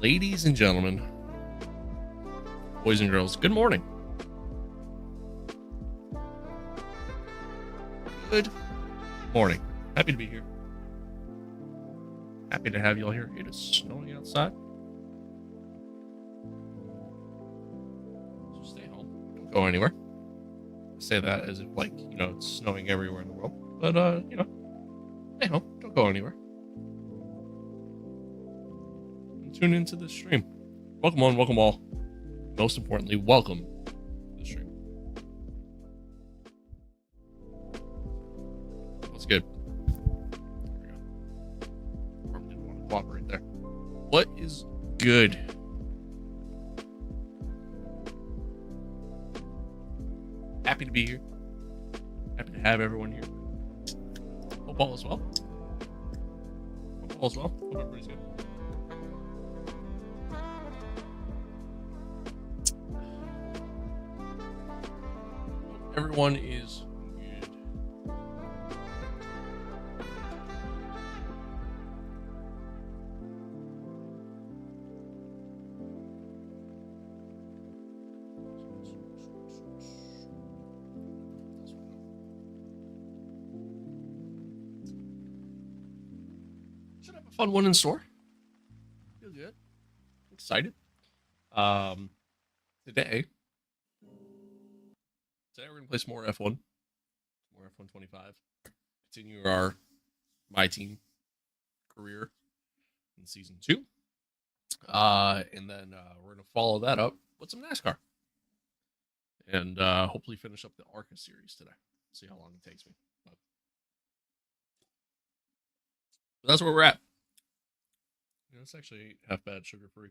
Ladies and gentlemen, boys and girls, good morning. Good morning. Happy to be here. Happy to have you all here. It is snowing outside. So stay home. Don't go anywhere. I say that as if, like, it's snowing everywhere in the world. But, stay home. Don't go anywhere. And tune into this stream. Welcome on, welcome all. Most importantly, welcome to the stream. What's good? There we go. Arm didn't want to cooperate there. What is good? Happy to be here. Happy to have everyone here. Hope all is well. Hope all is well. Hope everybody's good. Hope everyone is good. Should have a fun one in store. Feel good. Excited. Today we're gonna play some more F1, more F125. Continue our Myteam career in season 2. And then we're gonna follow that up with some NASCAR. And hopefully finish up the ARCA series today. See how long it takes me. But that's where we're at. It's actually half bad sugar free.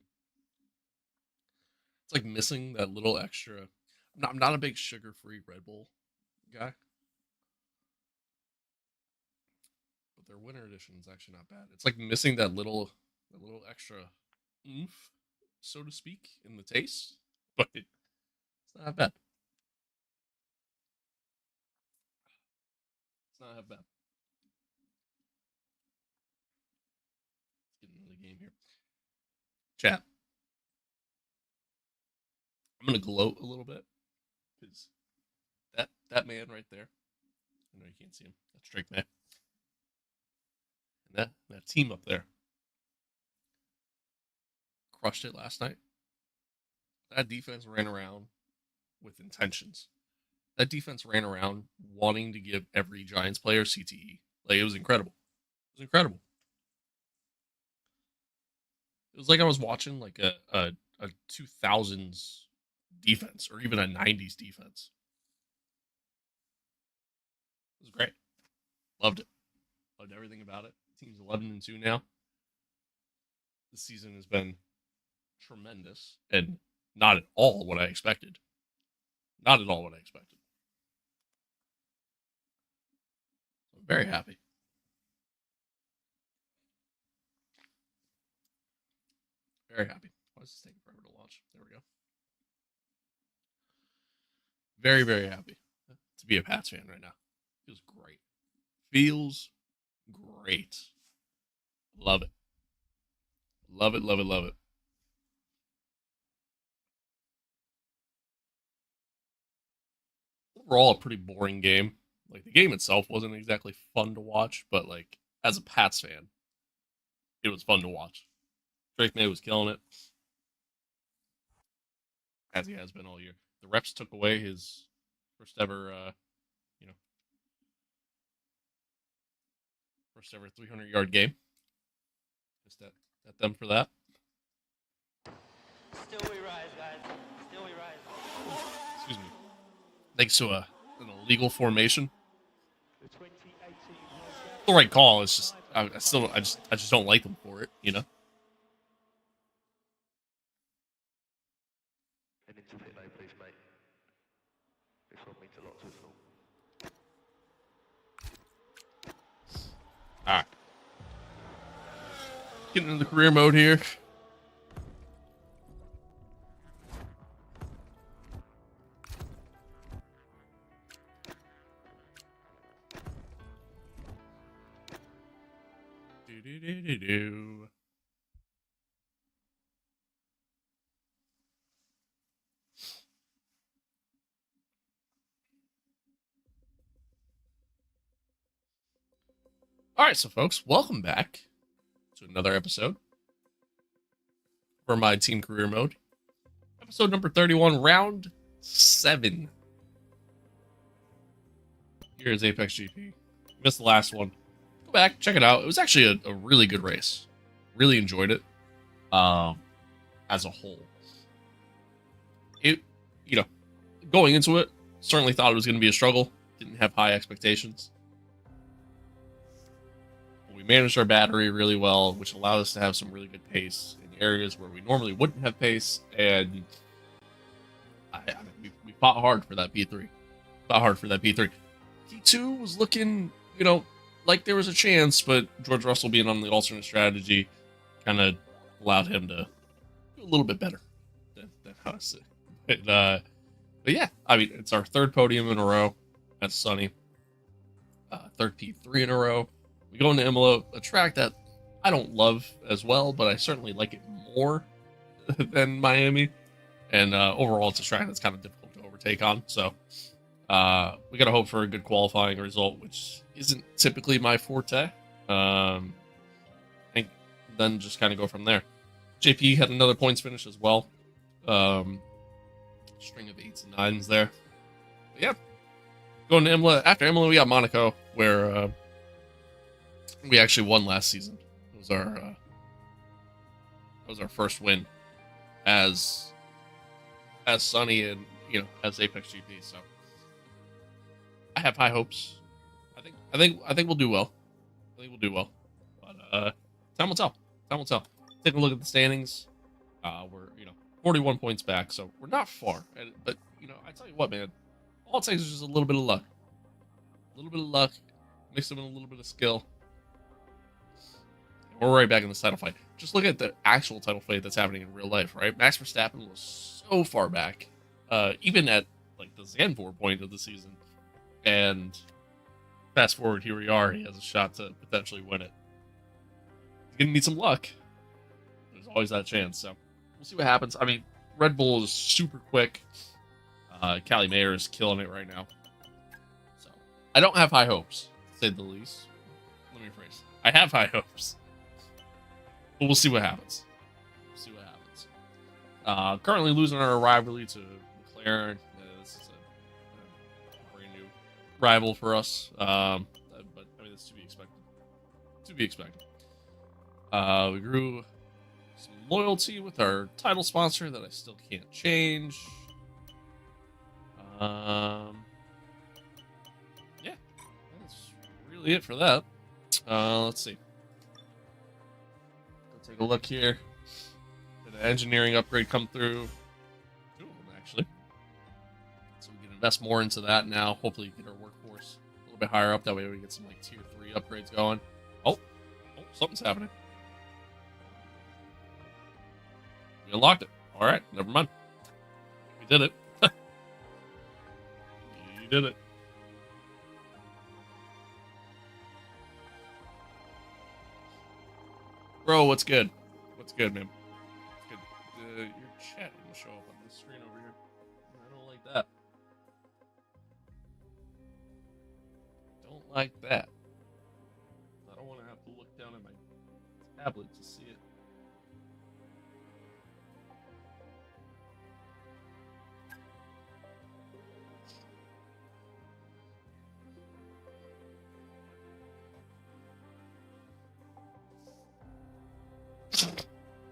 It's like missing that little extra. I'm not a big sugar free Red Bull guy, but their winter edition is actually not bad. It's like missing that little extra oomph, so to speak, in the taste, but it's not bad. It's not that bad. Let's get into the game here. Chat. I'm gonna gloat a little bit because that man right there. I know you can't see him. That's Drake Man. And that team up there crushed it last night. That defense ran around with intentions. That defense ran around wanting to give every Giants player CTE. Like, it was incredible. It was incredible. It was like I was watching like a 2000s defense or even a 90s defense. It was great. Loved it. Loved everything about it. The team's 11-2 now. The season has been tremendous and not at all what I expected. Not at all what I expected. I'm very happy. Very happy. Why is this taking forever to launch? There we go. Very, very happy to be a Pats fan right now. Feels great. Feels great. Love it. Love it, love it, love it. Overall, a pretty boring game. Like, the game itself wasn't exactly fun to watch, but, like, as a Pats fan, it was fun to watch. Drake May was killing it, as he has been all year. The refs took away his first ever, first ever 300-yard game. Just at them for that. Still we rise, guys. Still we rise. Excuse me. Thanks to an illegal formation. The right call. It's just I just don't like them for it. And into pit lane, please, mate. This one means a lot to us all. All right. Getting into the career mode here. Do. All right, so folks, welcome back to another episode for my team career mode. Episode number 31, round 7. Here's Apex GP. Missed the last one. Go back, check it out. It was actually a really good race. Really enjoyed it. As a whole. Going into it, certainly thought it was going to be a struggle. Didn't have high expectations. But we managed our battery really well, which allowed us to have some really good pace in areas where we normally wouldn't have pace. And we fought hard for that P3. P2 was looking, like there was a chance, but George Russell being on the alternate strategy kind of allowed him to do a little bit better than us. But yeah, I mean, it's our third podium in a row. That's Sunny. Third P3 in a row. We go into Imola, a track that I don't love as well, but I certainly like it more than Miami. And overall, it's a track that's kind of difficult to overtake on. So we got to hope for a good qualifying result, which isn't typically my forte. And then just kind of go from there. JP had another points finish as well. String of 8s and 9s there. But yeah. Going to Imola. After Imola, we got Monaco, where we actually won last season. It was our first win as Sunny and as Apex GP. So I have high hopes. I think we'll do well. But time will tell. Take a look at the standings. We're 41 points back, so we're not far. But I tell you what, man, all it takes is just a little bit of luck. Mix them in a little bit of skill. And we're right back in the title fight. Just look at the actual title fight that's happening in real life, right? Max Verstappen was so far back, even at like the Zandvoort point of the season. And fast forward, here we are. He has a shot to potentially win it. He's gonna need some luck. There's always that chance. So we'll see what happens. I mean, Red Bull is super quick. Callie Mayer is killing it right now. So I don't have high hopes, to say the least. Let me rephrase. I have high hopes. But we'll see what happens. Currently losing our rivalry to McLaren. This is a brand new rival for us. But I mean, that's to be expected. We grew some loyalty with our title sponsor that I still can't change. Yeah, that's really it for that. Let's see. Let's take a look here. Did an engineering upgrade come through? 2 of them, actually. So we can invest more into that now. Hopefully get our workforce a little bit higher up. That way we get some like tier 3 upgrades going. Oh, something's happening. We unlocked it. All right, never mind. We did it. You did it. Bro, what's good? What's good, man? What's good? Your chat didn't show up on this screen over here. I don't like that. I don't want to have to look down at my tablet to see it.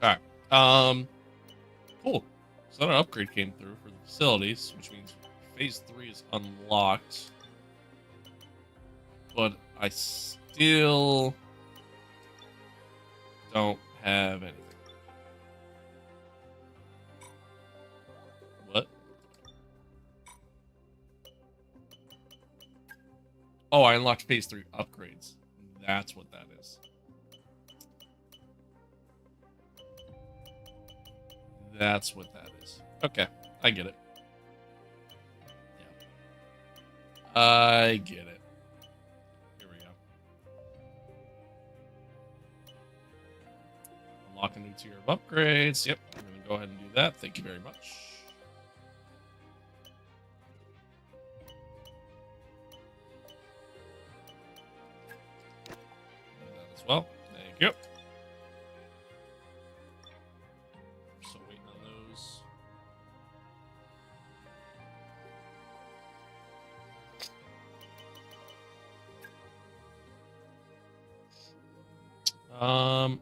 Alright. Cool. So that upgrade came through for the facilities, which means phase 3 is unlocked. But I still don't have anything. What? Oh, I unlocked phase 3 upgrades. That's what that is. That's what that is. Okay, I get it. Yeah. I get it. Here we go. Unlock a new tier of upgrades. Yep, I'm going to go ahead and do that. Thank you very much. as well. Thank you. Still waiting on those.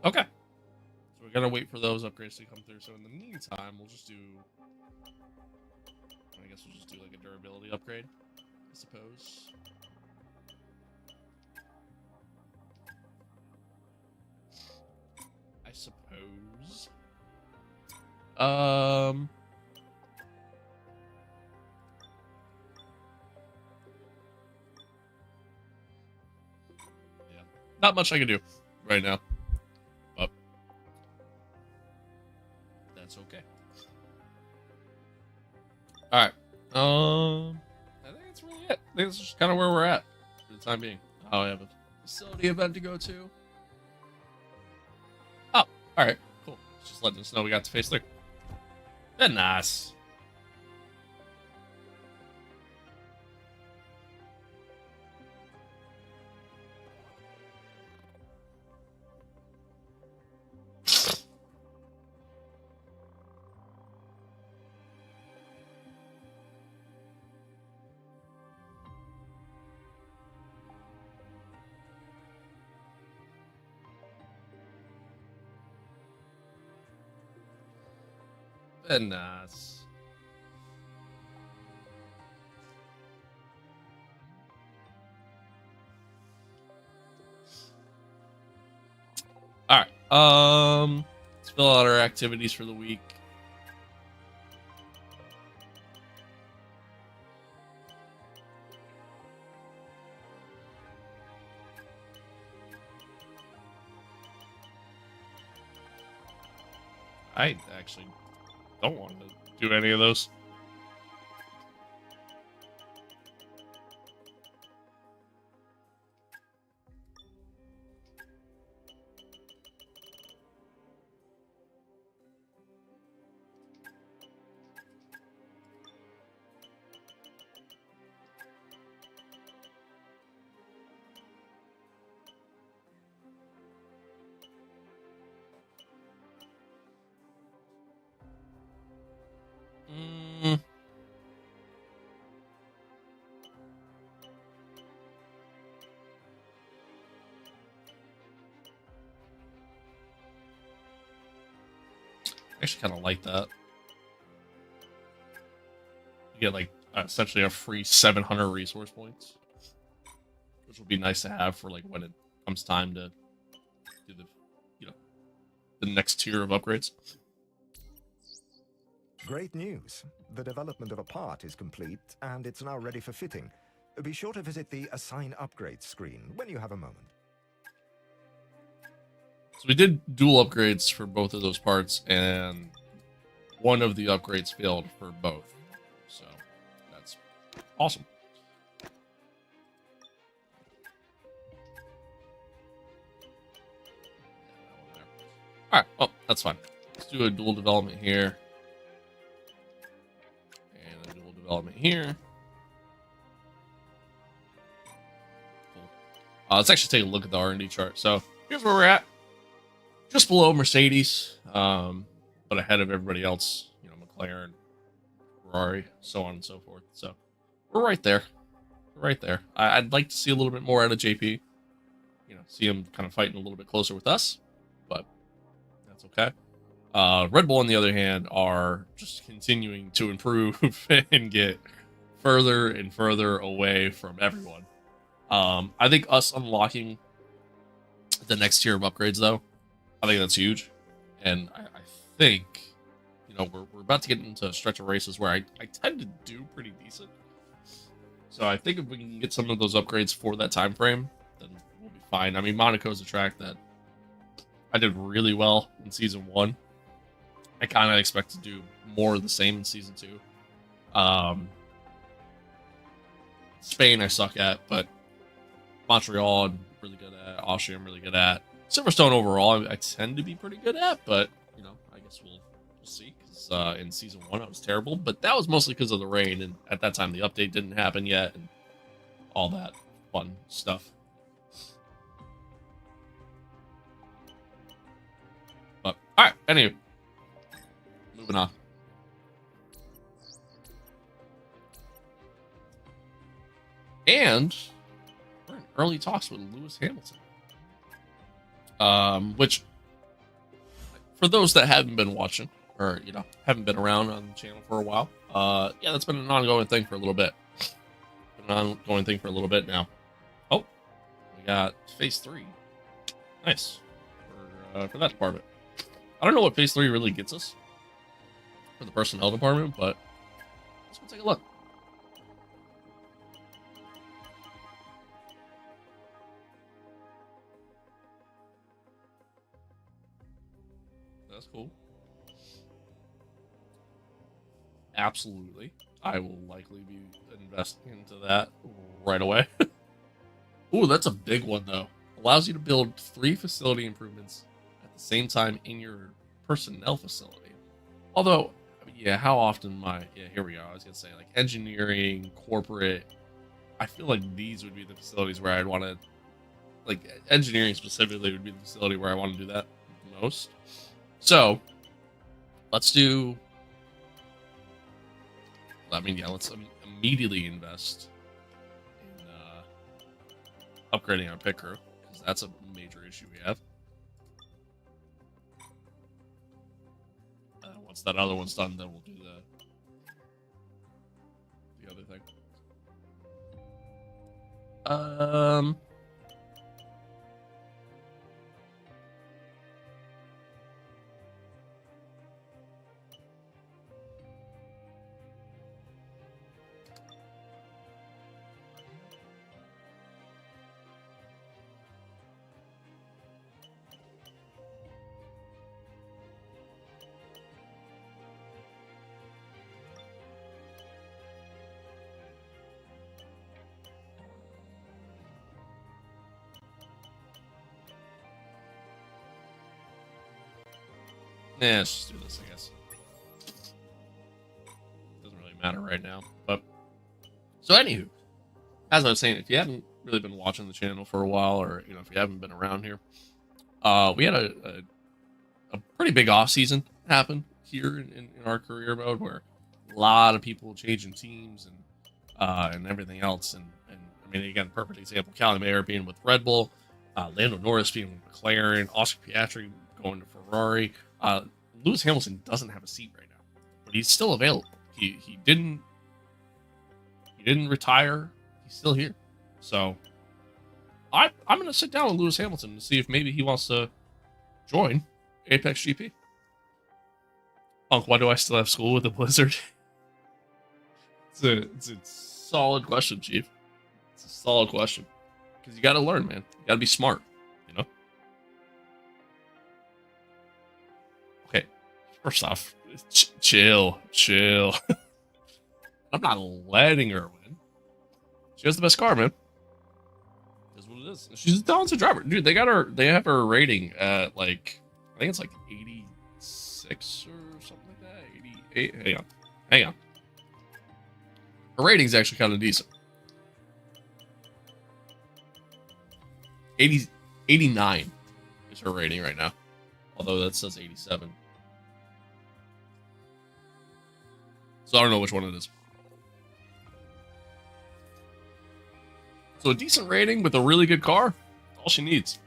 Okay. So we gotta wait for those upgrades to come through. So in the meantime, we'll just do. I guess we'll just do like a durability upgrade, I suppose. Um. Yeah. Not much I can do right now. But that's okay. Alright. I think that's really it. I think that's just kind of where we're at for the time being. Oh, I have a facility event to go to. Oh, alright. Cool. Just letting us know we got to phase 3. Very nice. Very nice. All right. Let's fill out our activities for the week. I actually don't want to do any of those. I actually kind of like that. You get like essentially a free 700 resource points, which will be nice to have for like when it comes time to do the, the next tier of upgrades. Great news. The development of a part is complete, and it's now ready for fitting. Be sure to visit the Assign Upgrades screen when you have a moment. So we did dual upgrades for both of those parts, and one of the upgrades failed for both. So that's awesome. Alright, well, that's fine. Let's do a dual development here. And a dual development here. Cool. Let's actually take a look at the R&D chart. So here's where we're at. Just below Mercedes, but ahead of everybody else. McLaren, Ferrari, so on and so forth. So we're right there. We're right there. I'd like to see a little bit more out of JP. See him kind of fighting a little bit closer with us, but that's okay. Red Bull, on the other hand, are just continuing to improve and get further and further away from everyone. I think us unlocking the next tier of upgrades, though, I think that's huge. And I think, we're about to get into a stretch of races where I tend to do pretty decent. So I think if we can get some of those upgrades for that time frame, then we'll be fine. I mean, Monaco's a track that I did really well in Season 1. I kind of expect to do more of the same in Season 2. Spain I suck at, but Montreal I'm really good at. Austria I'm really good at. Silverstone overall I tend to be pretty good at, but I guess we'll see. Because in Season 1 I was terrible, but that was mostly because of the rain, and at that time the update didn't happen yet, and all that fun stuff. All right. Anyway, moving on. And we're in early talks with Lewis Hamilton. Which, for those that haven't been watching or haven't been around on the channel for a while, yeah, that's been an ongoing thing for a little bit. Been an ongoing thing for a little bit now. Oh, we got phase 3. Nice for that department. I don't know what phase 3 really gets us for the personnel department, but let's go take a look. That's cool. Absolutely. I will likely be investing into that right away. Ooh, that's a big one, though. Allows you to build 3 facility improvements at the same time in your personnel facility. Although, yeah, how often here we go. I was going to say, like, engineering, corporate. I feel like these would be the facilities where I'd want to, like, engineering specifically would be the facility where I want to do that most. So, let's do, let's immediately invest in upgrading our pit crew, because that's a major issue we have. Once that other one's done, then we'll do the other thing. Yeah, let's just do this, I guess. Doesn't really matter right now. But so anywho, as I was saying, if you haven't really been watching the channel for a while, or if you haven't been around here, we had a pretty big off season happen here in our career mode, where a lot of people changing teams and everything else. And I mean, again, perfect example: Cali Mayer being with Red Bull, Lando Norris being with McLaren, Oscar Piastri going to Ferrari. Lewis Hamilton doesn't have a seat right now, but he's still available. He didn't retire. He's still here. So I'm gonna sit down with Lewis Hamilton to see if maybe he wants to join Apex GP. Punk, why do I still have school with the Blizzard? It's a solid question, Chief. It's a solid question. Because you gotta learn, man. You gotta be smart, Okay, first off, chill. I'm not letting her win. She has the best car, man. That's what it is. She's a talented driver. Dude, they have her rating at, like, I think it's like 86 or something like that. 88. Hang on. Her rating's actually kind of decent. 89 is her rating right now. Although that says 87. So I don't know which one it is. So a decent rating with a really good car, all she needs.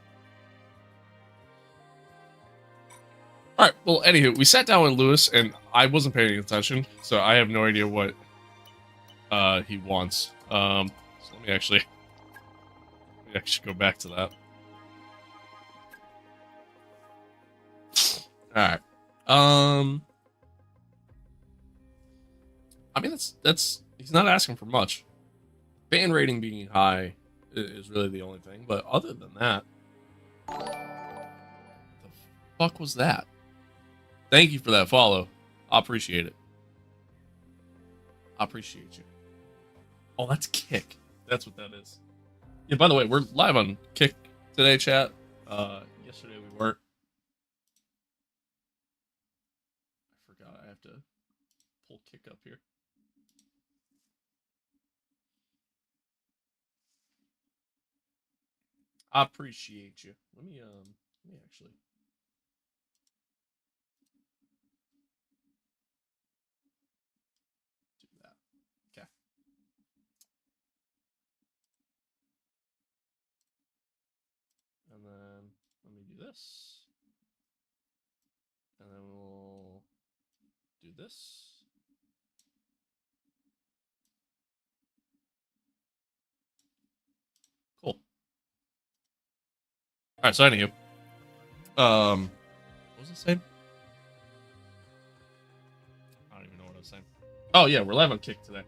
All right. Well, anywho, we sat down with Lewis, and I wasn't paying attention, so I have no idea what he wants. So let me actually go back to that. All right. I mean, that's he's not asking for much. Fan rating being high is really the only thing, but other than that, the fuck was that? Thank you for that follow. I appreciate it. I appreciate you. Oh, that's Kick. That's what that is. Yeah, by the way, we're live on Kick today, chat. Yesterday we weren't. I forgot I have to pull Kick up here. I appreciate you. Let me actually this. And then we'll do this. Cool. Alright, so anywho. What was I saying? I don't even know what I was saying. Oh yeah, we're live on Kick today.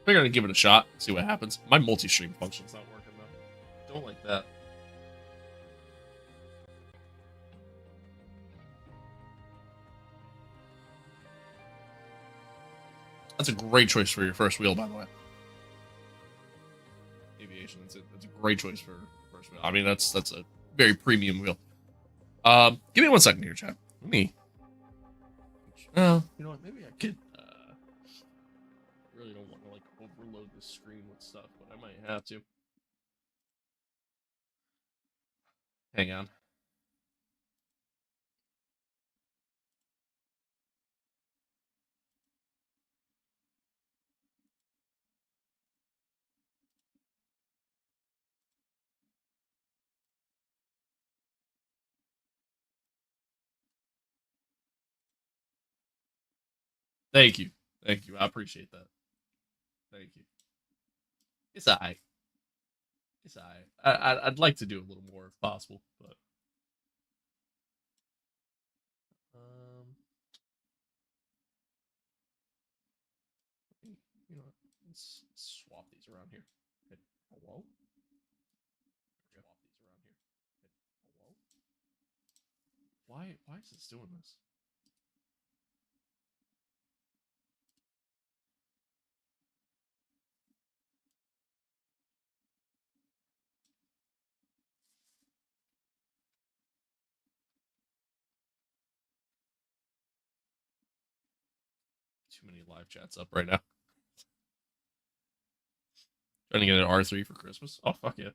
Figured I'd give it a shot, see what happens. My multi-stream function's not working though. Don't like that. That's a great choice for your first wheel, by the way. Aviation, that's a great choice for first wheel. I mean, that's a very premium wheel. Give me 1 second here, chat. Let me. Well, you know what? Maybe I could. Really don't want to like overload the screen with stuff, but I might have to. Hang on. Thank you. Thank you. I appreciate that. Thank you. It's alright. It's alright. I'd like to do a little more if possible, but you know what? Let's swap these around here. Hit hello. Swap these around here. Hit hello. Why is this doing this? Too many live chats up right now. Trying to get an R3 for Christmas. Oh fuck yeah.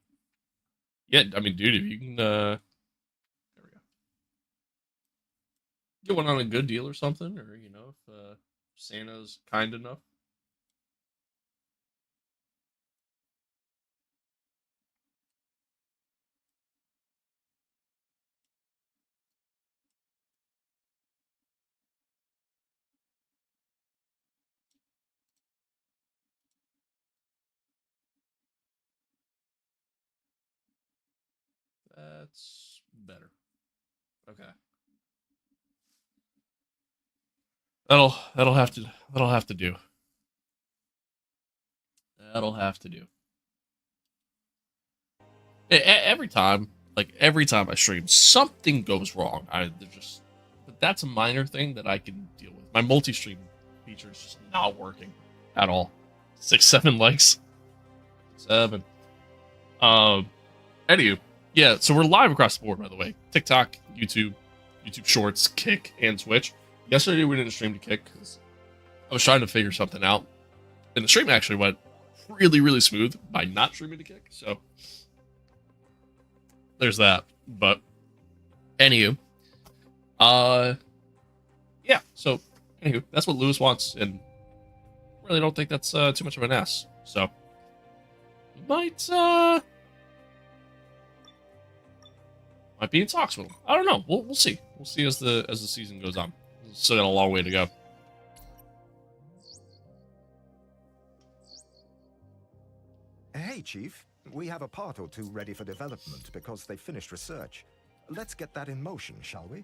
Yeah, I mean, dude, if you can there we go. Get one on a good deal or something, or you know, if Santa's kind enough. That's better. Okay. That'll have to do. That'll have to do. Every time, every time I stream, something goes wrong. But that's a minor thing that I can deal with. My multi-stream feature is just not working at all. 6, 7 likes. 7. Anywho, yeah. So we're live across the board, by the way. TikTok, YouTube Shorts, Kick, and Twitch. Yesterday we didn't stream to Kick because I was trying to figure something out, and the stream actually went really, really smooth by not streaming to Kick. So there's that. But anywho, yeah. So anywho, that's what Lewis wants, and really don't think that's too much of an ass. So might be in talks with him. I don't know. We'll see. We'll see as the season goes on. Still got a long way to go. Hey, Chief. We have a part or two ready for development because they finished research. Let's get that in motion, shall we?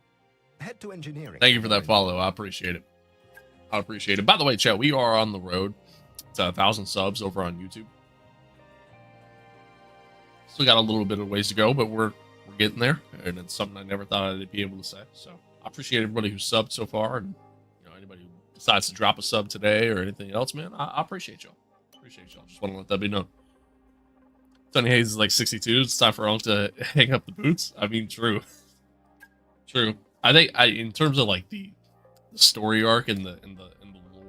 Head to engineering. Thank you for that follow. I appreciate it. By the way, chat, we are on the road to 1,000 subs over on YouTube. Still got a little bit of ways to go, but we're getting there, and it's something I never thought I'd be able to say. So I appreciate everybody who's subbed so far, and you know, anybody who decides to drop a sub today or anything else, man. I appreciate y'all. Just want to let that be known. Tony Hayes is like 62. It's time for Unc to hang up the boots. I mean, true. I think in terms of like the story arc and the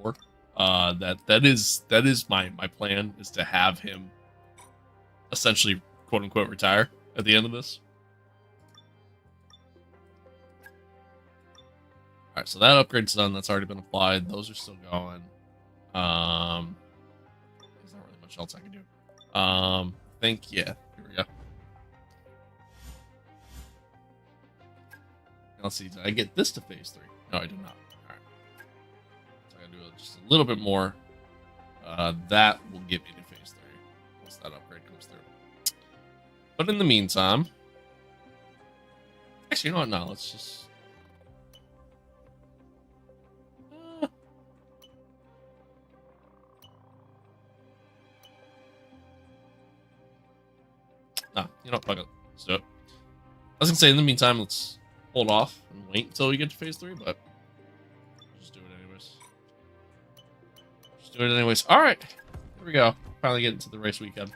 lore, that is my plan, is to have him essentially quote unquote retire at the end of this. All right, so that upgrade's done. That's already been applied. Those are still going. There's not really much else I can do. I think, yeah, here we go. Let's see. Did I get this to phase 3? No, I did not. All right. So I gotta do just a little bit more. That will get me to phase 3 once that upgrade comes through. But in the meantime, actually, you know what? No, let's just. No, you know what? Fuck it. Let's do it. I was gonna say in the meantime, let's hold off and wait until we get to phase 3, but just do it anyways. Just do it anyways. All right, here we go. Finally get into the race weekend.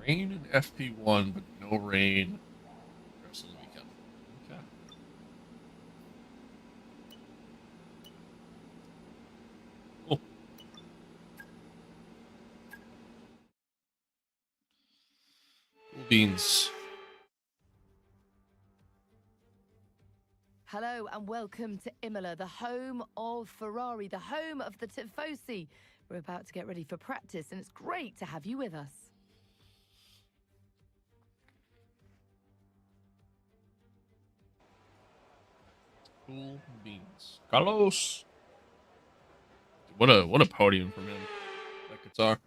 Rain in FP1, but no rain the rest of the weekend. Okay. Cool. Cool beans. Hello and welcome to Imola, the home of Ferrari, the home of the Tifosi. We're about to get ready for practice and it's great to have you with us. Cool beans. Carlos. What a podium from him. That guitar.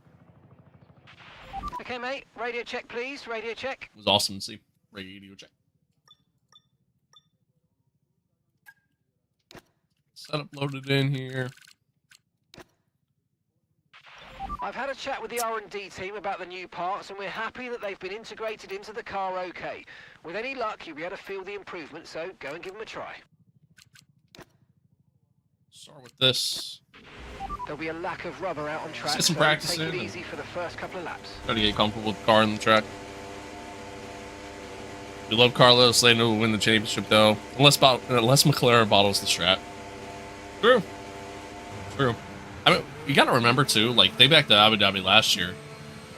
Okay, mate. Radio check, please. Radio check. It was awesome to see. Radio check. Setup loaded in here. I've had a chat with the R&D team about the new parts, and we're happy that they've been integrated into the car okay. With any luck, you'll be able to feel the improvement, so go and give them a try. Start with this. There'll be a lack of rubber out on track, Get some so practice take it in easy for the first couple of laps. Try to get comfortable with the car on the track. We love Carlos. They know will win the championship, though. Unless McLaren bottles the strat. True. True. I mean, you got to remember, too, like, they backed to Abu Dhabi last year.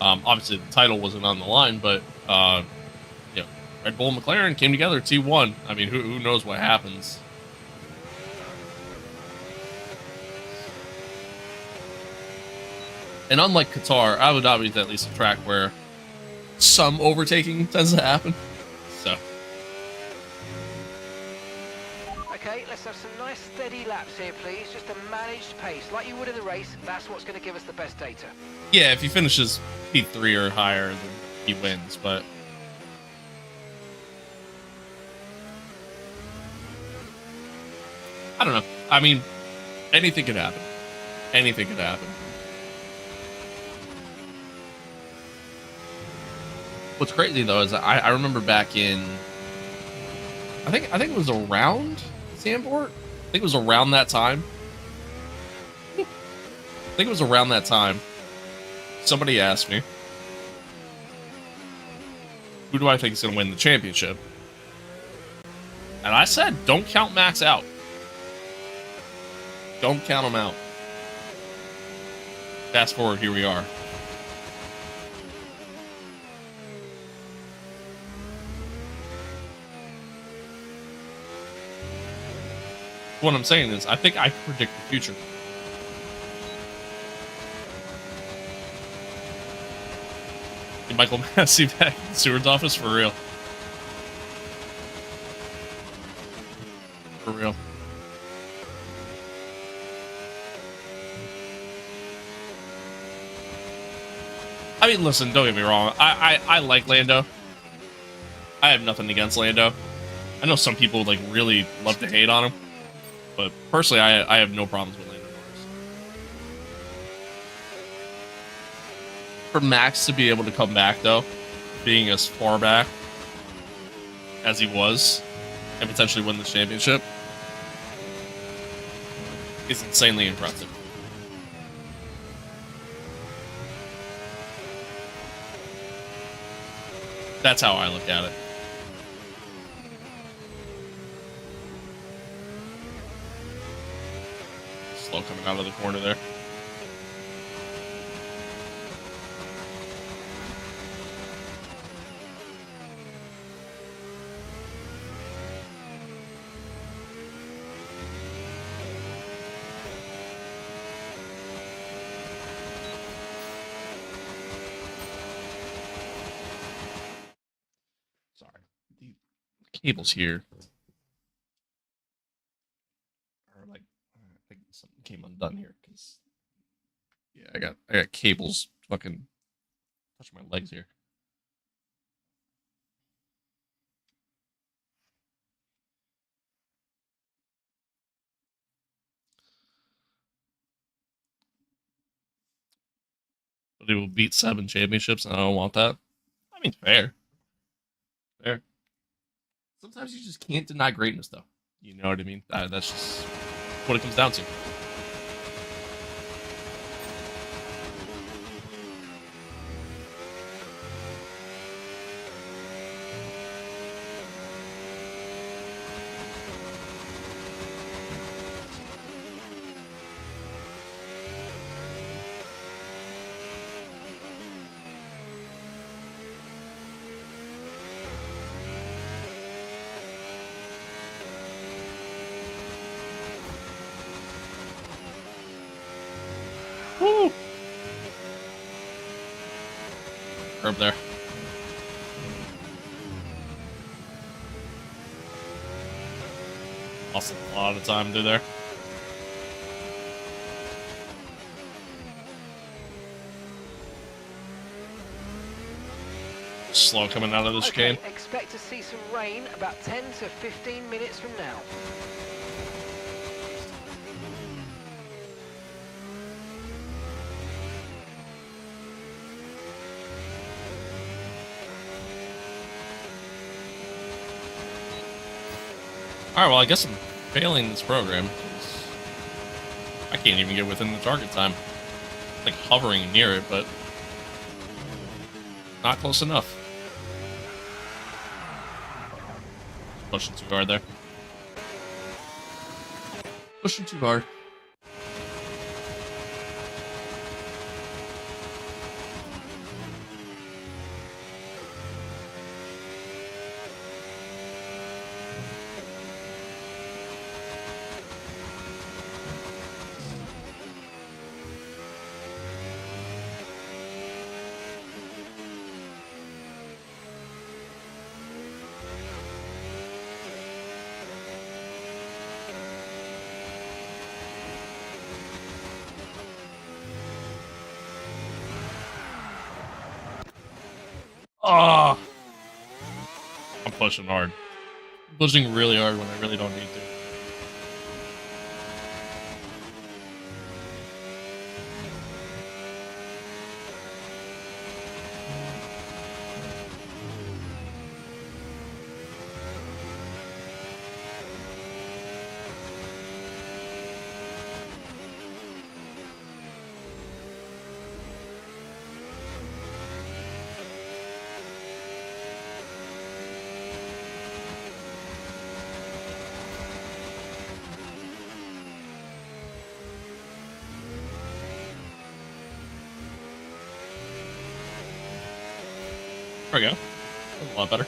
Obviously, the title wasn't on the line, but, you know, Red Bull and McLaren came together, T1. I mean, who knows what happens? And unlike Qatar, Abu Dhabi is at least a track where some overtaking tends to happen. So. Okay, let's have some nice steady laps here, please. Just a managed pace, like you would in the race. That's what's going to give us the best data. Yeah, if he finishes P3 or higher, then he wins, but... I don't know. I mean, anything could happen. Anything could happen. What's crazy though is I remember back in I think it was around Sandport. I think it was around that time. Somebody asked me, who do I think is going to win the championship? And I said, don't count Max out. Don't count him out. Fast forward, here we are. What I'm saying is, I think I can predict the future. Get Michael Massey back in the steward's office for real. For real. I mean, listen, don't get me wrong. I like Lando. I have nothing against Lando. I know some people like really love to hate on him. But personally, I have no problems with Lando Norris. For Max to be able to come back, though, being as far back as he was, and potentially win the championship, is insanely impressive. That's how I look at it. Slow coming out of the corner there. cables here. Or like, I think something came undone here because yeah, I got cables fucking touching my legs here. But he will beat 7 championships, and I don't want that. I mean, fair. Fair. Sometimes you just can't deny greatness, though. You know what I mean? That's just what it comes down to. Woo! Curb there. Lost a lot of time through there. Slow coming out of this game. Expect to see some rain about 10 to 15 minutes from now. Alright, well, I guess I'm failing this program. I can't even get within the target time. Like hovering near it, but not close enough. Pushing too hard there. Pushing too hard. Oh, I'm pushing hard. I'm pushing really hard when I really don't need to. There we go. That's a lot better.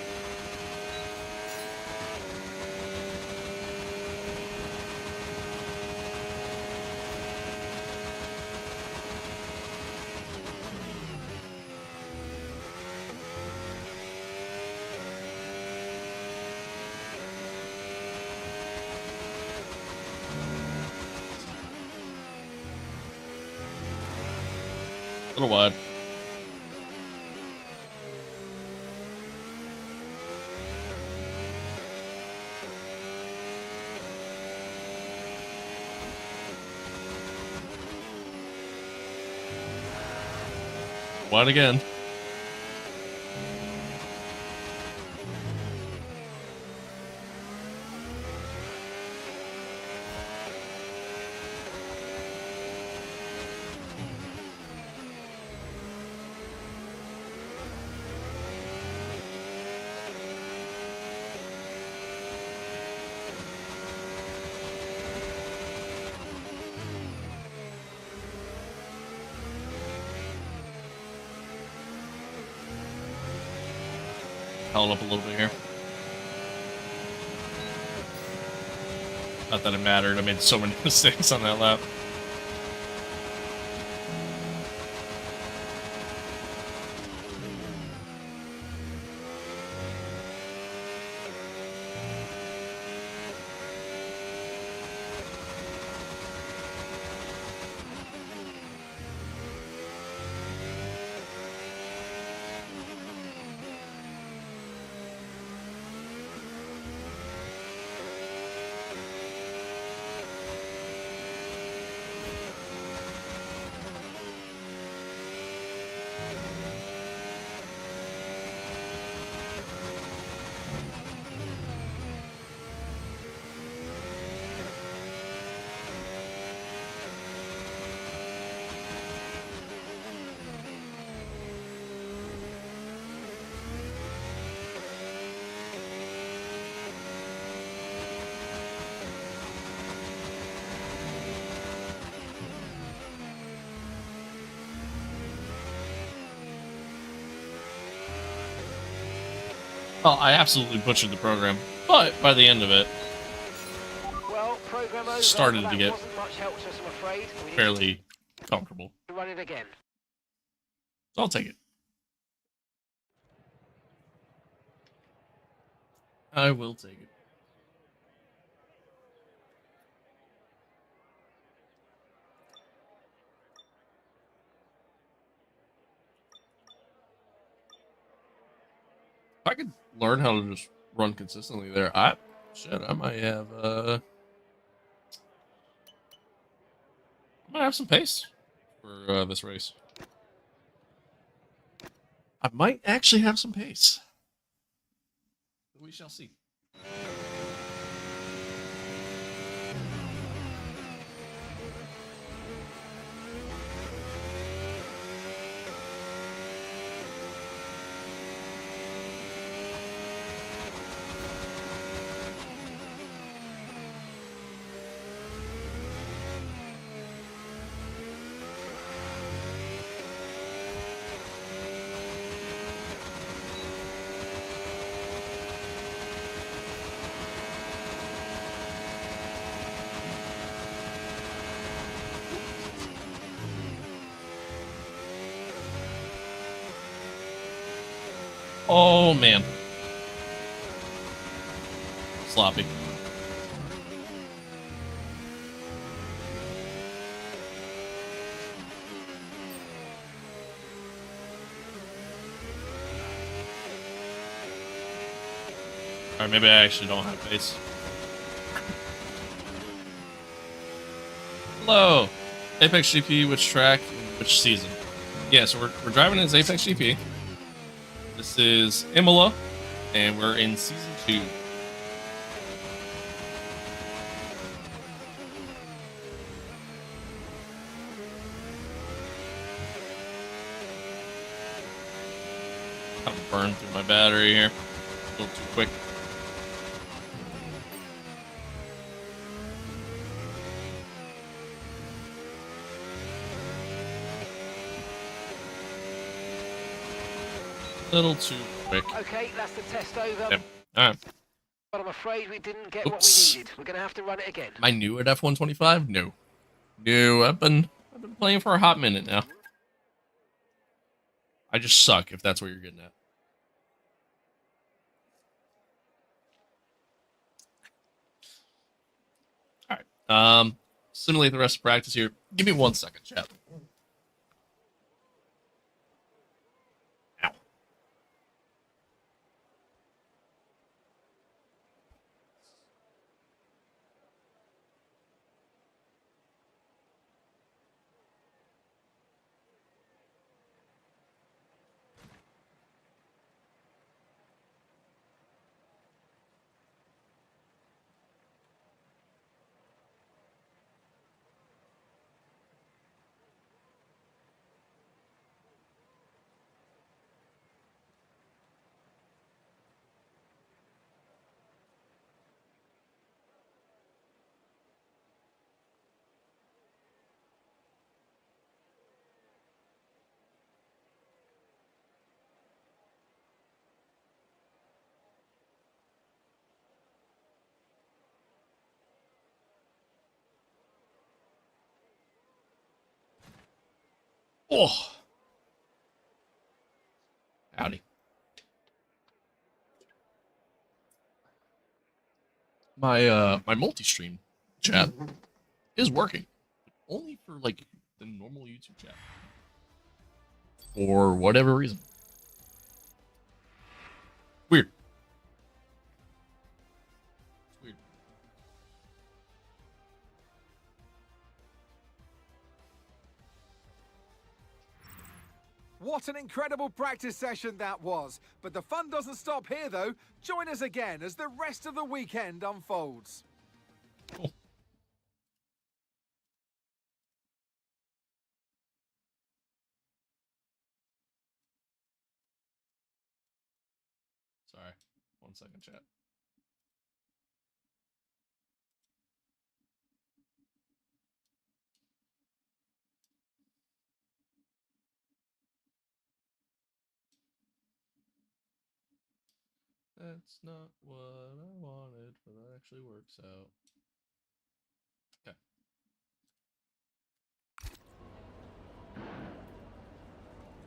A little wide. Wide again. Held up a little bit here. Not that it mattered. I made so many mistakes on that lap. Oh, I absolutely butchered the program, but by the end of it, Well, program over. started But to that get wasn't much help to us, I'm afraid. We need fairly comfortable. to run it again. So I'll take it. I will take it. If I could learn how to just run consistently there, I might have some pace for this race. I might actually have some pace. We shall see. Oh man. Sloppy. Alright, maybe I actually don't have pace. Hello! Apex GP, which track, which season? Yeah, so we're driving as Apex GP. This is Imola, and we're in season 2. Kind of burned through my battery here. A little too quick. Little too quick. Okay, that's the test over. Yep. Alright. But I'm afraid we didn't get Oops. what we needed. We're going to have to run it again. Am I new at F125? No. No, I've been playing for a hot minute now. I just suck, if that's what you're getting at. Alright. Simulate the rest of practice here. Give me 1 second, chat. Ow. Oh. Howdy. My multi-stream chat is working. Only for like the normal YouTube chat. For whatever reason. Weird. It's weird. What an incredible practice session that was. But the fun doesn't stop here, though. Join us again as the rest of the weekend unfolds. Cool. Sorry. 1 second, chat. That's not what I wanted, but that actually works out. Okay.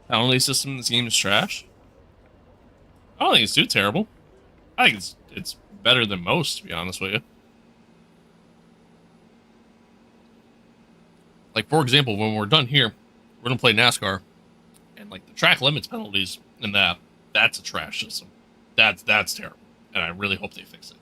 Penalty system in this game is trash. I don't think it's too terrible. I think it's better than most, to be honest with you. Like, for example, when we're done here, we're gonna play NASCAR, and like the track limits penalties in that's a trash system. That's terrible, and I really hope they fix it.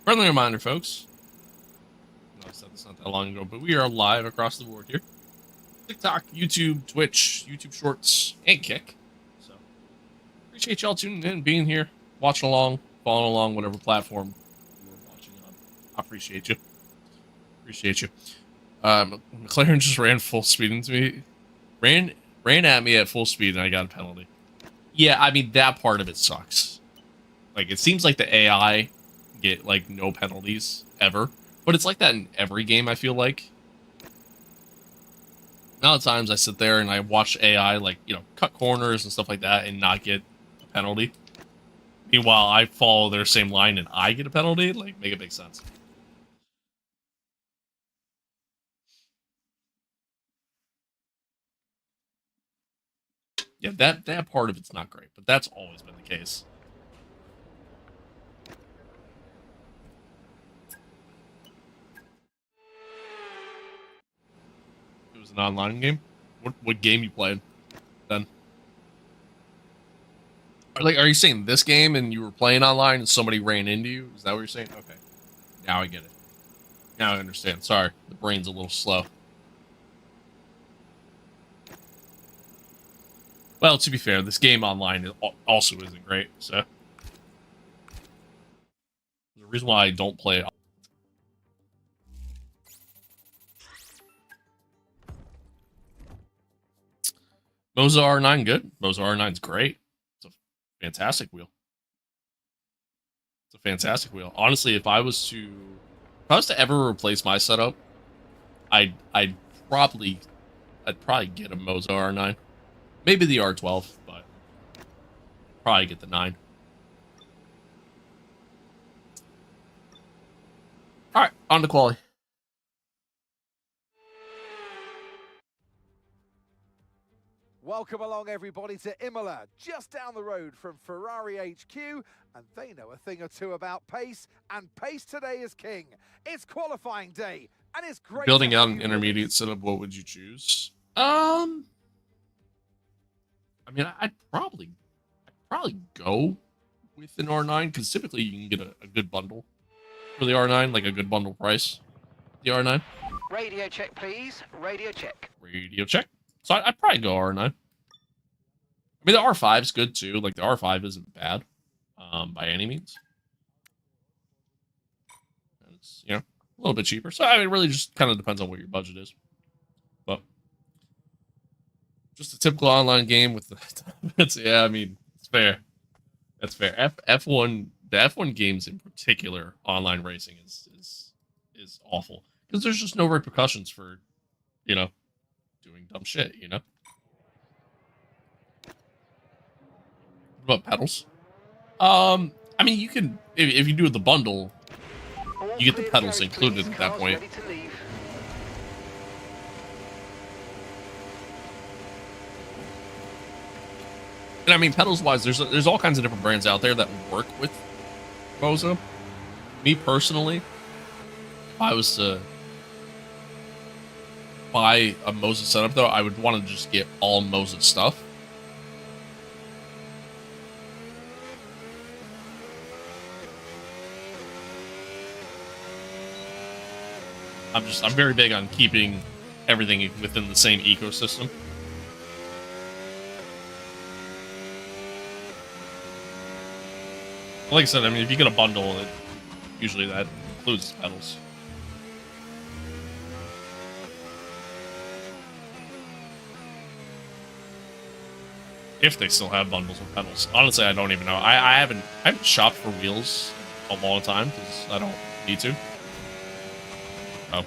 Friendly reminder, folks. I said this not that long ago, but we are live across the board here. TikTok, YouTube, Twitch, YouTube Shorts, and Kick. So, appreciate y'all tuning in, being here, watching along, following along, whatever platform you're watching on. I appreciate you. Appreciate you. McLaren just ran full speed into me. Ran at me at full speed, and I got a penalty. Yeah, I mean, that part of it sucks. Like, it seems like the AI get, like, no penalties ever. But it's like that in every game, I feel like. A lot of times I sit there and I watch AI, like, you know, cut corners and stuff like that and not get a penalty. Meanwhile, I follow their same line and I get a penalty. Like, make it make sense. Yeah, that part of it's not great, but that's always been the case. It was an online game. What game you played then? Like, are you saying this game and you were playing online and somebody ran into you? Is that what you're saying? Okay, now I get it. Now I understand. Sorry, the brain's a little slow. Well, to be fair, this game online also isn't great, so the reason why I don't play it. Moza R9 good. Moza R9's great. It's a fantastic wheel. It's a fantastic wheel. Honestly, if I was to ever replace my setup, I'd probably get a Moza R9. Maybe the R12, but probably get the 9. All right, on to quality. Welcome along, everybody, to Imola, just down the road from Ferrari HQ, and they know a thing or two about pace, and pace today is king. It's qualifying day, and it's great. Building out an intermediate setup, what would you choose? I mean, I'd probably go with an R9, because typically you can get a good bundle for the R9, like a good bundle price. The R9. Radio check, please. Radio check. Radio check. So I'd probably go R9. I mean, the R5's good too. Like, the R5 isn't bad by any means. And it's, you know, a little bit cheaper. So, I mean, it really just kind of depends on what your budget is. But just a typical online game with the... yeah, I mean, it's fair. That's fair. F1, the F1 games in particular, online racing is awful. Because there's just no repercussions for, you know, doing dumb shit, you know? What about pedals? I mean, you can, if you do the bundle, you get the pedals included at that point. And I mean, pedals-wise, there's all kinds of different brands out there that work with Moza. Me personally, if I was to buy a Moza setup, though, I would want to just get all Moza stuff. I'm very big on keeping everything within the same ecosystem. Like I said, I mean, if you get a bundle, usually that includes pedals. if they still have bundles with pedals. Honestly, I don't even know. I haven't shopped for wheels a long time because I don't need to. Oh.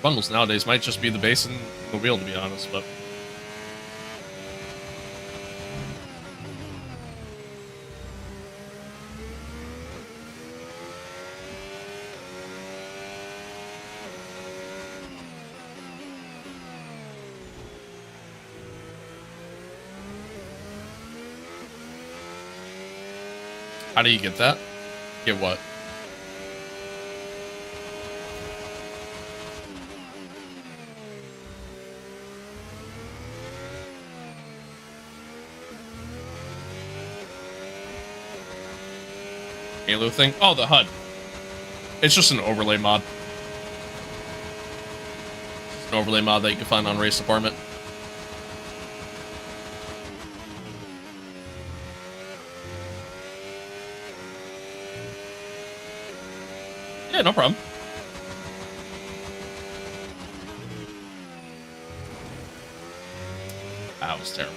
Bundles nowadays might just be the base and the wheel, to be honest, but how do you get that? Get what? Halo thing? Oh, the HUD. It's just an overlay mod. It's an overlay mod that you can find on Race Department. Yeah, no problem. That was terrible.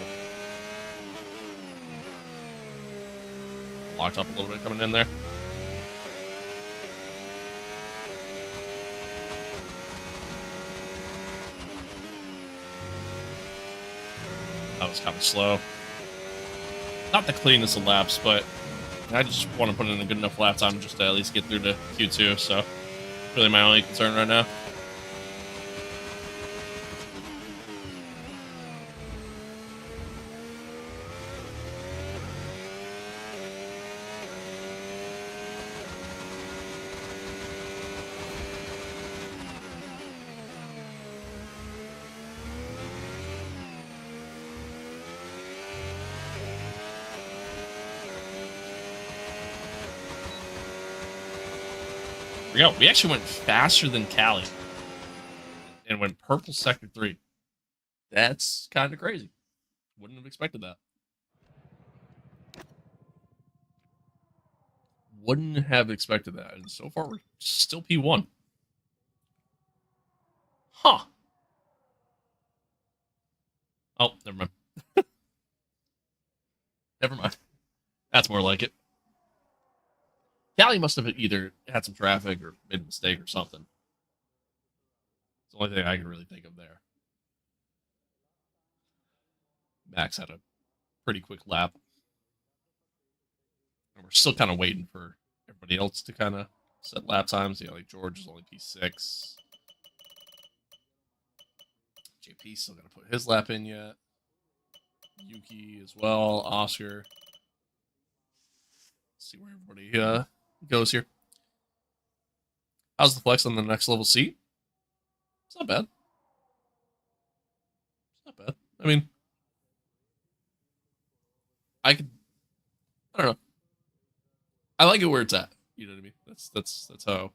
Locked up a little bit coming in there. That was kind of slow. Not the cleanest of laps, but I just want to put in a good enough lap time just to at least get through to Q2, so really my only concern right now. We go. We actually went faster than Cali and went purple sector 3. That's kind of crazy. Wouldn't have expected that. Wouldn't have expected that. And so far, we're still P1. Huh. Oh, never mind. Never mind. That's more like it. Cali must have either had some traffic or made a mistake or something. It's the only thing I can really think of there. Max had a pretty quick lap. And we're still kind of waiting for everybody else to kind of set lap times. You know, like George is only P6. JP still got to put his lap in yet. Yuki as well. Oscar. Let's see where everybody goes here. How's the flex on the next level seat? It's not bad. It's not bad. I mean, I don't know. I like it where it's at. You know what I mean? That's how I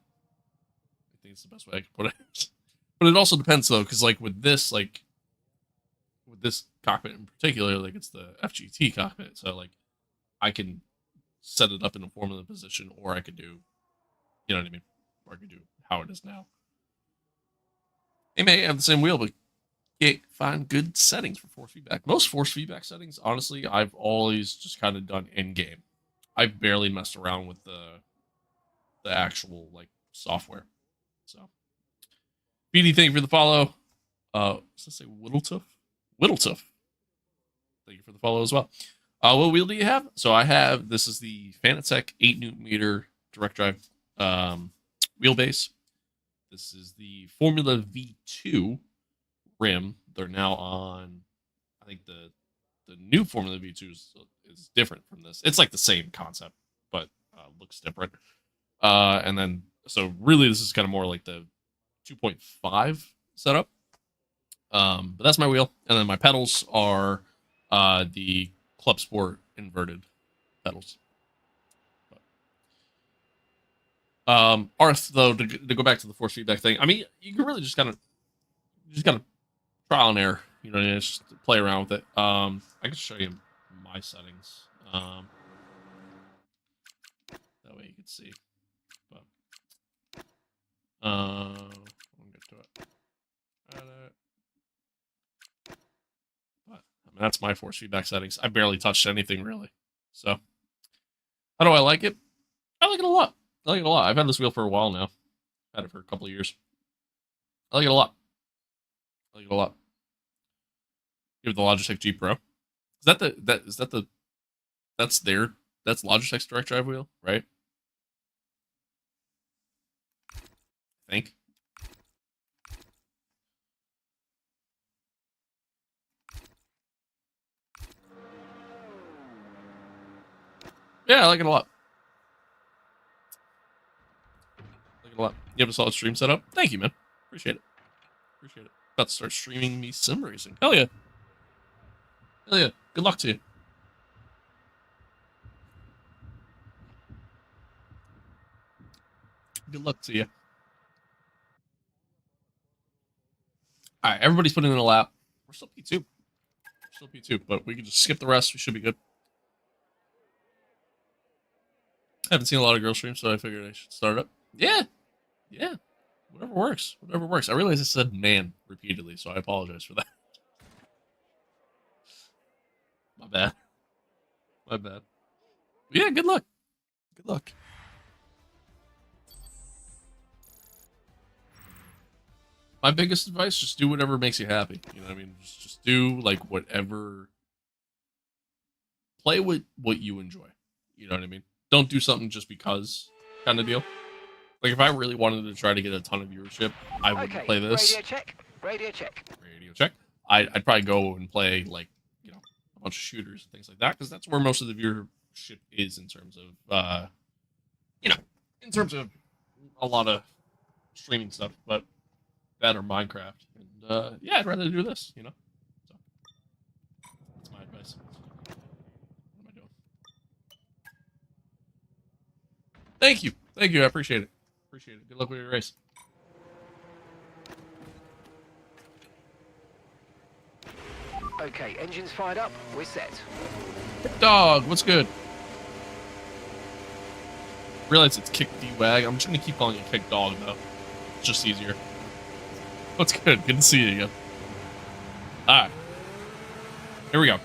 think it's the best way I can put it. But it also depends though, because like with this cockpit in particular, like it's the FGT cockpit, so like I can set it up in a formula position, or I could do, you know what I mean? Or I could do how it is now. They may have the same wheel, but can't find good settings for force feedback. Most force feedback settings, honestly, I've always just kind of done in game. I've barely messed around with the actual like software. So, BD, thank you for the follow. What's this say? Whittletuff. Thank you for the follow as well. What wheel do you have? So I have, this is the Fanatec 8 Nm direct drive wheelbase. This is the Formula V2 rim. They're now on, I think the new Formula V2 is different from this. It's like the same concept, but looks different. And then, so really this is kind of more like the 2.5 setup. But that's my wheel. And then my pedals are the Club Sport inverted pedals. Arth, though, to go back to the force feedback thing, I mean, you can really just kind of trial and error, you know, just play around with it. I can show you my settings. That way you can see. But I'll get to it. But I'm That's my force feedback settings. I barely touched anything, really. So, how do I like it? I like it a lot. I like it a lot. I've had this wheel for a while now. I've had it for a couple of years. I like it a lot. I like it a lot. Give it the Logitech G Pro. That's Logitech's direct drive wheel, right? I think. Yeah, I like it a lot. I like it a lot. You have a solid stream setup? Thank you, man. Appreciate it. Appreciate it. About to start streaming me sim racing. Hell yeah. Hell yeah. Good luck to you. Good luck to you. All right, everybody's putting in a lap. We're still P2. We're still P2, but we can just skip the rest. We should be good. I haven't seen a lot of girl streams, so I figured I should start up. Yeah. Yeah. Whatever works. Whatever works. I realized I said man repeatedly, so I apologize for that. My bad. My bad. Yeah, good luck. Good luck. My biggest advice, just do whatever makes you happy. You know what I mean? Just do, like, whatever. Play with what you enjoy. You know what I mean? Don't do something just because kind of deal. Like, if I really wanted to try to get a ton of viewership, I wouldn't play this. Radio check. Radio check. Radio check. I'd probably go and play, like, you know, a bunch of shooters and things like that, because that's where most of the viewership is in terms of, you know, in terms of a lot of streaming stuff. But that or Minecraft. And, yeah, I'd rather do this, you know? So, that's my advice. What am I doing? Thank you. Thank you. I appreciate it. Appreciate it. Good luck with your race. Okay, engines fired up. We're set. Dog, what's good? Realize it's Kick D-Wag. I'm just going to keep calling you Kick Dog, though. It's just easier. What's good? Good to see you again. Alright. Here we go.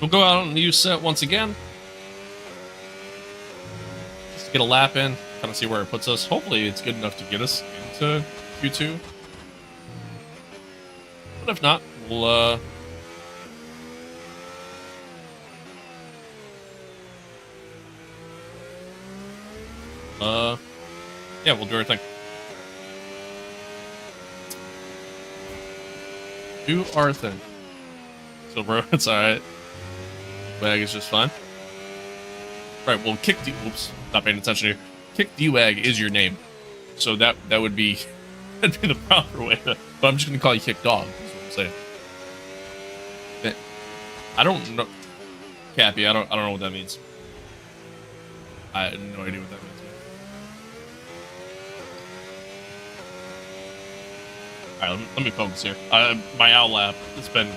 We'll go out on the U set once again. Just to get a lap in, kind of see where it puts us. Hopefully it's good enough to get us into Q2. But if not, we'll yeah, we'll do our thing. Do our thing. So bro, it's alright. Wag is just fine. Right, well, oops, not paying attention here. Kick D-Wag is your name. So that would be, that'd be the proper way to, but I'm just gonna call you Kick Dog, is what I'm saying. I don't know, Cappy, I don't know what that means. I have no idea what that means. Alright, let me focus here. My owl lap has been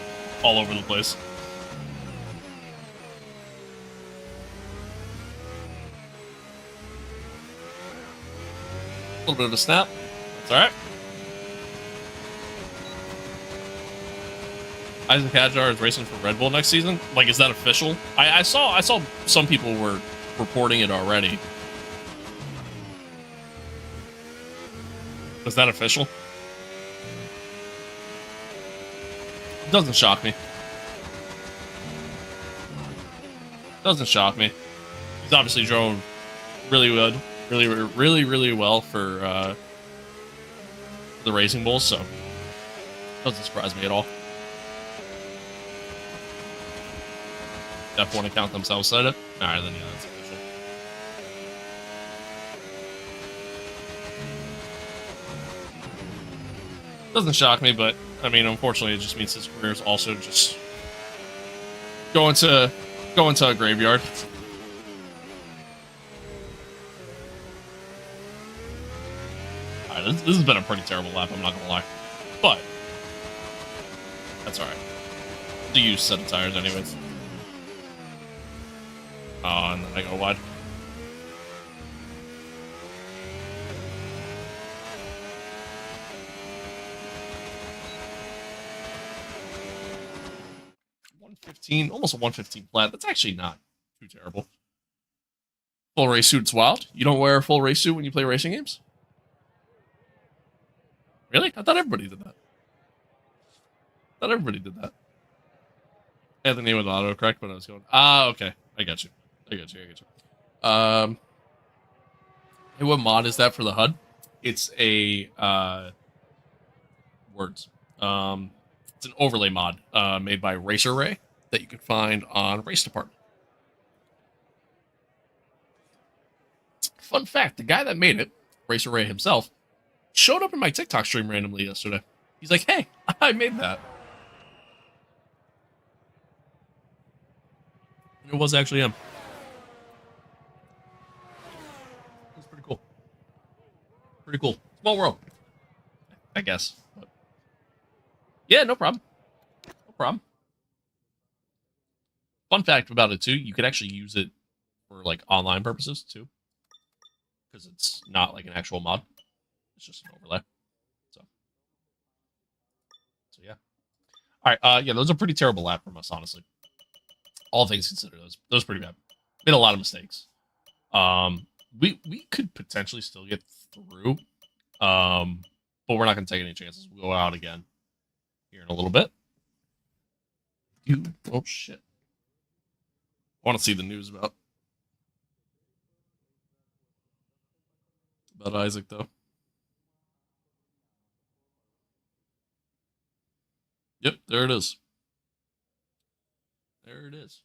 all over the place. A little bit of a snap. That's alright. Isaac Hadjar is racing for Red Bull next season. Like, is that official? I saw some people were reporting it already. Is that official? Doesn't shock me. Doesn't shock me. He's obviously drove really good. Really well for the Racing Bulls, so doesn't surprise me at all. F1 account themselves said it. Alright, then yeah, that's official. Doesn't shock me, but I mean, unfortunately, it just means his career is also just going to a graveyard. This has been a pretty terrible lap, I'm not gonna lie. But That's alright. Do use set of tires anyways. Oh, and then I go wide. Almost a 115 flat. That's actually not too terrible. Full race suit's wild. You don't wear a full race suit when you play racing games? Really? I thought everybody did that. I had the name of the autocorrect when I was going. Ah, okay. I got you. Hey, what mod is that for the HUD? It's a words. It's an overlay mod made by Racer Ray that you can find on Race Department. Fun fact, the guy that made it, Racer Ray himself, showed up in my TikTok stream randomly yesterday. He's like, hey, I made that. It was actually him. It was pretty cool. Pretty cool. Small world, I guess. But yeah, no problem. No problem. Fun fact about it, too, you could actually use it for, like, online purposes, too. Because it's not, like, an actual mod. It's just an overlay. So yeah. All right, yeah, those are pretty terrible lap from us, honestly. All things considered, those pretty bad. Made a lot of mistakes. We could potentially still get through, but we're not going to take any chances. We'll go out again here in a little bit. Oh, shit. I want to see the news about Isaac, though. Yep, there it is. There it is.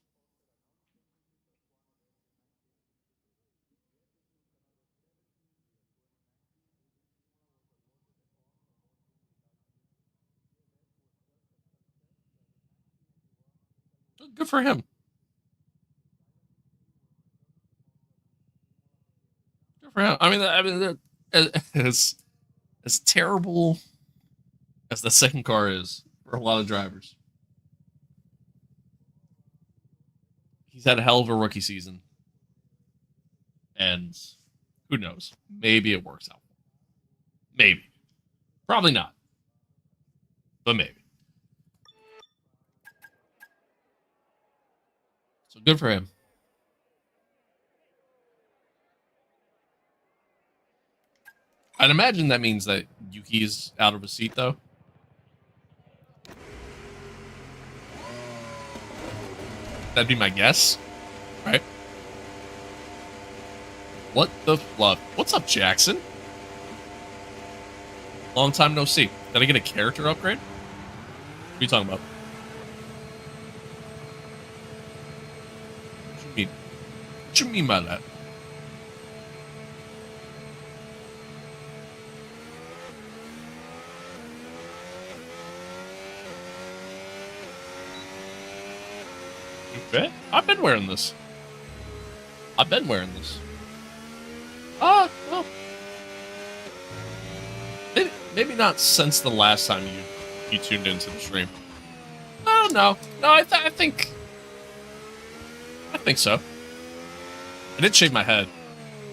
Good for him. Good for him. I mean, as terrible as the second car is for a lot of drivers, he's had a hell of a rookie season, and who knows? Maybe it works out. Maybe. Probably not, but maybe. So good for him. I'd imagine that means that Yuki's out of his seat, though. That'd be my guess, right? What the love? What's up, Jackson? Long time no see. Did I get a character upgrade? What are you talking about? What you mean? What you mean by that? Okay. I've been wearing this. Well. Maybe not since the last time you tuned into the stream. Oh, no. No, I think so. I did shave my head.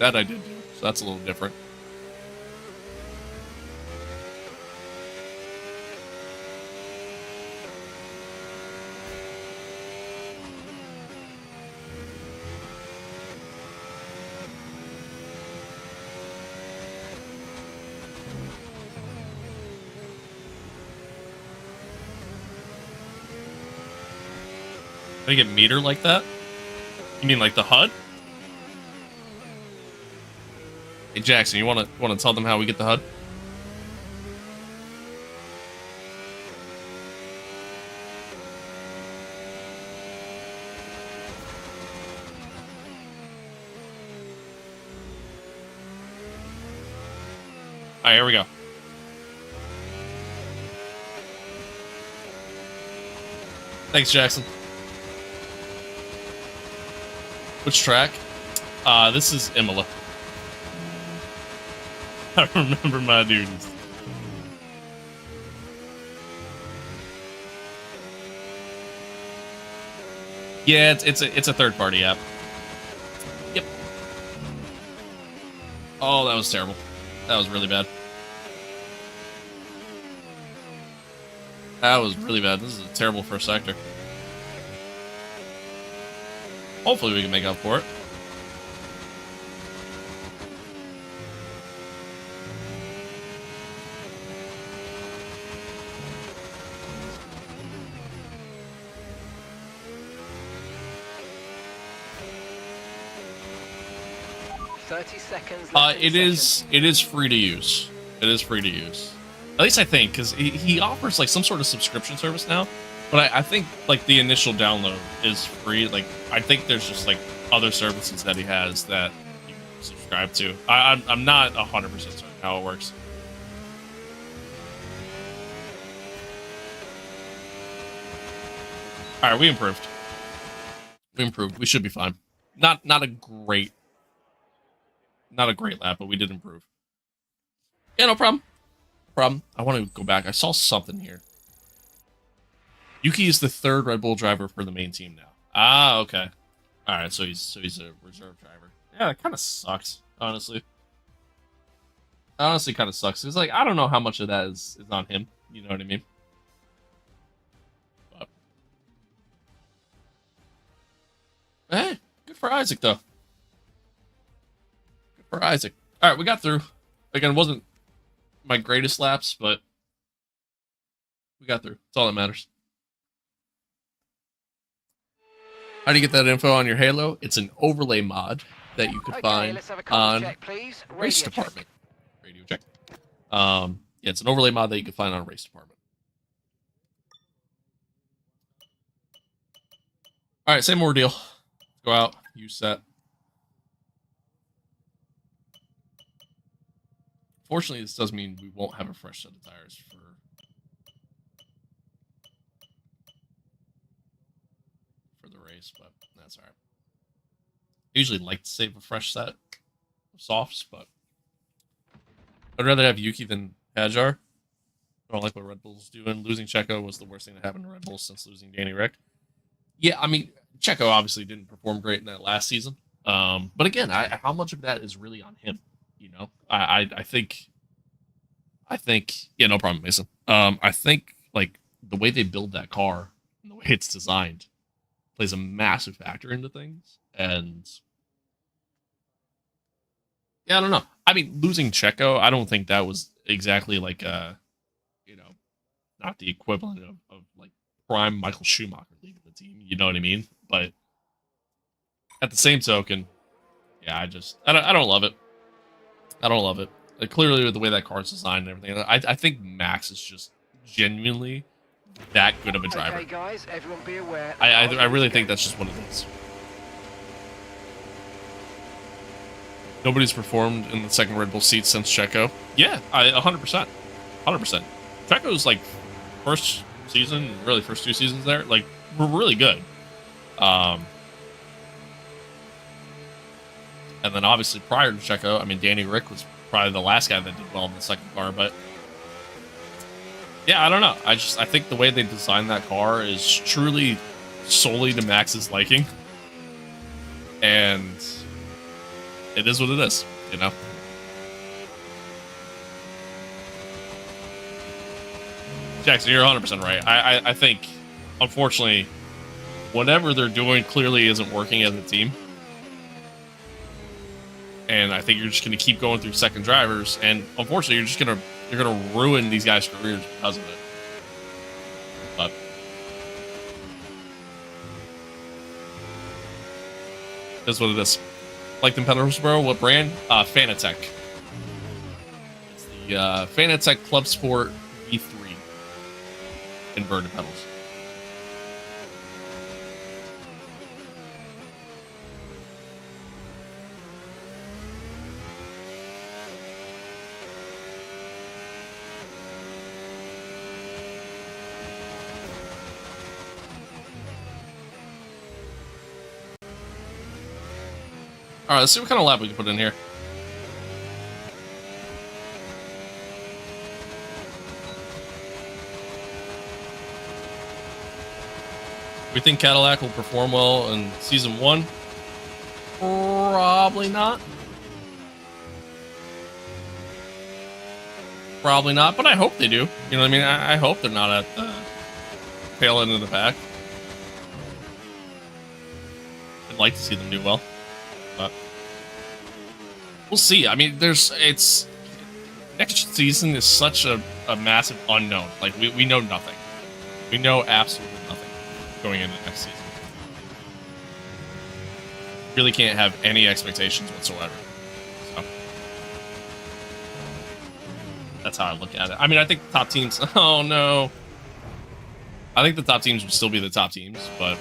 That I did do, so that's a little different. Can I get meter like that? You mean like the HUD? Hey Jackson, you wanna tell them how we get the HUD? Alright, here we go. Thanks, Jackson. Which track? This is Imola. I remember my duties. Yeah, it's a third party app. Yep. Oh, that was terrible. That was really bad. That was really bad. This is a terrible first sector. Hopefully we can make up for it. It is free to use. It is free to use. At least I think, because he offers like some sort of subscription service now. But I think like the initial download is free. Like I think there's just like other services that he has that you can subscribe to. I'm not 100% certain how it works. All right, we improved. We improved. We should be fine. Not a great lap, but we did improve. Yeah, no problem. I want to go back. I saw something here. Yuki is the third Red Bull driver for the main team now. Ah, okay. All right, so he's a reserve driver. Yeah, it kind of sucks, honestly. Honestly, kind of sucks. It's like I don't know how much of that is on him. You know what I mean? But hey, good for Isaac though. Good for Isaac. All right, we got through. Again, it wasn't my greatest laps, but we got through. That's all that matters. How do you get that info on your Halo? It's an overlay mod that you can find on Race Department. Radio check. Yeah, it's an overlay mod that you can find on Race Department. All right, same ordeal. Go out, use set. Fortunately, this does mean we won't have a fresh set of tires for the race, but that's all right. I usually like to save a fresh set of softs, but I'd rather have Yuki than Hajar. I don't like what Red Bull's doing. Losing Checo was the worst thing that happened to Red Bull since losing Danny Rick. Yeah, I mean, Checo obviously didn't perform great in that last season. But again, how much of that is really on him? You know, I think, yeah, no problem, Mason. I think like the way they build that car and the way it's designed plays a massive factor into things. And yeah, I don't know. I mean, losing Checo, I don't think that was exactly like you know, not the equivalent of like prime Michael Schumacher leaving the team. You know what I mean? But at the same token, yeah, I don't love it. I don't love it. Like, clearly, with the way that car's designed and everything, I think Max is just genuinely that good of a driver. Okay, guys, everyone be aware. I really think that's just what it is. Nobody's performed in the second Red Bull seat since Checo. Yeah, 100%. 100%. Checo's, like, first season, really first 2 seasons there, like, were really good. And then obviously prior to Checo, I mean, Danny Rick was probably the last guy that did well in the second car, but yeah, I don't know. I think the way they designed that car is truly solely to Max's liking. And it is what it is, you know? Jackson, you're 100% right. I think, unfortunately, whatever they're doing clearly isn't working as a team. And I think you're just going to keep going through second drivers, and unfortunately, you're gonna ruin these guys' careers because of it. But that's what it is. Like the pedals, bro. What brand? Fanatec. It's the Fanatec Club Sport V3 inverted pedals. All right, let's see what kind of lap we can put in here. We think Cadillac will perform well in season 1? Probably not. Probably not, but I hope they do. You know what I mean? I hope they're not at the tail end of the pack. I'd like to see them do well, but we'll see. I mean, next season is such a massive unknown. Like, we know nothing. We know absolutely nothing going into next season. Really can't have any expectations whatsoever. So that's how I look at it. I mean, I think the top teams. Oh no, I think the top teams will still be the top teams, but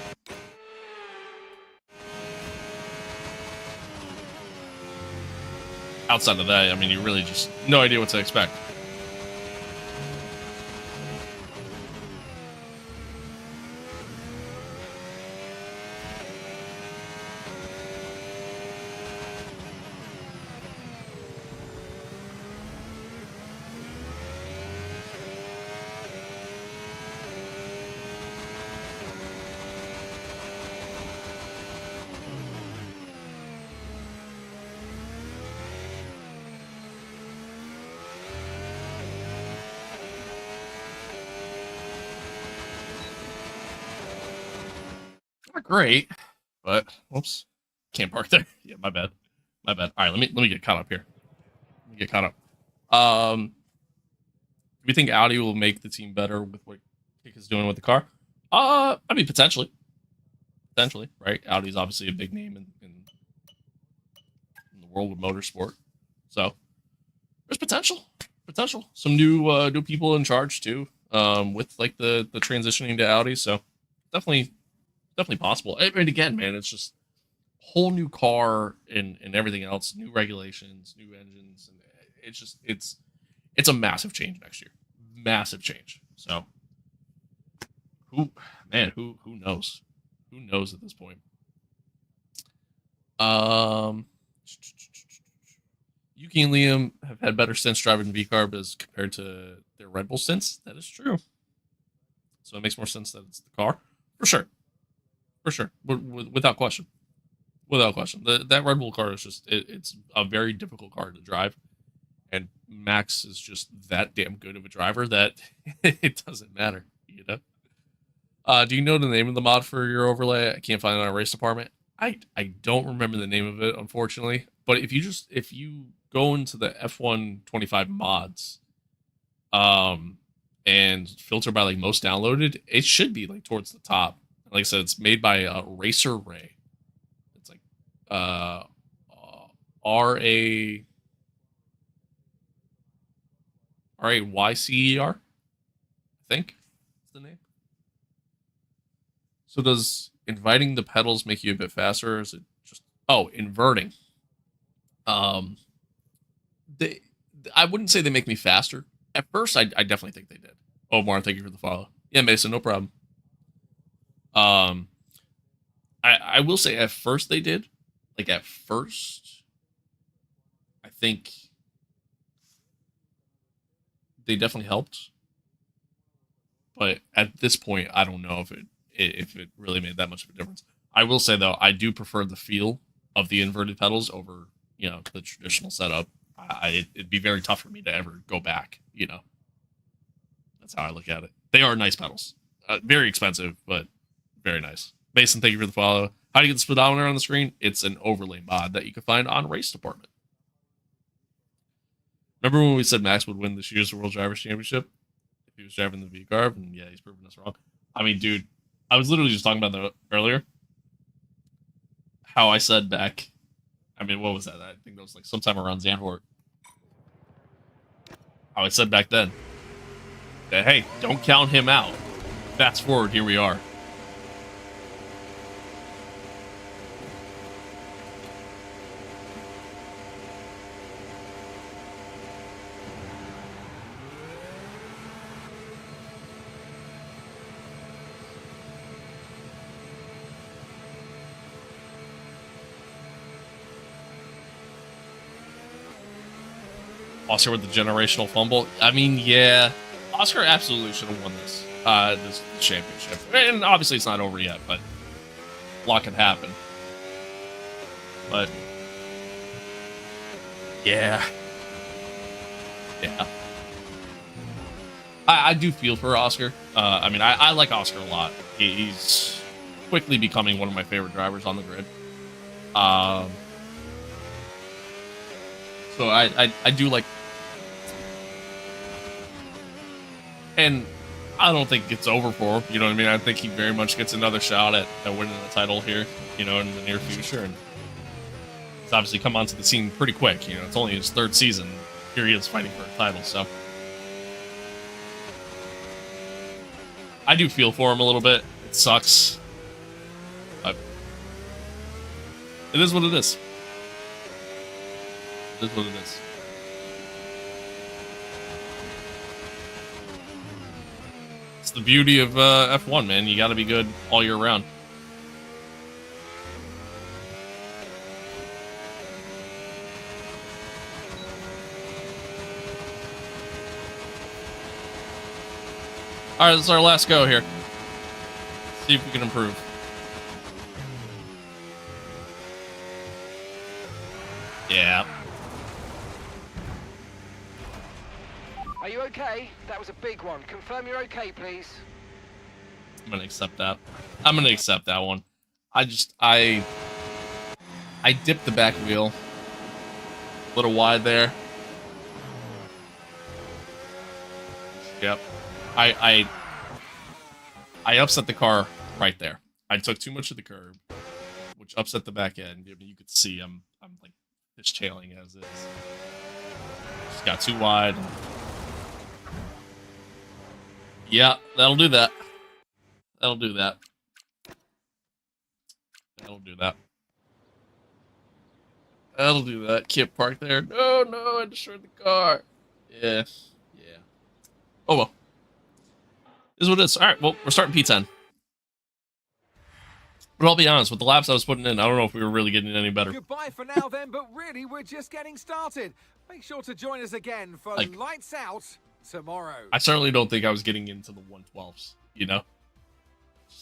outside of that, I mean, you really just no idea what to expect. Not great, but whoops, can't park there. Yeah, my bad. All right, let me get caught up here. Do we think Audi will make the team better with what Kick is doing with the car? I mean, potentially, right? Audi's obviously a big name in the world of motorsport, so there's potential. Some new people in charge too, with like the transitioning to Audi, so definitely possible. I mean, again, man, it's just whole new car and everything else, new regulations, new engines, and it's a massive change next year. Massive change. So who knows? Who knows at this point? Yuki and Liam have had better stints driving V-Carb as compared to their Red Bull stints. That is true. So it makes more sense that it's the car. For sure. Without question. That Red Bull car is just, it's a very difficult car to drive. And Max is just that damn good of a driver that it doesn't matter, you know? Do you know the name of the mod for your overlay? I can't find it on our race department. I don't remember the name of it, unfortunately. But if you go into the F125 mods, and filter by like most downloaded, it should be like towards the top. Like I said, it's made by Racer Ray. It's like RAYCER, I think is the name. So does inviting the pedals make you a bit faster, or is it just inverting? I wouldn't say they make me faster. At first, I definitely think they did. Oh, Martin, thank you for the follow. Yeah, Mason, no problem. I will say at first they did. Like at first, I think they definitely helped. But at this point, I don't know if it really made that much of a difference. I will say though, I do prefer the feel of the inverted pedals over, the traditional setup. It'd be very tough for me to ever go back. That's how I look at it. They are nice pedals, very expensive, but very nice. Mason, thank you for the follow. How do you get the speedometer on the screen? It's an overlay mod that you can find on Race Department. Remember when we said Max would win this year's World Drivers' Championship if he was driving the V-Carb? And yeah, he's proven us wrong. I mean, dude, I was literally just talking about that earlier. How I said back, I mean, what was that? I think that was like sometime around Zandvoort. How I said back then that, hey, don't count him out. Fast forward, here we are. Oscar with the generational fumble. I mean, yeah, Oscar absolutely should have won this. this championship. And obviously it's not over yet, but a lot can happen. But yeah. I do feel for Oscar. I mean, I like Oscar a lot. He's quickly becoming one of my favorite drivers on the grid. So I do like, and I don't think it's over for him. You know what I mean? I think he very much gets another shot at winning the title here, you know, in the near future. And he's obviously come onto the scene pretty quick. You know, it's only his 3rd season. Here he is fighting for a title. So I do feel for him a little bit. It sucks. But it is what it is. It is what it is. It's the beauty of F1, man. You got to be good all year round. All right, this is our last go here. See if we can improve. Yeah. Are you okay? That was a big one. Confirm you're okay, please. I'm gonna accept that. I'm gonna accept that one. I dipped the back wheel a little wide there. Yep. I upset the car right there. I took too much of the curb, which upset the back end. I mean, you could see I'm like fishtailing as is. Just got too wide. Yeah, that'll do that. That'll do that. That'll do that. That'll do that. Can't park there. No, I destroyed the car. Yeah. Oh well. This is what it is. All right, well, we're starting P10. But I'll be honest, with the laps I was putting in, I don't know if we were really getting any better. Goodbye for now then, but really we're just getting started. Make sure to join us again for Lights Out tomorrow. I certainly don't think I was getting into the 112s, you know?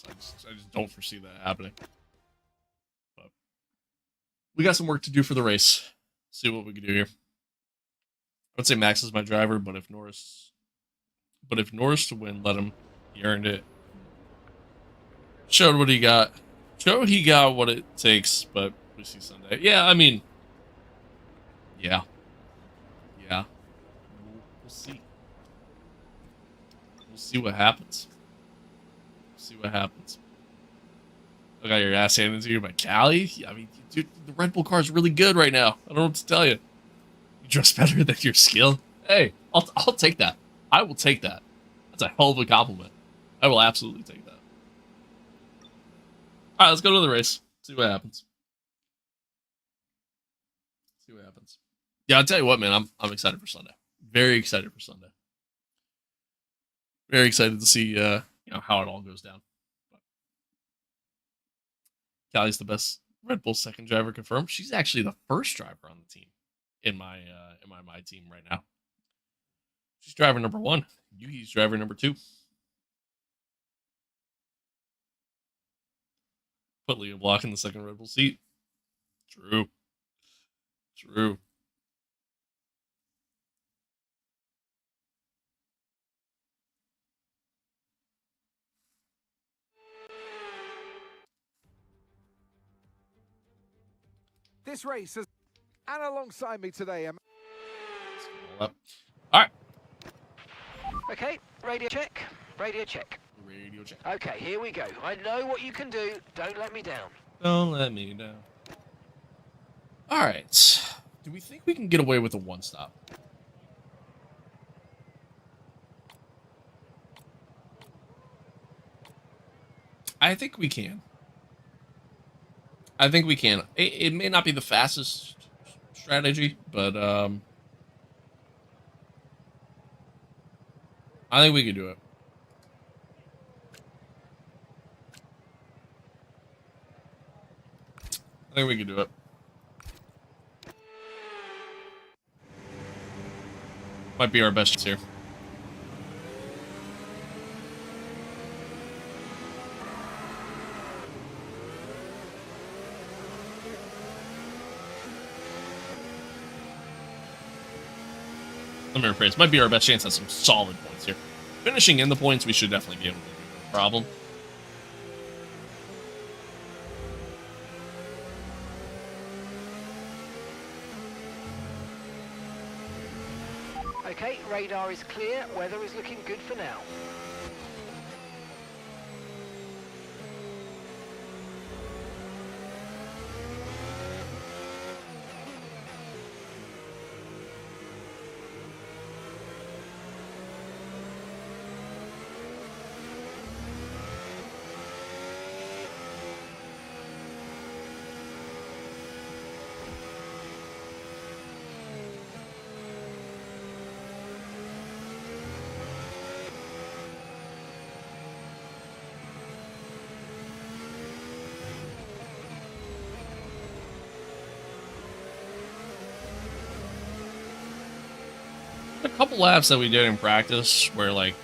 I just don't foresee that happening. But we got some work to do for the race. See what we can do here. I would say Max is my driver, but if Norris to win, let him. He earned it. Showed what he got. Showed he got what it takes, but we see Sunday. Yeah, I mean, yeah. We'll see. We'll see what happens. I got your ass handed to you by Callie. I mean, dude, the Red Bull car is really good right now. I don't know what to tell you. You dress better than your skill. Hey, I'll take that. I will take that. That's a hell of a compliment. I will absolutely take that. All right, let's go to the race. See what happens. Yeah, I'll tell you what, man. I'm excited for Sunday. Very excited for Sunday. Very excited to see how it all goes down. Callie's the best Red Bull second driver confirmed. She's actually the first driver on the team in my team right now. She's driver number 1. Yuki's driver number 2. Put Leo Block in the second Red Bull seat. True. This race is, and alongside me today, All right. Okay, radio check. Okay, here we go. I know what you can do. Don't let me down. Don't let me down. All right. Do we think we can get away with a one-stop? I think we can. It may not be the fastest strategy, but I think we can do it. Might be our best chance here. Let me rephrase. Might be our best chance at some solid points here. Finishing in the points, we should definitely be able to do, no problem. Okay, radar is clear. Weather is looking good for now. A couple laps that we did in practice where, like,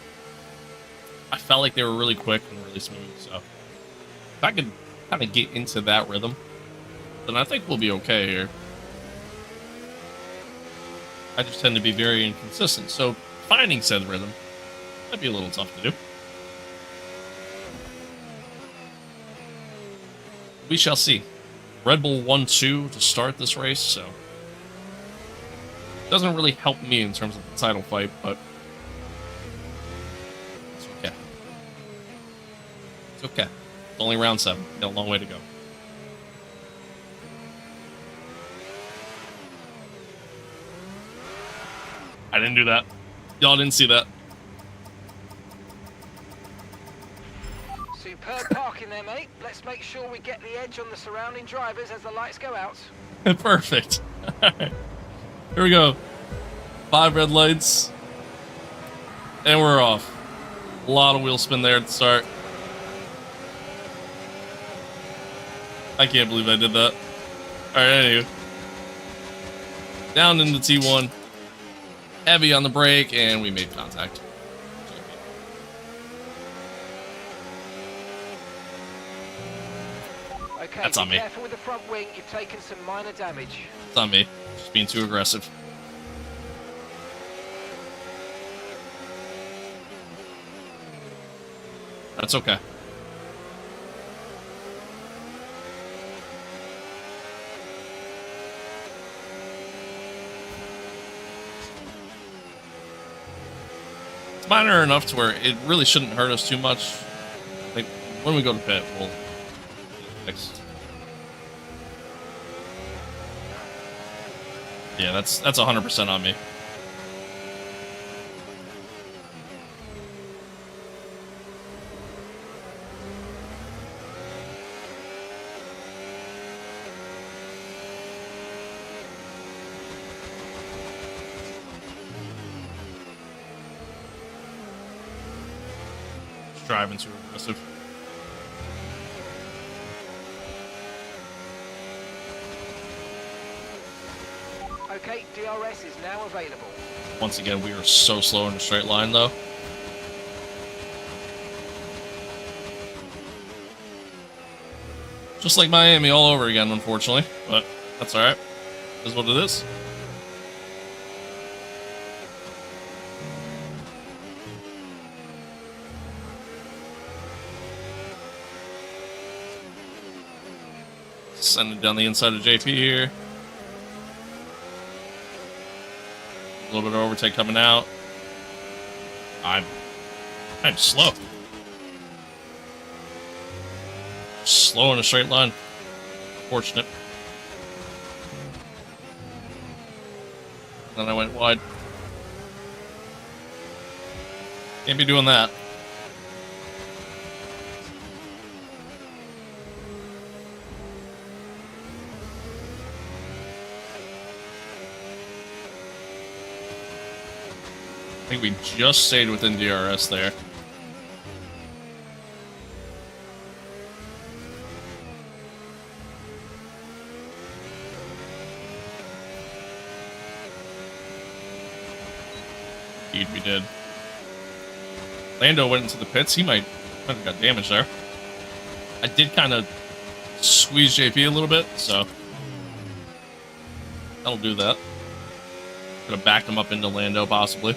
I felt like they were really quick and really smooth. So if I could kind of get into that rhythm, then I think we'll be okay here. I just tend to be very inconsistent, so finding said rhythm might be a little tough to do. We shall see. Red Bull 1-2 to start this race, so doesn't really help me in terms of the title fight, but it's okay. It's okay. It's only round 7. Got a long way to go. I didn't do that. Y'all didn't see that. Superb parking there, mate. Let's make sure we get the edge on the surrounding drivers as the lights go out. Perfect. Alright. Here we go. 5 red lights. And we're off. A lot of wheel spin there at the start. I can't believe I did that. Alright, anyway. Down into T1. Heavy on the brake, and we made contact. Okay, That's on me. Careful with the front wing. You've taken some minor damage. It's on me. Just being too aggressive. That's okay. It's minor enough to where it really shouldn't hurt us too much. Like when we go to pit, we'll fix. Yeah, that's 100% on me. Just driving too aggressive. Okay, DRS is now available. Once again, we are so slow in a straight line, though. Just like Miami all over again, unfortunately. But that's alright. Is what it is. Send it down the inside of JP here. A little bit of overtake coming out. I'm slow. Slow in a straight line. Fortunate. Then I went wide. Can't be doing that. I think we just stayed within DRS there. Indeed, we did. Lando went into the pits. He might have got damaged there. I did kind of squeeze JP a little bit, so that'll do that. Could have backed him up into Lando, possibly.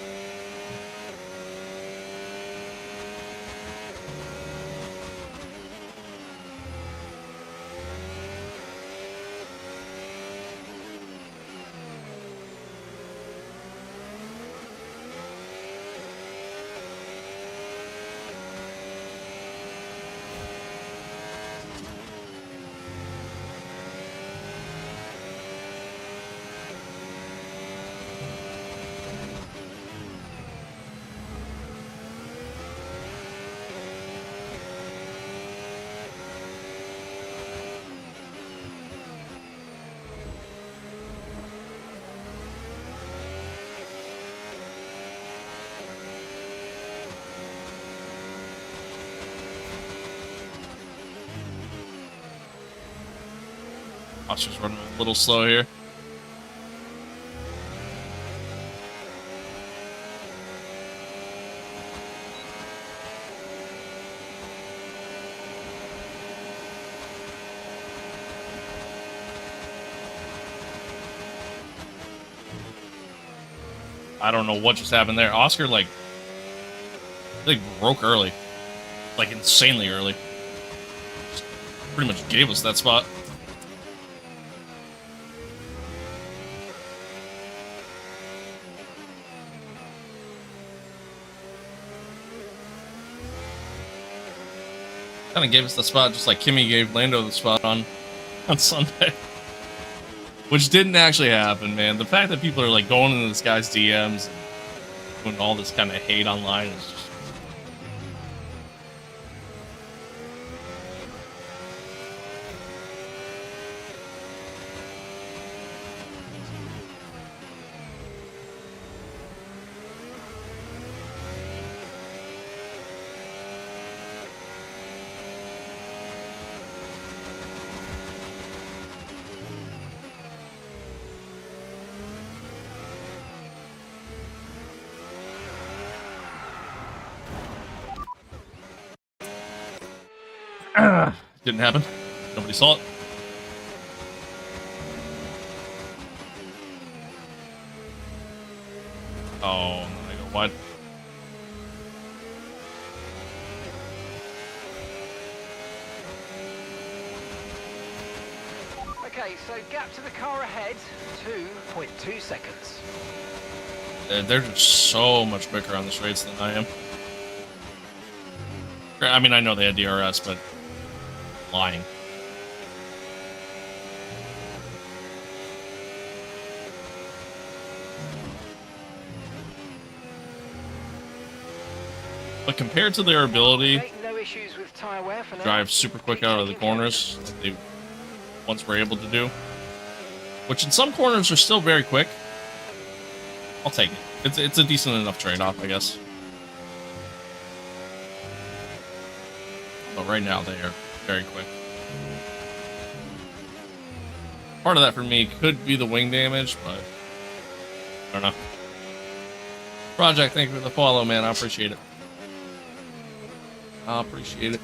Oscar's running a little slow here. I don't know what just happened there. Oscar, like broke early. Like, insanely early. Just pretty much gave us that spot. Kind of gave us the spot just like Kimmy gave Lando the spot on Sunday. Which didn't actually happen, man. The fact that people are like going into this guy's DMs and doing all this kind of hate online is just... Didn't happen. Nobody saw it. Oh, and then I go wide. Okay, so gap to the car ahead, 2.2 seconds. They're just so much quicker on this race than I am. I mean, I know they had DRS, but lying. But compared to their ability Okay, no issues with tyre wear for to now. drive super quick out of the corners, like they once were able to do, which in some corners are still very quick, I'll take it. It's a decent enough trade-off, I guess. But right now they are very quick. Part of that for me could be the wing damage, but I don't know. Project, thank you for the follow, man. I appreciate it. I appreciate it.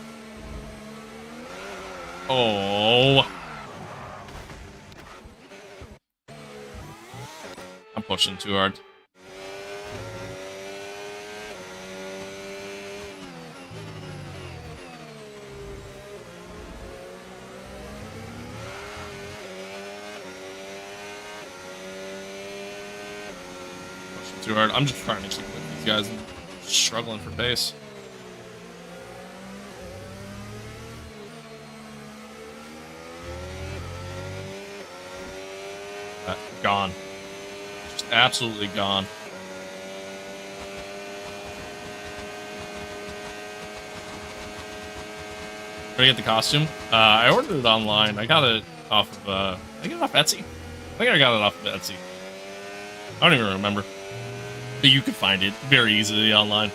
Oh. I'm pushing too hard. Too hard. I'm just trying to keep with these guys and struggling for pace. Gone. Just absolutely gone. Did I get the costume? I ordered it online. I got it off of, I got it off Etsy? I think I got it off of Etsy. I don't even remember. But you could find it very easily online.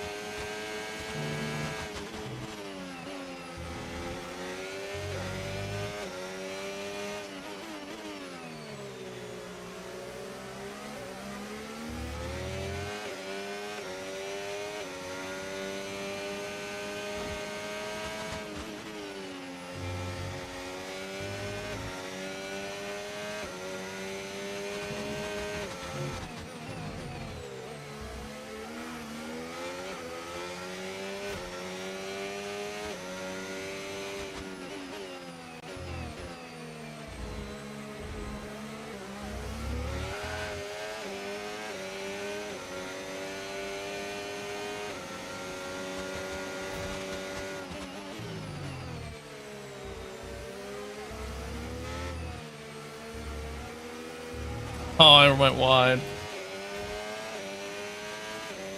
Oh, I went wide.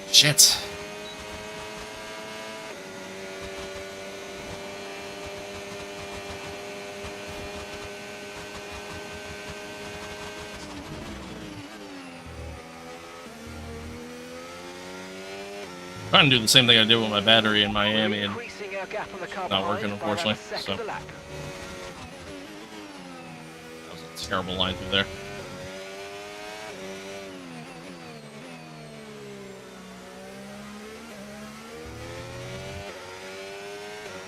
Shit. Trying to do the same thing I did with my battery in Miami, and Increasing our gap on the car not working, behind by around unfortunately. a second So a lap. that was a terrible line through there.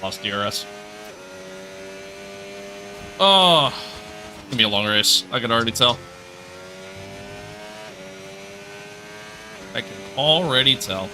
Lost DRS. Oh, it's gonna be a long race. I can already tell. I can already tell.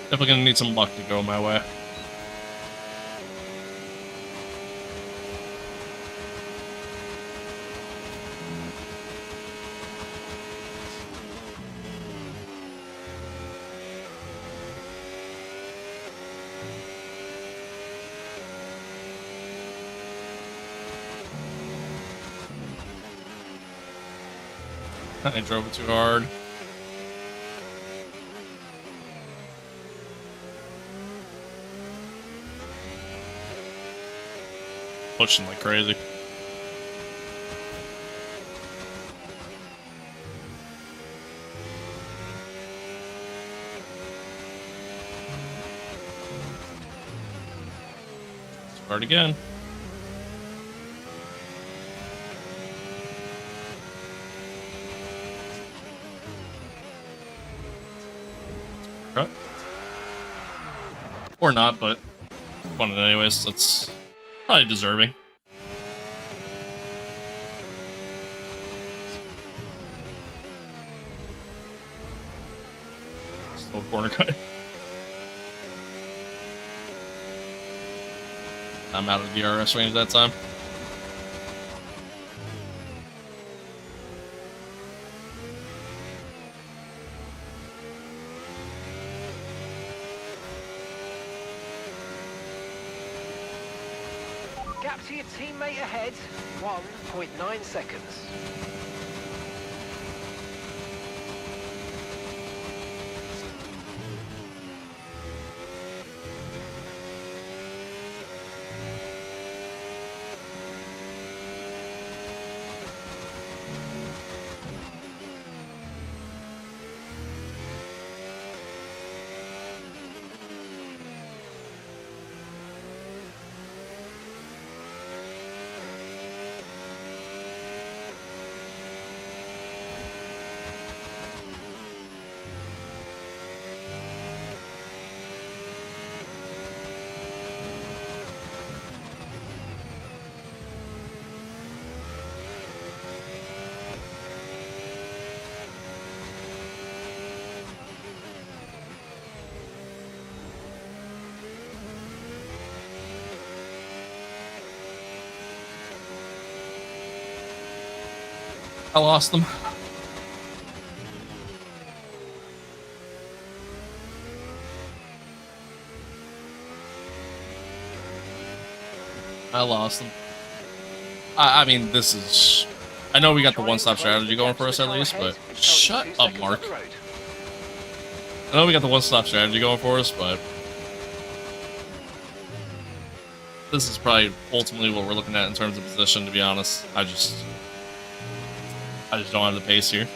Definitely gonna need some luck to go my way. I drove it too hard. Pushing like crazy. Start again. Cut. Or not, but won it anyways. That's probably deserving. Still corner cut. I'm out of DRS range that time. Gap to your teammate ahead, 1.9 seconds. I lost them. I lost them. I mean, this is... I know we got the one-stop strategy going for us at least, but... Shut up, Mark. I know we got the one-stop strategy going for us, but... This is probably ultimately what we're looking at in terms of position, to be honest. I just don't have the pace here.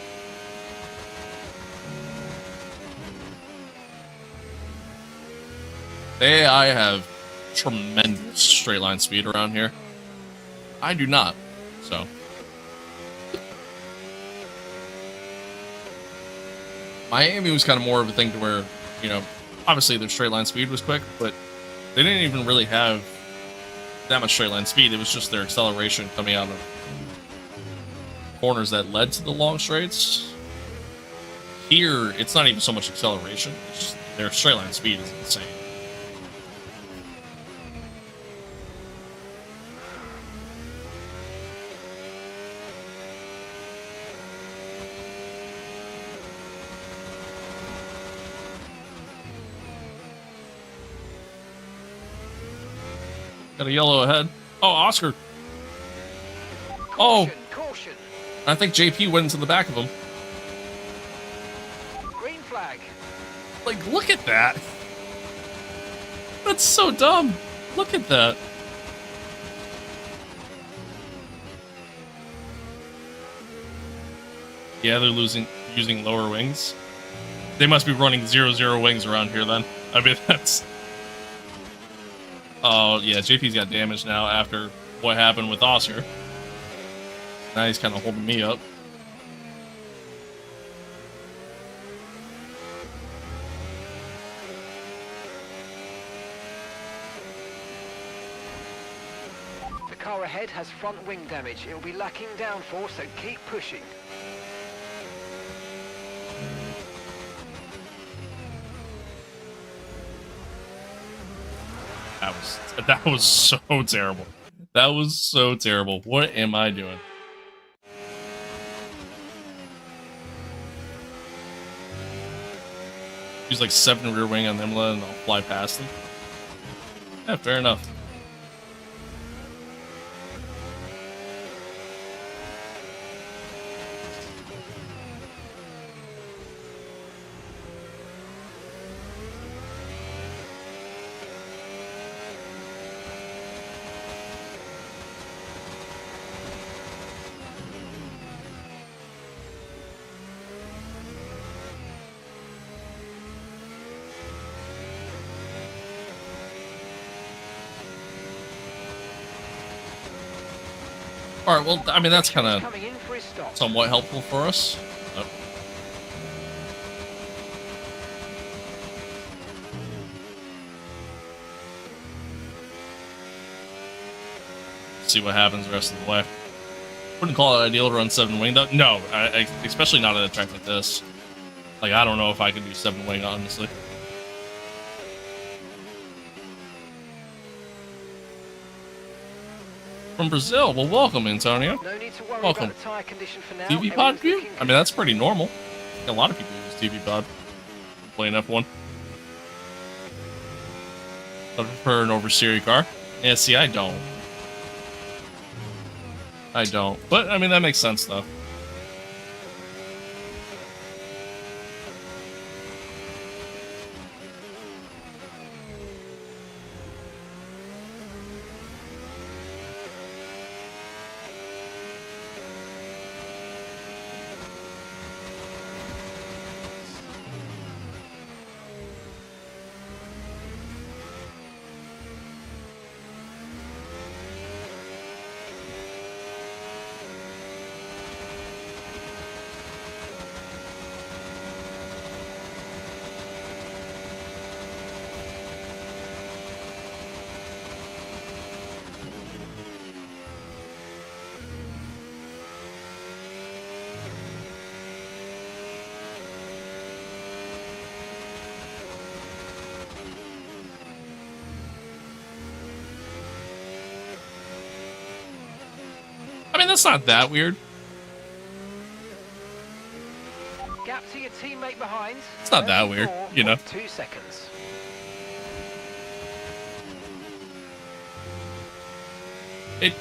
I have tremendous straight line speed around here. I do not, so. Miami was kind of more of a thing to where, you know, obviously their straight line speed was quick, but they didn't even really have that much straight line speed. It was just their acceleration coming out of corners that led to the long straights. Here, it's not even so much acceleration. It's just their straight line speed is insane. Got a yellow ahead. Oh, Oscar. Oh, Caution. I think JP went into the back of him. Green flag. Like, look at that. That's so dumb. Look at that. Yeah, they're using lower wings. They must be running 0-0 wings around here then. I mean, that's... Oh, yeah, JP's got damage now after what happened with Oscar. Now he's kind of holding me up. The car ahead has front wing damage. It will be lacking downforce, so keep pushing. That was so terrible. That was so terrible. What am I doing? Use like 7 rear wing on Imola and I'll fly past them. Yeah, fair enough. All right, well, I mean, that's kind of Coming in for his stop. somewhat helpful for us. Oh. See what happens the rest of the way. Wouldn't call it ideal to run 7 wing though. No, especially not at a track like this. Like, I don't know if I could do 7 wing, honestly. From Brazil, well, welcome, Antonio. No need to worry Welcome. about the tyre condition for now. TV pod Everything's view? looking I mean, that's pretty normal. A lot of people use TV pod playing F1. I prefer an oversteery car. Yeah, see, I don't. I don't. But, I mean, that makes sense, though. I mean, that's not that weird. Gap to your teammate behind. It's not that weird, you know. 2 seconds. It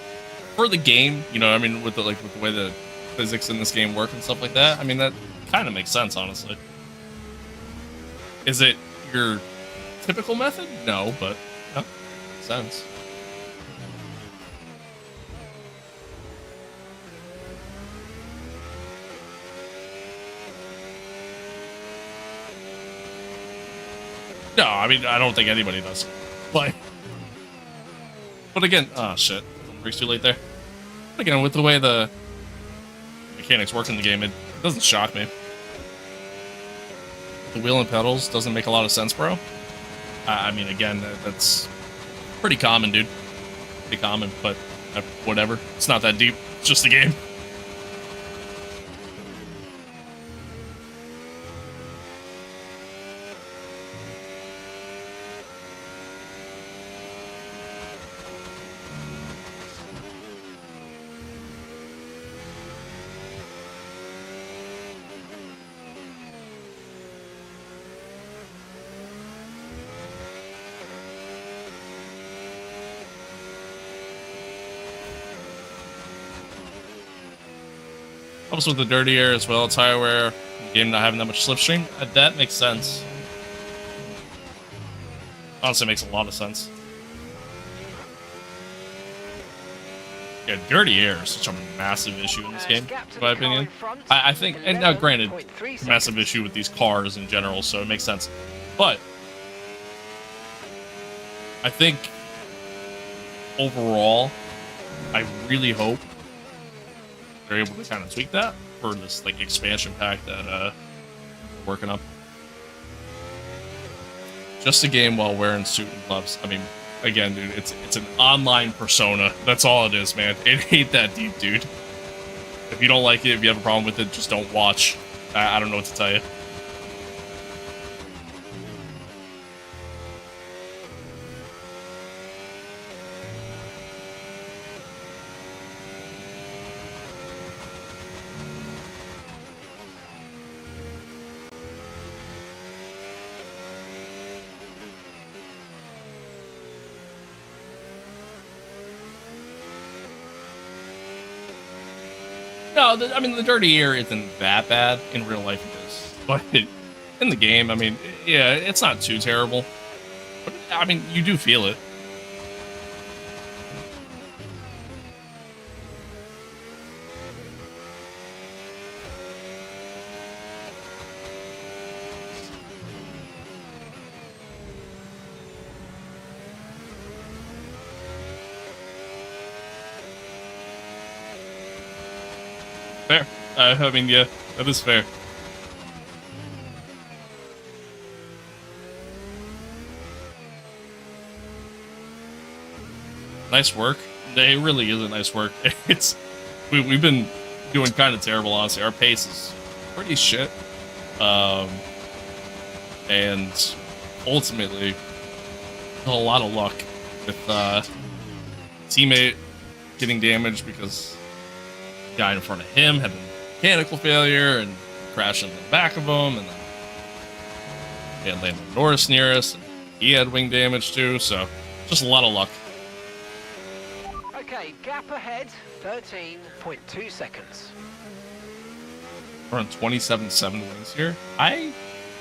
for the game, you know, I mean, with the with the way the physics in this game work and stuff like that, I mean, that kind of makes sense, honestly. Is it your typical method? No, but yeah, makes sense. No, I mean, I don't think anybody does. But again, oh shit, breaks too late there. But again, with the way the mechanics work in the game, it doesn't shock me. The wheel and pedals doesn't make a lot of sense, bro. I mean, again, that's pretty common, dude. Pretty common, but whatever. It's not that deep. It's just a game. helps with the dirty air as well. Tire wear, the game not having that much slipstream. That makes sense. Honestly, makes a lot of sense. Yeah, dirty air is such a massive issue in this game, in my opinion. I think, and now granted, massive issue with these cars in general, so it makes sense. But I think overall, I really hope they're able to kind of tweak that for this like expansion pack that we're working up. Just a game while wearing suit and gloves. I mean, again, dude, it's an online persona. That's all it is, man. It ain't that deep, dude. If you don't like it, if you have a problem with it, just don't watch. I don't know what to tell you. No, I mean, the dirty air isn't that bad. In real life, it is. But in the game, I mean, yeah, it's not too terrible. But, I mean, you do feel it. Fair. I mean, yeah, that is fair. Nice work. It really is a nice work. We've been doing kind of terrible, honestly. Our pace is pretty shit. And ultimately, a lot of luck with teammate getting damaged because the guy in front of him had a mechanical failure and crashed into the back of him, and then we had Landon Norris near us, and he had wing damage too, so just a lot of luck. Okay, gap ahead, 13.2 seconds. I run 27.7 wings here. I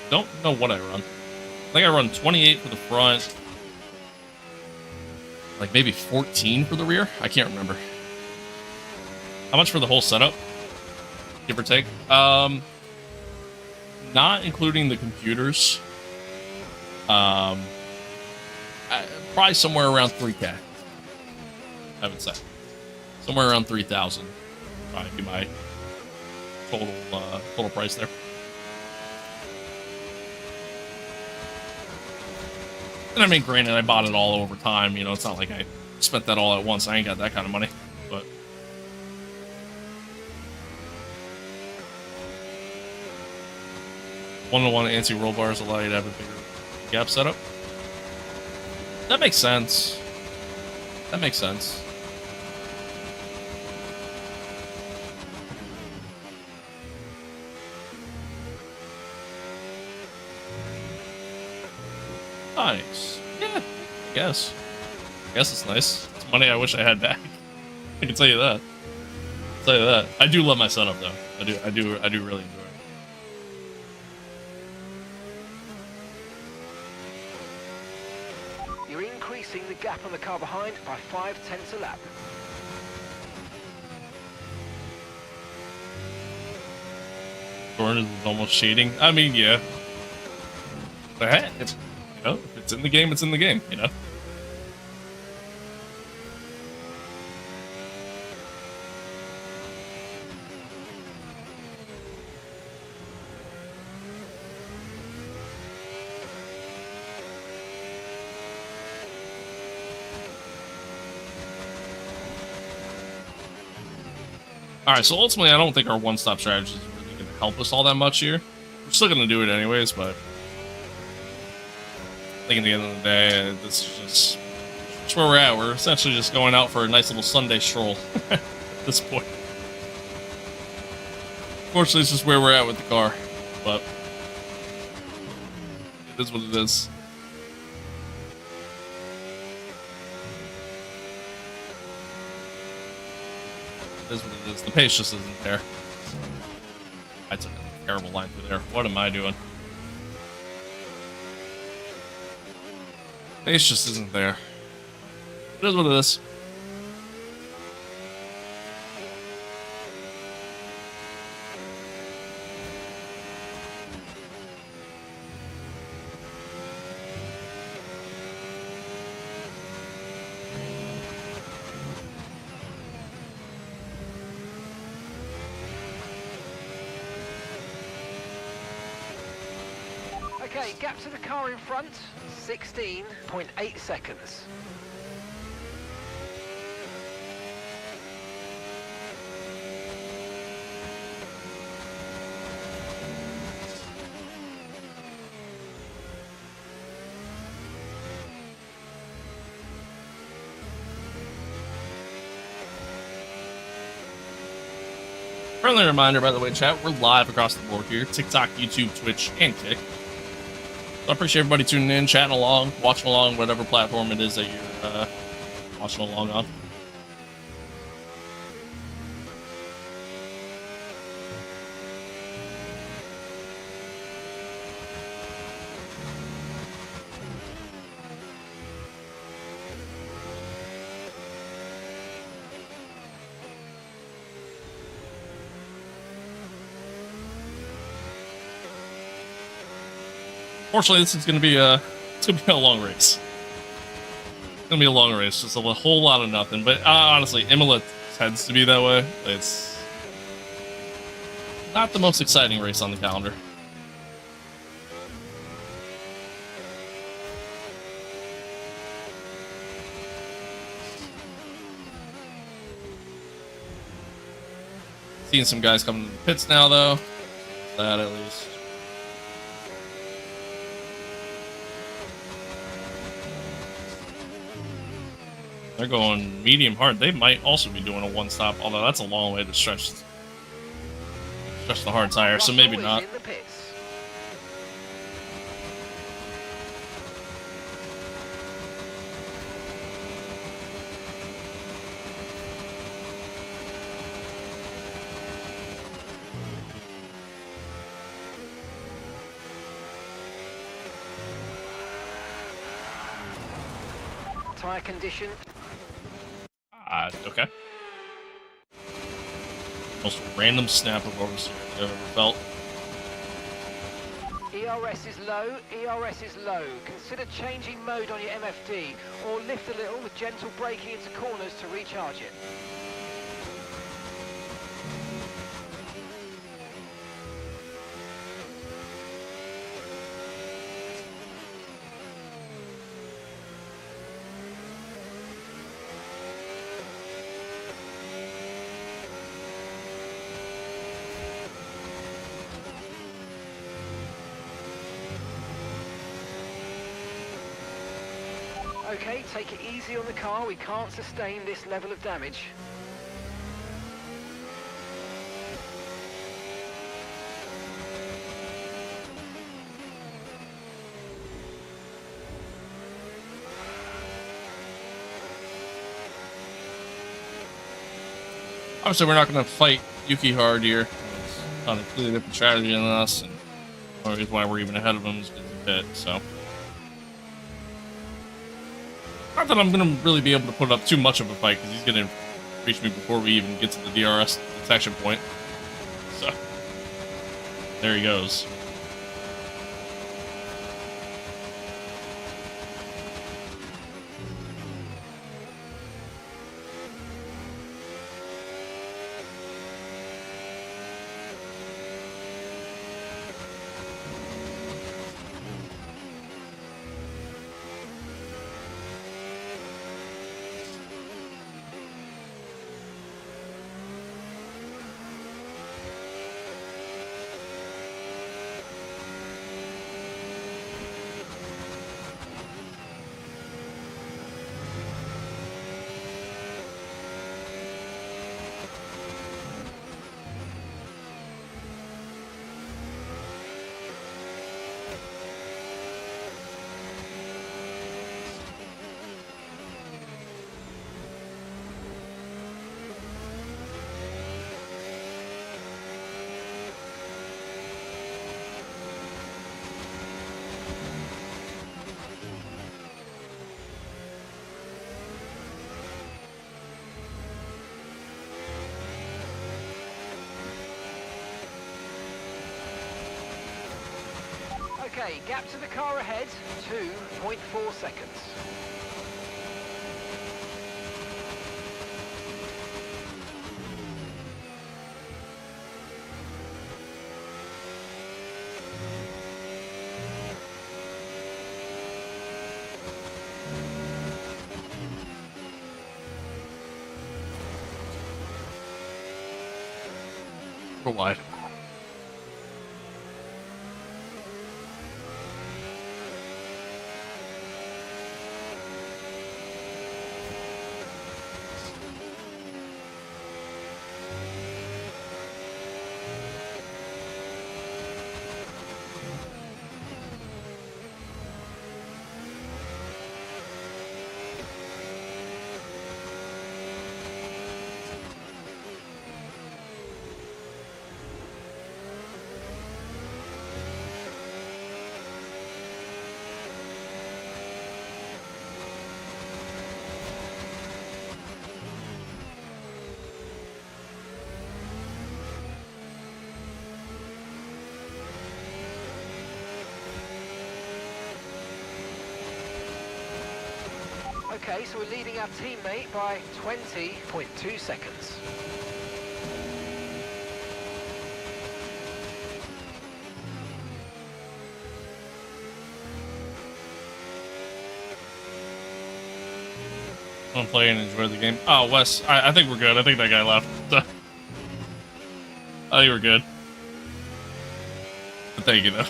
don't know what I run. I think I run 28 for the front, like maybe 14 for the rear. I can't remember. How much for the whole setup? Give or take. Not including the computers. Probably somewhere around 3K. I would say. Somewhere around 3,000. Probably be my total price there. And I mean, granted, I bought it all over time. You know, it's not like I spent that all at once. I ain't got that kind of money. But one-to-one anti-roll bars allow you to have a bigger gap setup. That makes sense. That makes sense. Nice. Yeah, I guess. I guess it's nice. It's money I wish I had back. I can tell you that. I'll tell you that. I do love my setup though. I do really enjoy it. You're increasing the gap on the car behind by 0.5 a lap. Jordan is almost cheating. I mean, yeah. But hey, if it's in the game, it's in the game, you know? Alright, so ultimately I don't think our one-stop strategy is really going to help us all that much here. We're still going to do it anyways, but I think at the end of the day, this is just where we're at. We're essentially just going out for a nice little Sunday stroll at this point. Fortunately, it's just where we're at with the car, but it is what it is. It is what it is. The pace just isn't there. I took a terrible line through there. What am I doing? Pace just isn't there. It is what it is. Okay, gap to the car in front, 16.8 seconds. Friendly reminder, by the way, chat, we're live across the board here. TikTok, YouTube, Twitch, and Kick. So I appreciate everybody tuning in, chatting along, watching along, whatever platform it is that you're watching along on. Fortunately, this is going to be a long race. It's going to be a long race, just a whole lot of nothing. But honestly, Imola tends to be that way. It's not the most exciting race on the calendar. Seeing some guys coming to the pits now, though. That at least. They're going medium hard. They might also be doing a one stop, although that's a long way to stretch the hard tire, so maybe not. Tire condition. Okay. Most random snap of oversteer I've ever felt. ERS is low, ERS is low. Consider changing mode on your MFD or lift a little with gentle braking into corners to recharge it. Okay, take it easy on the car. We can't sustain this level of damage. Obviously, we're not going to fight Yuki hard here. It's on a completely different strategy than us, and one reason why we're even ahead of him is because of pit, so. Not that I'm going to really be able to put up too much of a fight, because he's going to reach me before we even get to the DRS detection point. So, there he goes. Okay, gap to the car ahead, 2.4 seconds. Or wide. Okay, so we're leading our teammate by 20.2 seconds. Want to play and enjoy the game? Oh, Wes, I think we're good. I think that guy left. I think we're good. But thank you, though.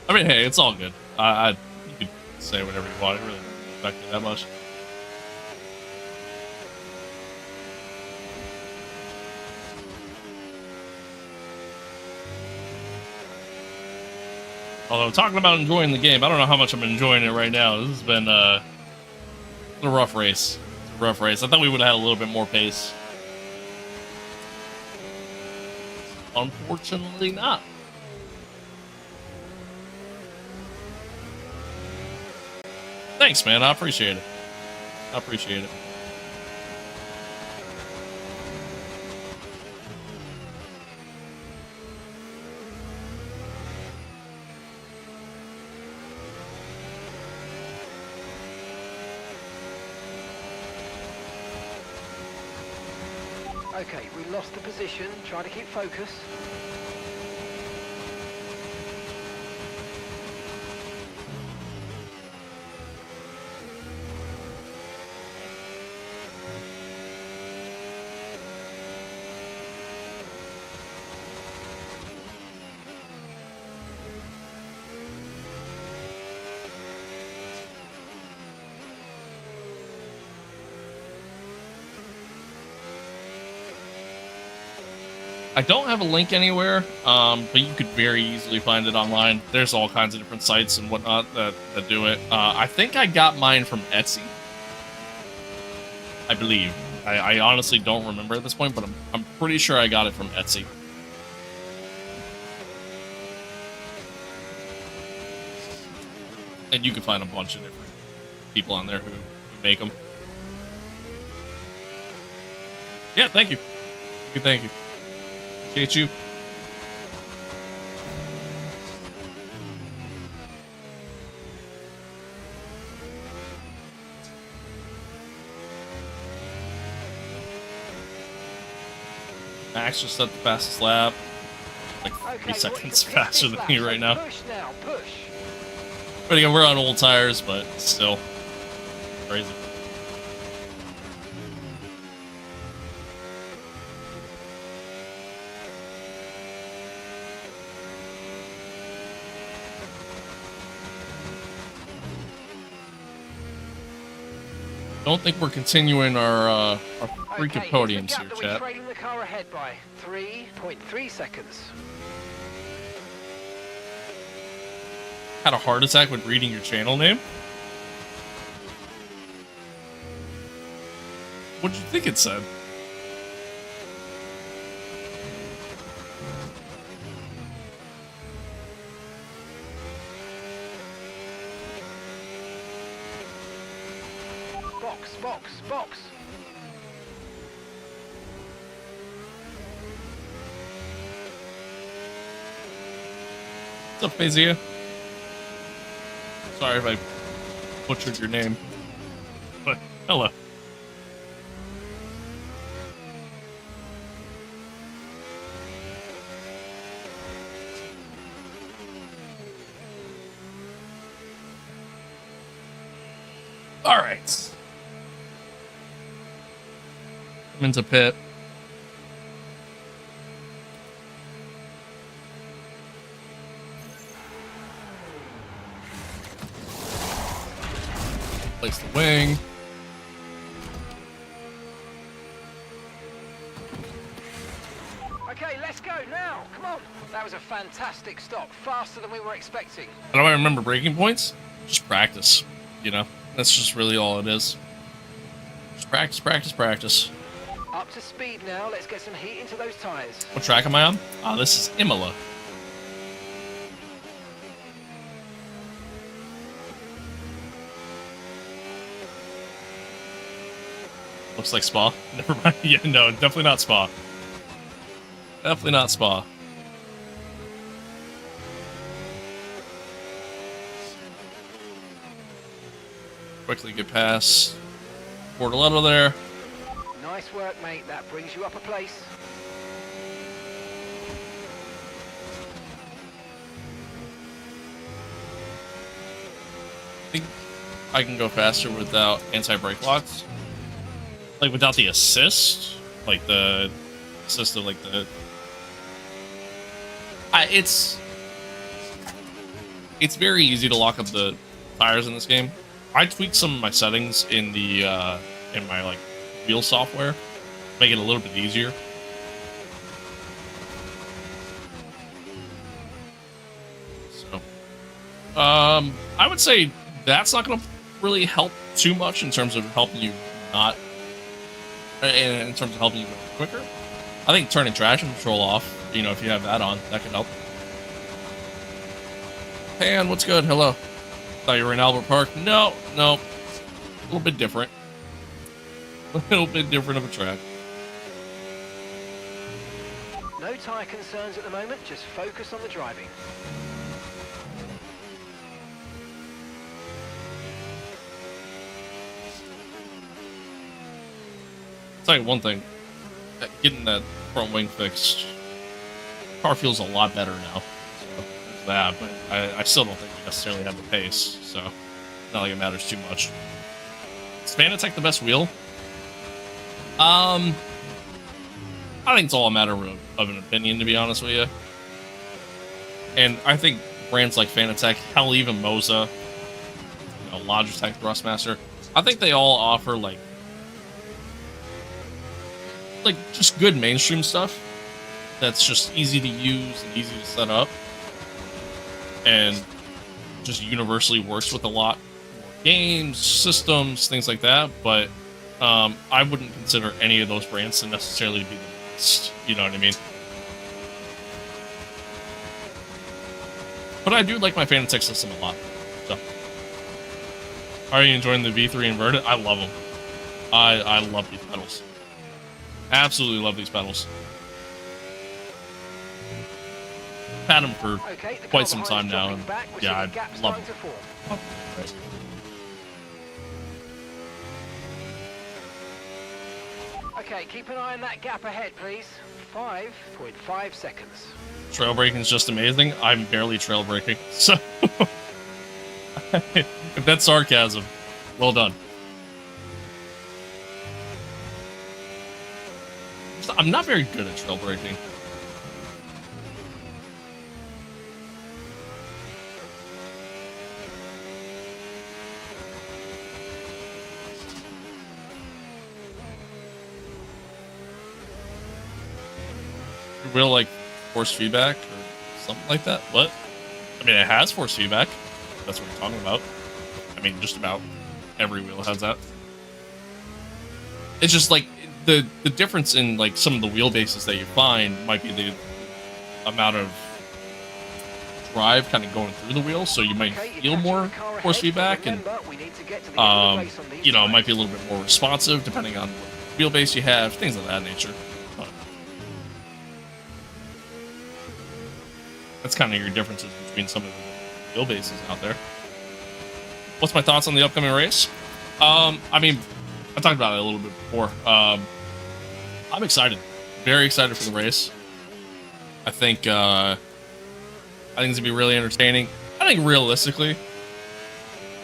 I mean, hey, it's all good. You could say whatever you want. It really doesn't affect me that much. Although, talking about enjoying the game, I don't know how much I'm enjoying it right now. This has been a rough race. It's a rough race. I thought we would have had a little bit more pace. Unfortunately not. Thanks, man. I appreciate it. I appreciate it. Okay, we lost the position. Try to keep focus. I don't have a link anywhere, but you could very easily find it online. There's all kinds of different sites and whatnot that do it. I think I got mine from Etsy. I believe. I honestly don't remember at this point, but I'm pretty sure I got it from Etsy. And you can find a bunch of different people on there who make them. Yeah, thank you. Thank you. Appreciate you. Max just set the fastest lap. Like 3 seconds faster than me right now. Push now, push. But again, we're on old tires, but still crazy. Don't think we're continuing our freaking podiums here, chat. We're trailing the car ahead by 3.3 seconds. Had a heart attack when reading your channel name? What did you think it said? Box. What's up, Fazia? Sorry if I butchered your name, but hello. All right. I'm into pit. Place the wing. Okay, let's go now. Come on. That was a fantastic stop. Faster than we were expecting. How do I remember breaking points? Just practice. You know, that's just really all it is. Just practice, practice, practice. Up to speed now. Let's get some heat into those tires. What track am I on? Ah, this is Imola. Looks like Spa. Never mind. Yeah, no, definitely not Spa. Definitely not Spa. Quickly get past Portoletto there. Nice work, mate. That brings you up a place. I think I can go faster without anti-brake locks. Like without the assist, like the assist of like the. It's very easy to lock up the tires in this game. I tweaked some of my settings in the in my like wheel software, make it a little bit easier. So, I would say that's not going to really help too much in terms of helping you not. In terms of helping you go quicker, I think turning traction control off, you know, if you have that on, that could help. Pan, what's good? Hello. Thought you were in Albert Park. No. A little bit different. A little bit different of a track. No tyre concerns at the moment. Just focus on the driving. I'll tell you one thing, getting that front wing fixed, car feels a lot better now. So there's that, but I still don't think we necessarily have the pace, so not like it matters too much. Is Fanatec the best wheel? I think it's all a matter of an opinion, to be honest with you. And I think brands like Fanatec, hell, even Moza, you know, Logitech Thrustmaster, I think they all offer like just good mainstream stuff that's just easy to use and easy to set up and just universally works with a lot more games, systems, things like that. But I wouldn't consider any of those brands to necessarily be the best, you know what I mean? But I do like my Fanatec system a lot. So, are you enjoying the V3 inverted? I love them. I love these pedals. Absolutely love these pedals. Had them for quite some time now, and yeah, I love them. Oh, right. Okay, keep an eye on that gap ahead, please. 5.5 seconds. Trail braking is just amazing. I'm barely trail braking, so if that's sarcasm, well done. I'm not very good at trail braking. Your wheel like force feedback or something like that? What? I mean, it has force feedback. That's what we're talking about. I mean, just about every wheel has that. It's just like the difference in like some of the wheelbases that you find might be the amount of drive kind of going through the wheel, so you might feel more force feedback, and you know, it might be a little bit more responsive depending on what wheelbase you have, things of that nature. But That's kind of your differences between some of the wheelbases out there. What's my thoughts on the upcoming race? I mean, I talked about it a little bit before. I'm excited, very excited for the race. I think it's gonna be really entertaining. I think realistically,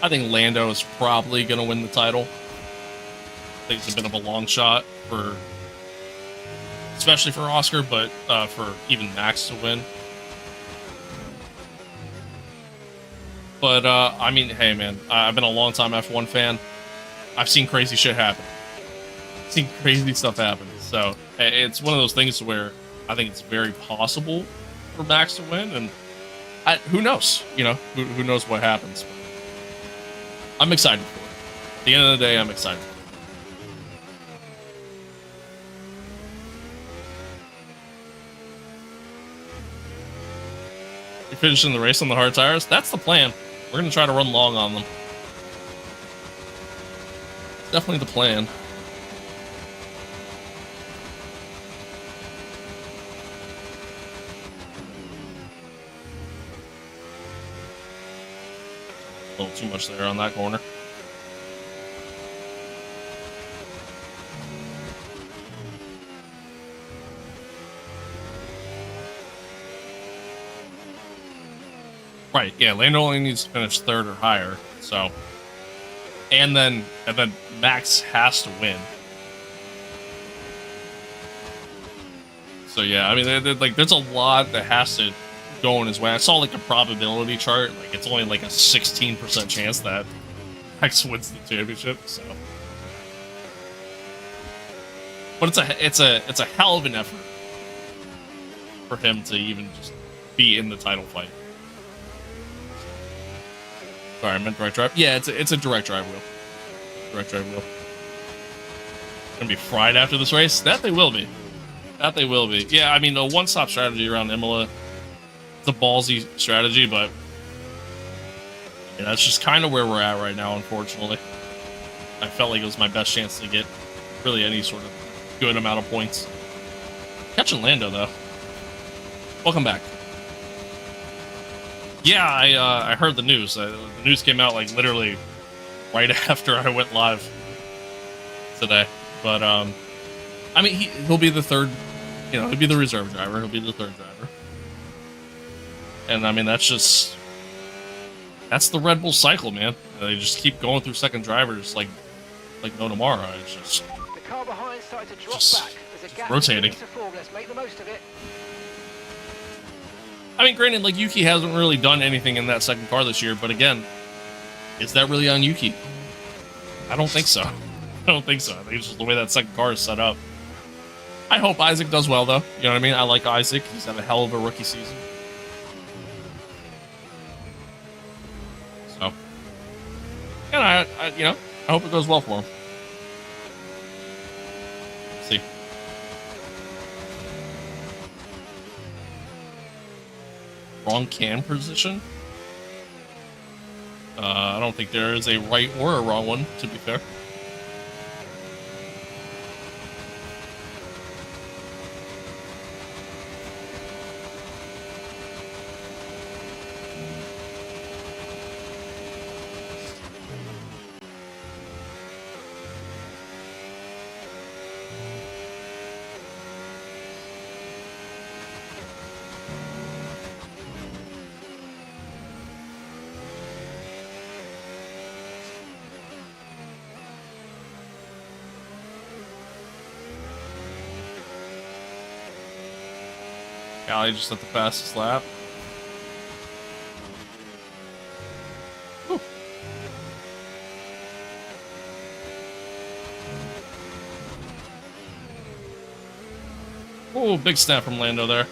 I think Lando is probably gonna win the title. I think it's a bit of a long shot for, especially for Oscar, but for even Max to win. But I mean, hey man, I've been a long time F1 fan. I've seen crazy shit happen. I've seen crazy stuff happen. So it's one of those things where I think it's very possible for Max to win, and who knows? You know, who knows what happens? I'm excited for it. At the end of the day, I'm excited for it. You're finishing the race on the hard tires? That's the plan. We're going to try to run long on them. Definitely the plan. A little too much there on that corner. Right, yeah, Lando only needs to finish third or higher, so. And then Max has to win. So yeah, I mean, like, there's a lot that has to go in his way. I saw like a probability chart, like it's only like a 16% chance that Max wins the championship. So, but it's a hell of an effort for him to even just be in the title fight. Sorry, I meant direct drive. Yeah, it's a direct drive wheel. Direct drive wheel. Gonna be fried after this race? That they will be. That they will be. Yeah, I mean, a one-stop strategy around Imola, it's a ballsy strategy, but yeah, that's just kind of where we're at right now, unfortunately. I felt like it was my best chance to get really any sort of good amount of points. Catching Lando, though. Welcome back. Yeah, I heard the news. The news came out like literally right after I went live today. But I mean, he'll be the third. You know, he'll be the reserve driver. He'll be the third driver. And I mean, that's the Red Bull cycle, man. They just keep going through second drivers like no tomorrow. It's just The car behind started to drop just back. There's a gap rotating. to form. Let's make the most of it. I mean, granted, like, Yuki hasn't really done anything in that second car this year, but again, is that really on Yuki? I don't think so. I don't think so. I think it's just the way that second car is set up. I hope Isaac does well, though. You know what I mean? I like Isaac. He's had a hell of a rookie season. So, and I you know, I hope it goes well for him. Let's see. Wrong cam position? I don't think there is a right or a wrong one, to be fair. Golly, just at the fastest lap. Whew. Oh, big snap from Lando there.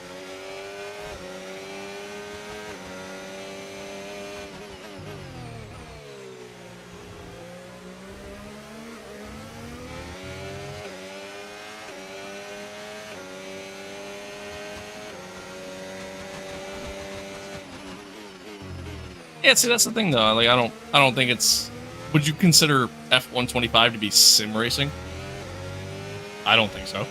Yeah, see, that's the thing, though. Like, I don't think it's. Would you consider F125 to be sim racing? I don't think so.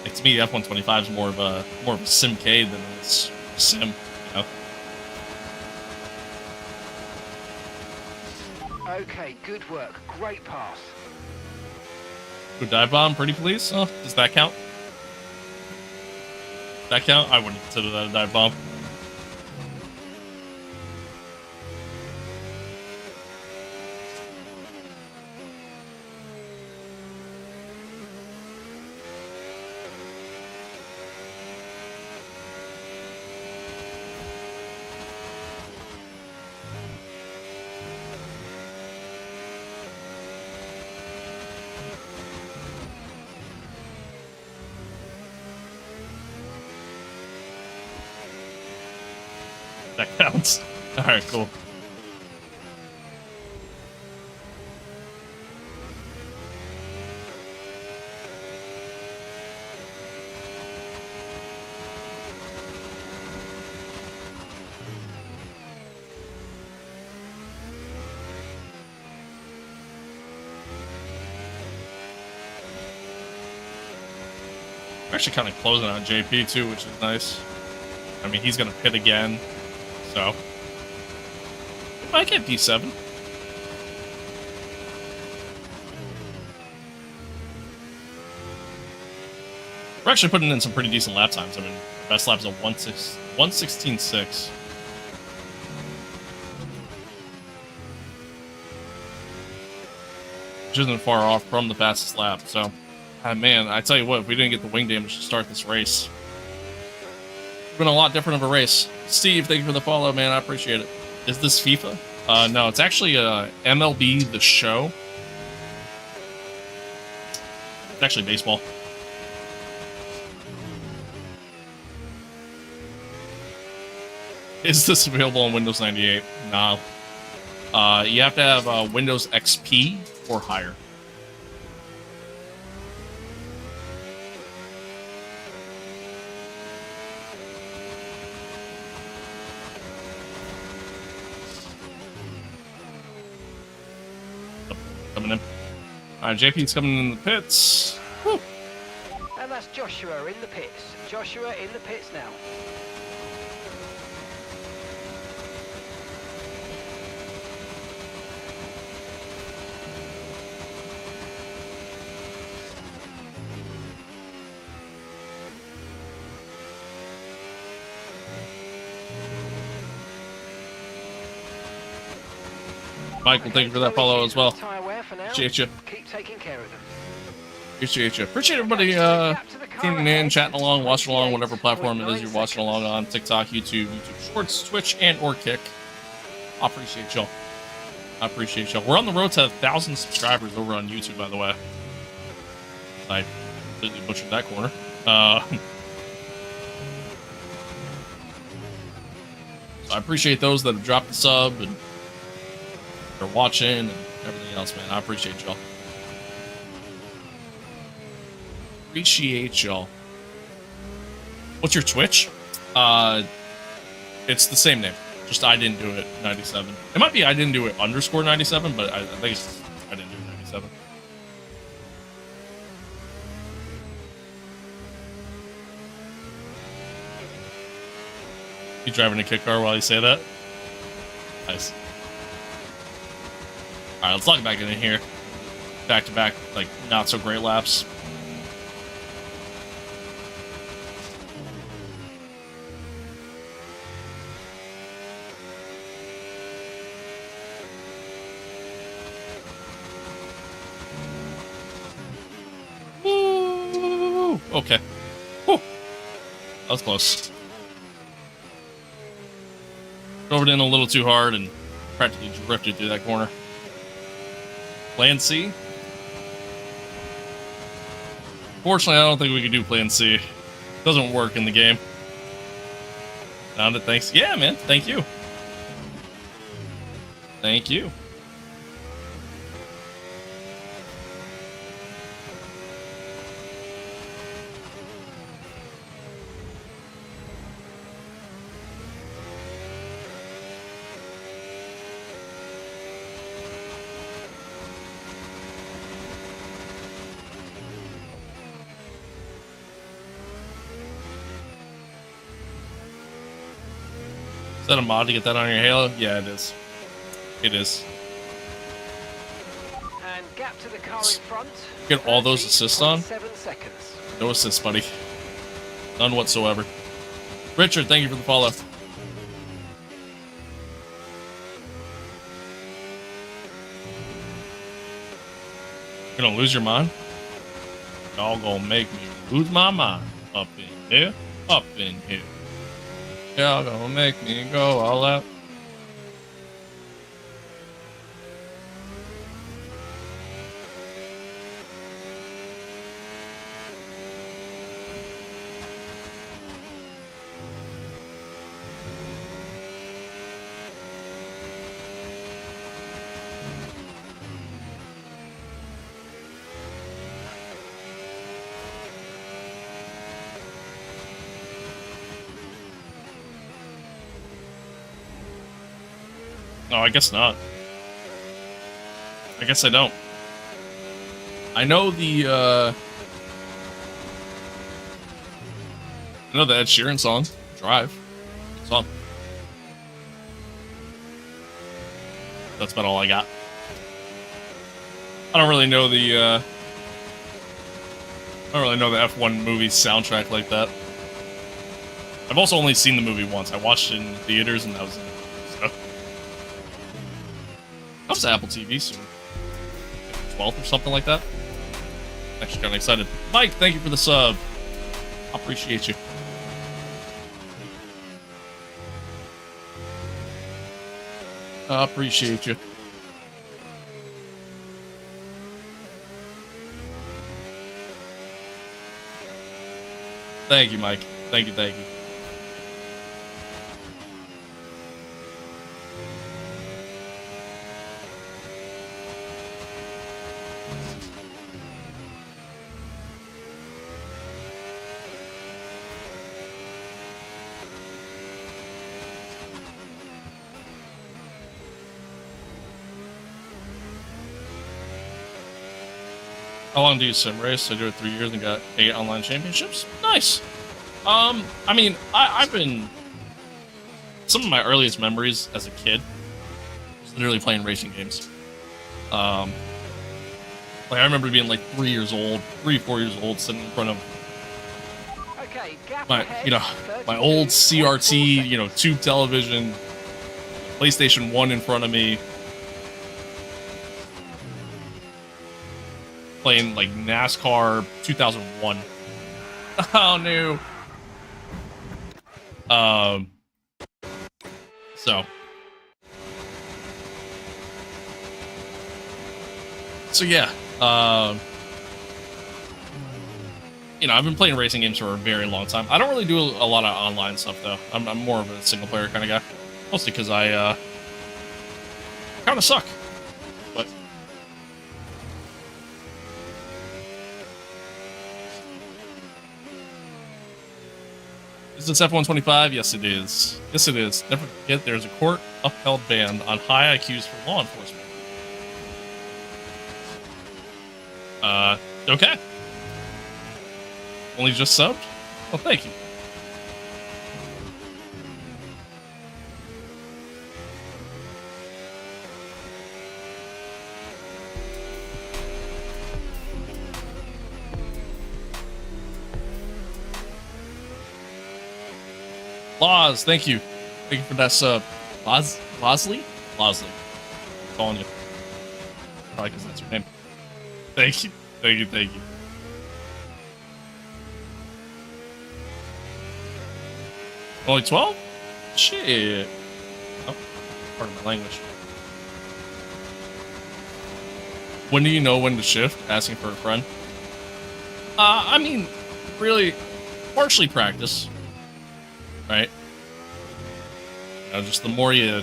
Like, to me, the F125 is more of a simcade than it's a sim. You know? Okay, good work. Great pass. Good dive bomb, pretty please. Oh, does that count? That count? I wouldn't consider that a dive bomb. That counts. All right, cool. We're actually kind of closing on JP too, which is nice. I mean, he's gonna pit again. So, if I get D7, we're actually putting in some pretty decent lap times. I mean, best lap's a 1:16.6. Which isn't far off from the fastest lap. So, man, I tell you what, if we didn't get the wing damage to start this race, been a lot different of a race. Steve, thank you for the follow, man. I appreciate it. Is this FIFA? No, it's actually MLB The Show. It's actually baseball. Is this available on Windows 98? No. You have to have Windows XP or higher. Coming in. All right, JP's coming in the pits. Woo. And that's Joshua in the pits. Joshua in the pits now. Michael, thank you for that follow as well. Tyre wear for now. Appreciate you. Keep taking care of them. Appreciate you. Appreciate everybody tuning in, chatting along, watching along, whatever platform it is you're watching along on. TikTok, YouTube, YouTube Shorts, Twitch, and or Kick. I appreciate y'all. I appreciate y'all. We're on the road to 1,000 subscribers over on YouTube, by the way. I completely butchered that corner. So I appreciate those that have dropped the sub and are watching and everything else, man. I appreciate y'all. Appreciate y'all. What's your Twitch? It's the same name. Just I didn't do it 97. It might be I didn't do it _97, but I think it's I didn't do it 97. You driving a kick car while you say that? Nice. Alright, let's log back in here. Back to back, like, not so great laps. Woo! Okay. Woo! That was close. Drove it in a little too hard and practically drifted through that corner. Plan C? Fortunately, I don't think we can do Plan C. It doesn't work in the game. Found it, thanks. Yeah, man, thank you. Thank you. that a mod to get that on your Halo? Yeah, it is. It is. And gap to the car in front. Get all those assists on? 7 seconds. No assists, buddy. None whatsoever. Richard, thank you for the follow. You're gonna lose your mind? Y'all gonna make me lose my mind. Up in here, up in here. Y'all gonna make me go all out. No, I guess not. I guess I don't. I know the Ed Sheeran song, Drive. Song. That's about all I got. I don't really know the F1 movie soundtrack like that. I've also only seen the movie once. I watched it in theaters and that was it. So. That was Apple TV soon. 12th or something like that. Actually kind of excited. Mike, thank you for the sub. I appreciate you. I appreciate you. Thank you, Mike. Thank you, thank you. How long do you sim race? I do it 3 years and got 8 online championships. Nice. I mean, I've been. Some of my earliest memories as a kid was literally playing racing games. Like I remember being like 4 years old, sitting in front of Okay, gap my, ahead, you know, my old 32.4 CRT, seconds. you know, tube television, PlayStation 1 in front of me. Playing like NASCAR 2001. Oh no. So yeah. You know, I've been playing racing games for a very long time. I don't really do a lot of online stuff though. I'm more of a single player kind of guy, mostly because I kind of suck. But is this F125? Yes, it is. Yes, it is. Never forget there's a court upheld ban on high IQs for law enforcement. Okay. Only just subbed? Well, thank you. Laws, thank you. Thank you for that sub. Losley? Losley. I'm calling you. Probably because that's your name. Thank you. Thank you, thank you. Only 12? Shit. Oh, pardon my language. When do you know when to shift? Asking for a friend. I mean, really, partially practice. Right? You know, just the more you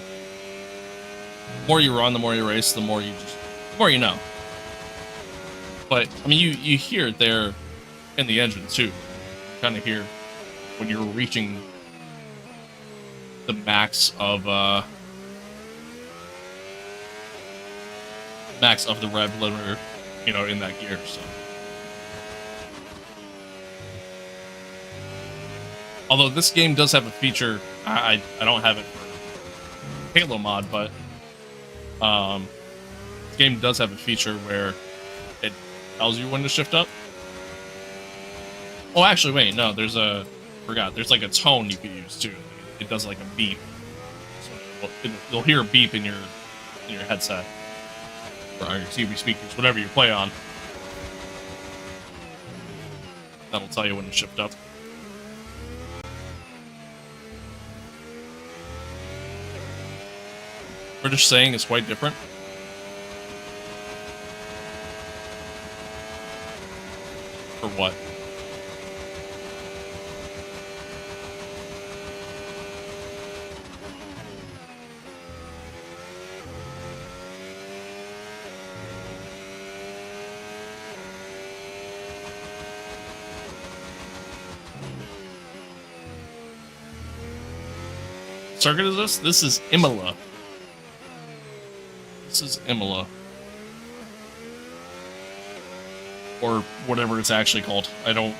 run, the more you race, the more you know. But I mean, you hear it there in the engine too. You kind of hear when you're reaching the max of the rev limiter, you know, in that gear. So, although this game does have a feature, I don't have it for Halo mod, but this game does have a feature where it tells you when to shift up. Oh, actually, wait, no, there's there's like a tone you could use too. It does like a beep. So you'll hear a beep in your headset or on your TV speakers, whatever you play on. That'll tell you when to shift up. British saying is quite different. For what? Circuit is this? This is Imola. This is Imola. Or whatever it's actually called. I don't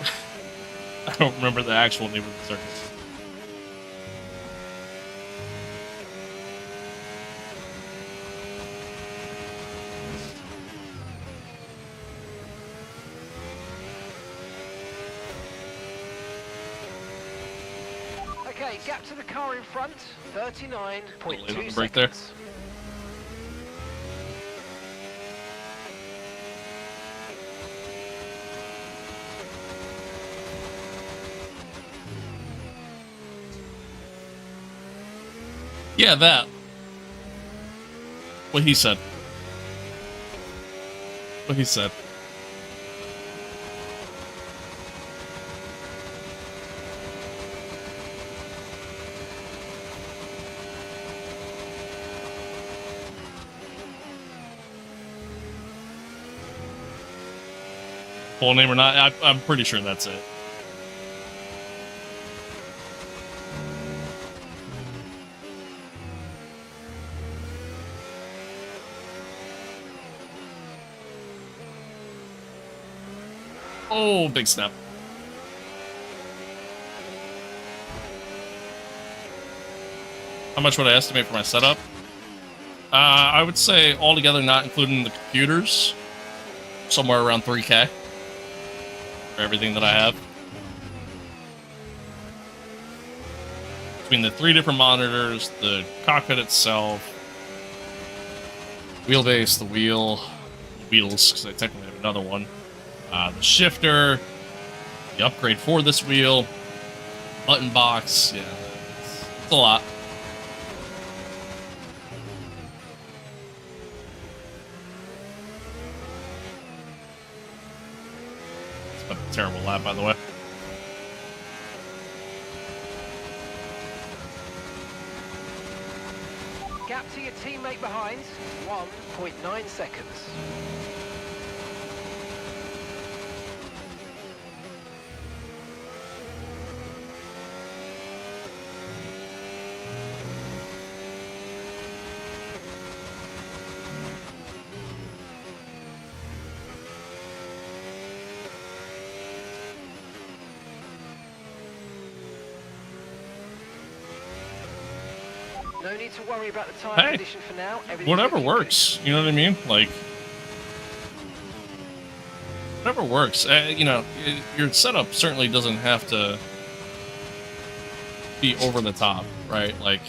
remember the actual name of the circuit. Okay, gap to the car in front, 39.2 Break there. seconds. Yeah, that. What he said. What he said. Full name or not, I'm pretty sure that's it. Oh, big snap. How much would I estimate for my setup? I would say altogether, not including the computers, somewhere around 3K for everything that I have. Between the 3 different monitors, the cockpit itself, wheelbase, the wheels, because I technically have another one, the shifter, the upgrade for this wheel, button box, yeah, it's a lot. It's a terrible lap, by the way. Gap to your teammate behind, 1.9 seconds. No need to worry about the tire condition for now. Whatever works. You know what I mean? Like, whatever works. You know, your setup certainly doesn't have to be over the top, right? Like,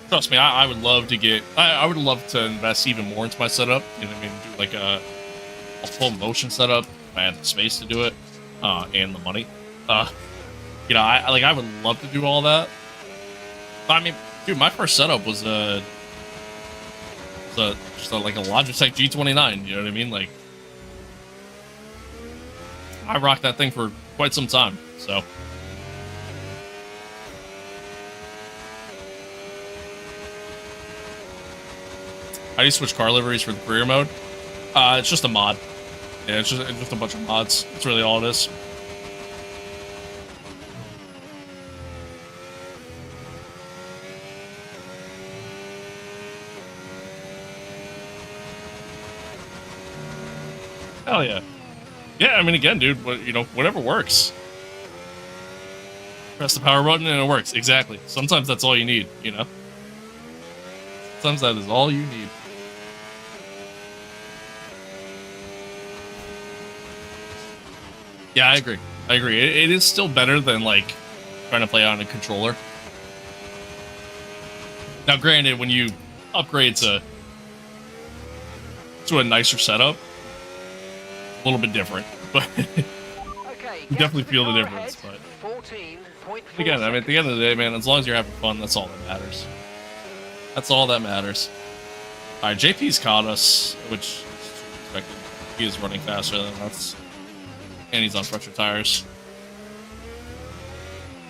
trust me, I would love to get. I would love to invest even more into my setup. You know what I mean? Do like a full motion setup. If I had the space to do it, and the money. You know, I would love to do all that. But, I mean, dude, my first setup was just like a Logitech G29. You know what I mean? Like, I rocked that thing for quite some time. So, how do you switch car liveries for the career mode? It's just a mod. Yeah, it's just a bunch of mods. That's really all it is. Hell yeah. Yeah, I mean, again, dude, you know, whatever works. Press the power button and it works. Exactly. Sometimes that's all you need, you know? Sometimes that is all you need. Yeah, I agree. I agree. It is still better than like trying to play on a controller. Now, granted, when you upgrade to a nicer setup, a little bit different, but Okay, you definitely feel the car difference. ahead, But 14.4 again, I mean, at the end of seconds. the day, man, as long as you're having fun, that's all that matters. That's all that matters. All right, JP's caught us, which is expected. He is running faster than us, and he's on fresher tires.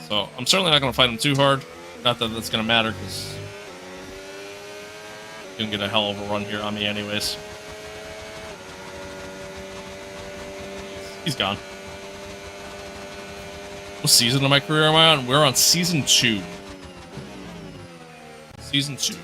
So I'm certainly not going to fight him too hard. Not that that's going to matter, because he's going to get a hell of a run here on me anyways. He's gone. What season of my career am I on? We're on season 2. Season 2.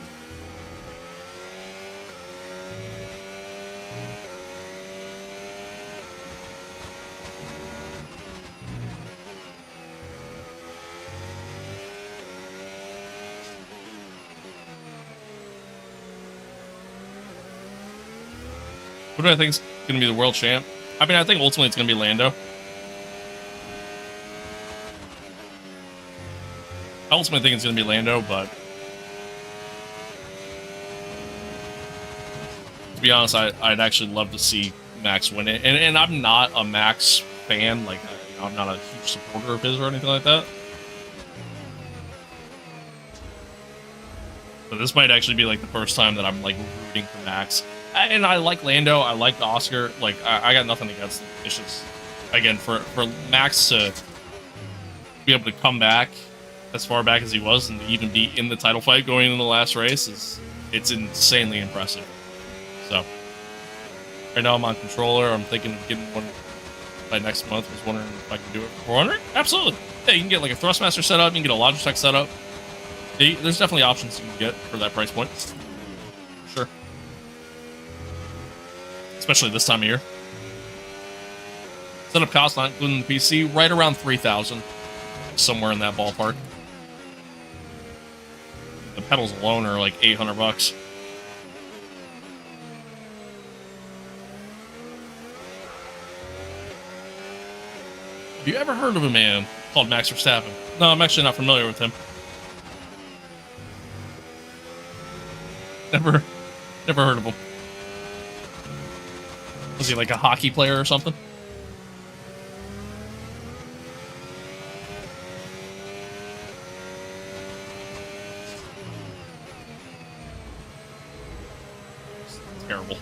Who do I think is going to be the world champ? I mean, I think ultimately it's going to be Lando. I ultimately think it's going to be Lando, but to be honest, I'd actually love to see Max win it. And I'm not a Max fan. Like, you know, I'm not a huge supporter of his or anything like that. But this might actually be like the first time that I'm like rooting for Max. And I like Lando. I like Oscar. Like, I got nothing against them. It's just, again, for Max to be able to come back as far back as he was and to even be in the title fight going into the last race it's insanely impressive. So right now I'm on controller. I'm thinking of getting one by next month. I was wondering if I can do it for 400. Absolutely. Yeah, you can get like a Thrustmaster setup. You can get a Logitech setup. There's definitely options you can get for that price point. Sure. Especially this time of year. Setup cost, not including the PC, right around 3,000. Somewhere in that ballpark. The pedals alone are like $800. Have you ever heard of a man called Max Verstappen? No, I'm actually not familiar with him. Never heard of him. Was he like a hockey player or something? Terrible.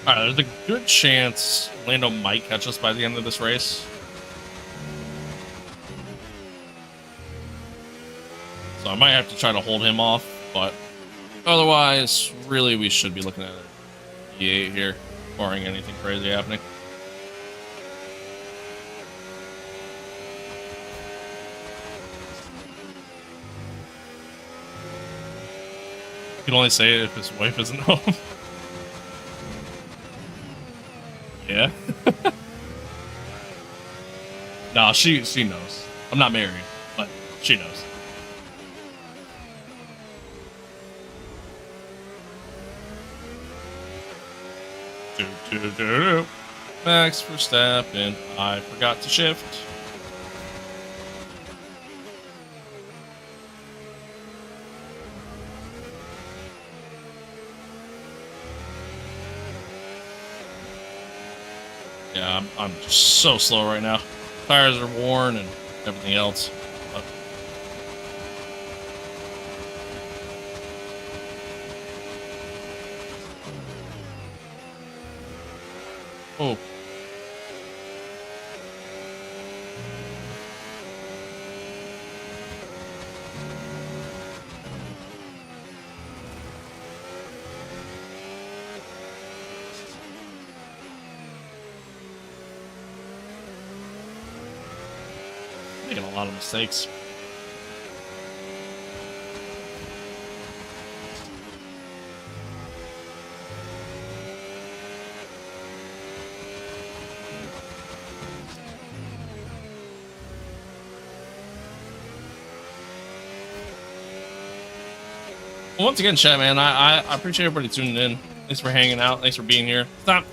Alright, there's a good chance Lando might catch us by the end of this race. So I might have to try to hold him off, but otherwise, really, we should be looking at an E8 here, barring anything crazy happening. You can only say it if his wife isn't home. Yeah. Nah, she knows. I'm not married, but she knows. Max Verstappen, I forgot to shift. Yeah, I'm just so slow right now. Tires are worn and everything else. But oh. Making a lot of mistakes. Well, once again, chat, man, I appreciate everybody tuning in. Thanks for hanging out. Thanks for being here. It's not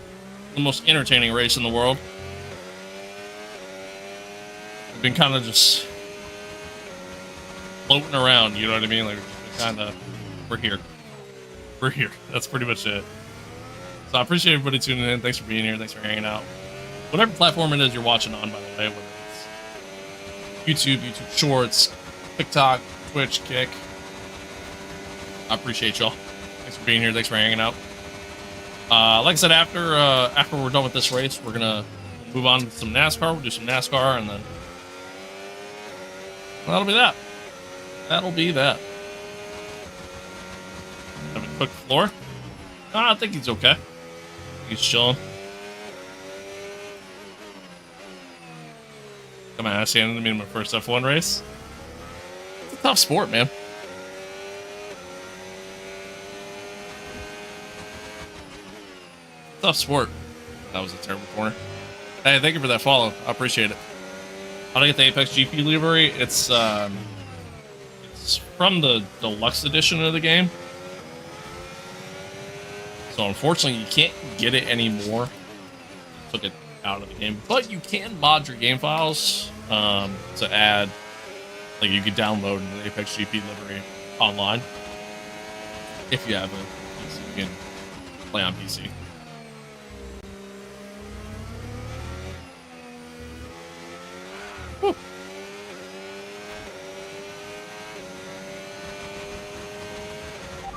the most entertaining race in the world. We've been kind of just floating around, you know what I mean? Like, we're here. We're here. That's pretty much it. So I appreciate everybody tuning in. Thanks for being here. Thanks for hanging out. Whatever platform it is you're watching on, by the way, whether it's YouTube, YouTube Shorts, TikTok, Twitch, Kick. I appreciate y'all. Thanks for being here. Thanks for hanging out. Like I said, after we're done with this race, we're gonna move on to some NASCAR. We'll do some NASCAR, and then that'll be that. That'll be that. Have a quick floor. I think he's okay. He's chilling. Come on, I handed me in my first F1 race. It's a tough sport, man. Tough sport. That was a terrible corner. Hey, thank you for that follow. I appreciate it. How to get the Apex GP livery? It's from the deluxe edition of the game. So unfortunately, you can't get it anymore. Took it out of the game, but you can mod your game files to add. Like you could download an Apex GP livery online if you have a PC. You can play on PC. Whew.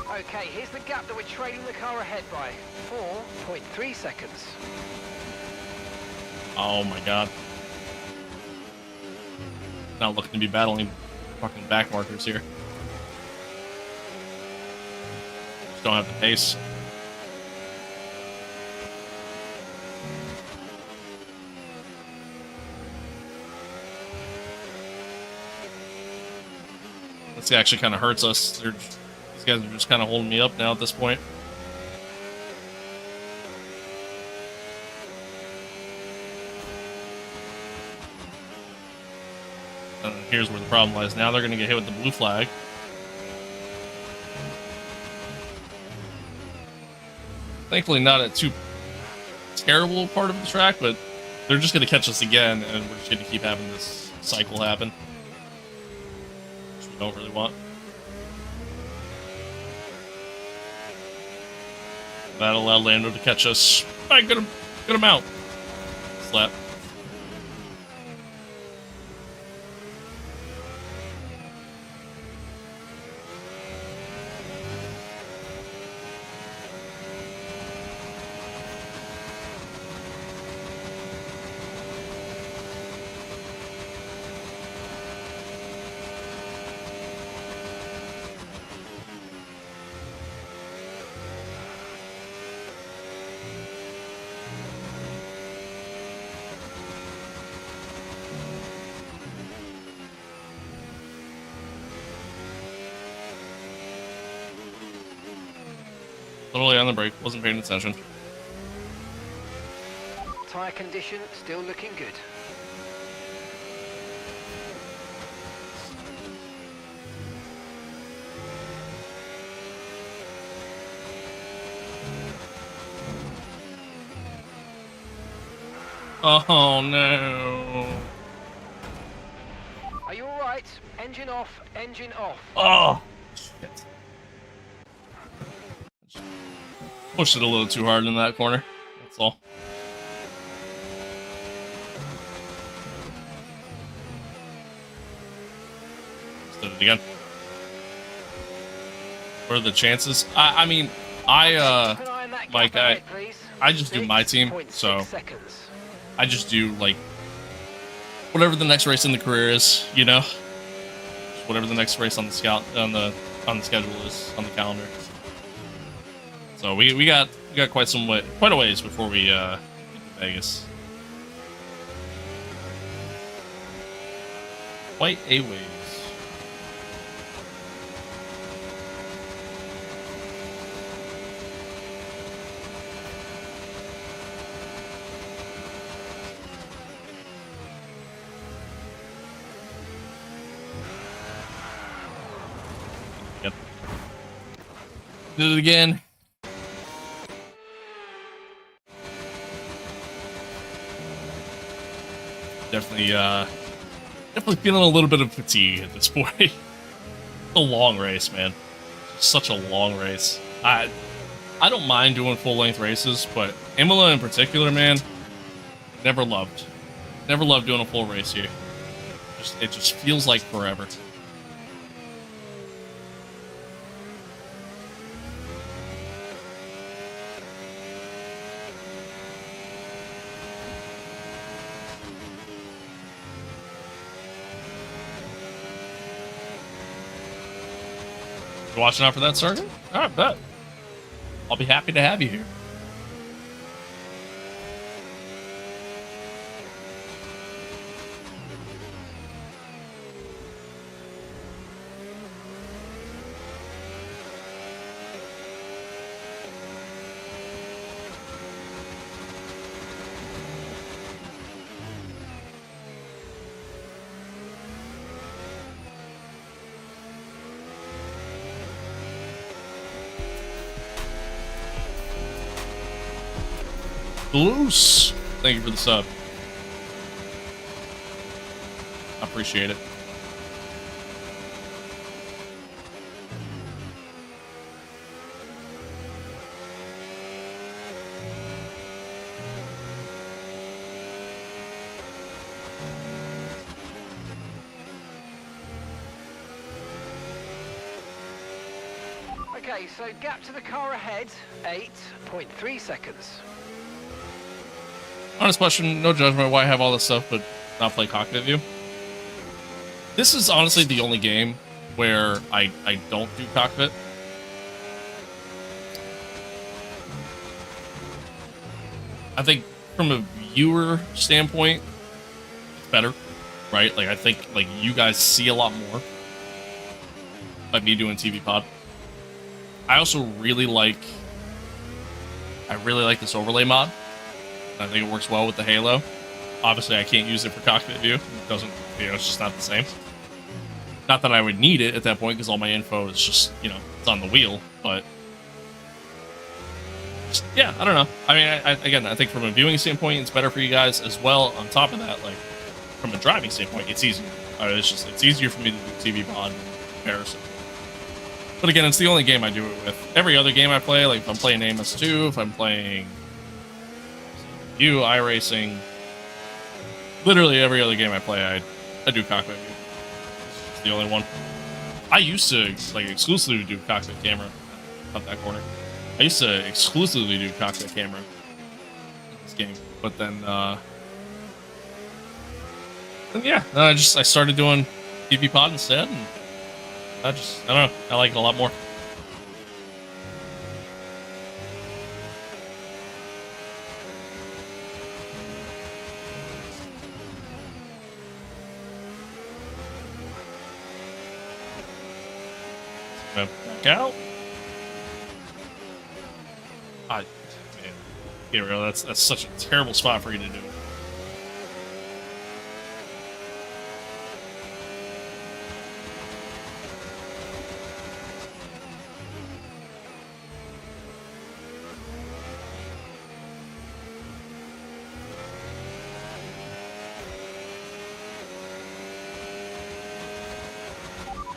Okay, here's the gap that we're trailing the car ahead by. 4.3 seconds. Oh my god. Not looking to be battling fucking back markers here. Just don't have the pace. This actually kind of hurts us. These guys are just kind of holding me up now at this point. And here's where the problem lies. Now they're going to get hit with the blue flag. Thankfully not at too terrible part of the track, but they're just going to catch us again, and we're just going to keep having this cycle happen. Which we don't really want. That allowed Lando to catch us by a good amount. Slap. Totally on the brake, wasn't paying attention. Tyre condition still looking good. Oh no. Are you alright? Engine off, engine off. Oh shit. Pushed it a little too hard in that corner. That's all. Just did it again. What are the chances? I mean, Mike, I just do my team, so I just do like whatever the next race in the career is, you know, just whatever the next race on the schedule is on the calendar. So we got quite a ways before we get to Vegas. quite a ways. Yep. Did it again. Definitely feeling a little bit of fatigue at this point. It's a long race, man. Such a long race. I don't mind doing full-length races, but Imola in particular, man, never loved doing a full race here. It just feels like forever. You watching out for that, Sergeant? All right, bet. I'll be happy to have you here. Loose. Thank you for the sub. I appreciate it. Okay, so gap to the car ahead, 8.3 seconds. Honest question, no judgment why I have all this stuff but not play cockpit view. This is honestly the only game where I don't do cockpit. I think from a viewer standpoint, it's better, right? Like I think like you guys see a lot more by me doing TV pod. I also really like this overlay mod. I think it works well with the Halo. Obviously, I can't use it for cockpit view. It doesn't, it's just not the same. Not that I would need it at that point, because all my info is just, it's on the wheel. But, yeah, I don't know. I mean, again, I think from a viewing standpoint, it's better for you guys as well. On top of that, like, from a driving standpoint, it's easier. It's easier for me to do TV pod in comparison. But again, it's the only game I do it with. Every other game I play, like if I'm playing Amos 2, if I'm playing iRacing, literally every other game I play, I do cockpit view. It's the only one. I used to like exclusively do cockpit camera. Up that corner. I used to exclusively do cockpit camera in this game, but then yeah, I started doing TV pod instead, and I don't know, I like it a lot more. Back out. Man, Gabriel, that's such a terrible spot for you to do it.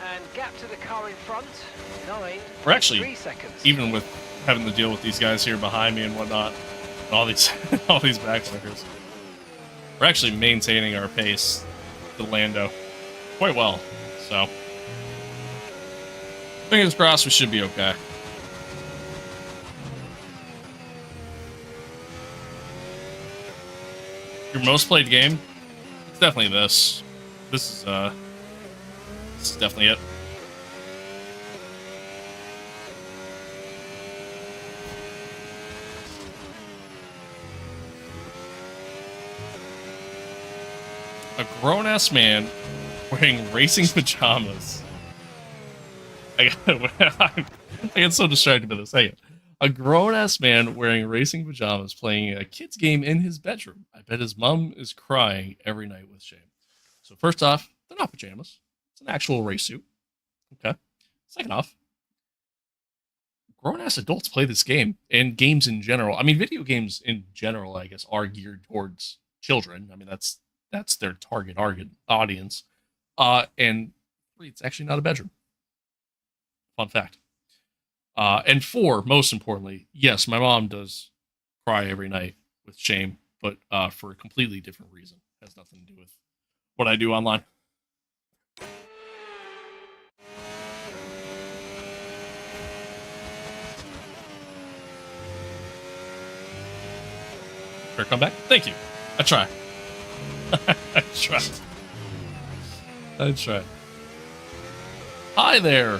And gap to the car in front, 9. We're actually, 3 seconds. even with having to deal with these guys here behind me and whatnot, and all these all these backlickers, we're actually maintaining our pace to Lando quite well. So fingers crossed, we should be okay. Your most played game? It's definitely this. This is definitely it. A grown-ass man wearing racing pajamas. I get so distracted by this. Hang on. A grown-ass man wearing racing pajamas playing a kid's game in his bedroom. I bet his mom is crying every night with shame. So first off, they're not pajamas. It's an actual race suit. Okay. Second off, grown-ass adults play this game, and games in general. I mean, video games in general, I guess, are geared towards children. I mean, that's their target audience. And 3, it's actually not a bedroom. Fun fact. And 4, most importantly, yes, my mom does cry every night with shame, but for a completely different reason. It has nothing to do with what I do online. Fair comeback? Thank you. I try. I try. I try. Hi there.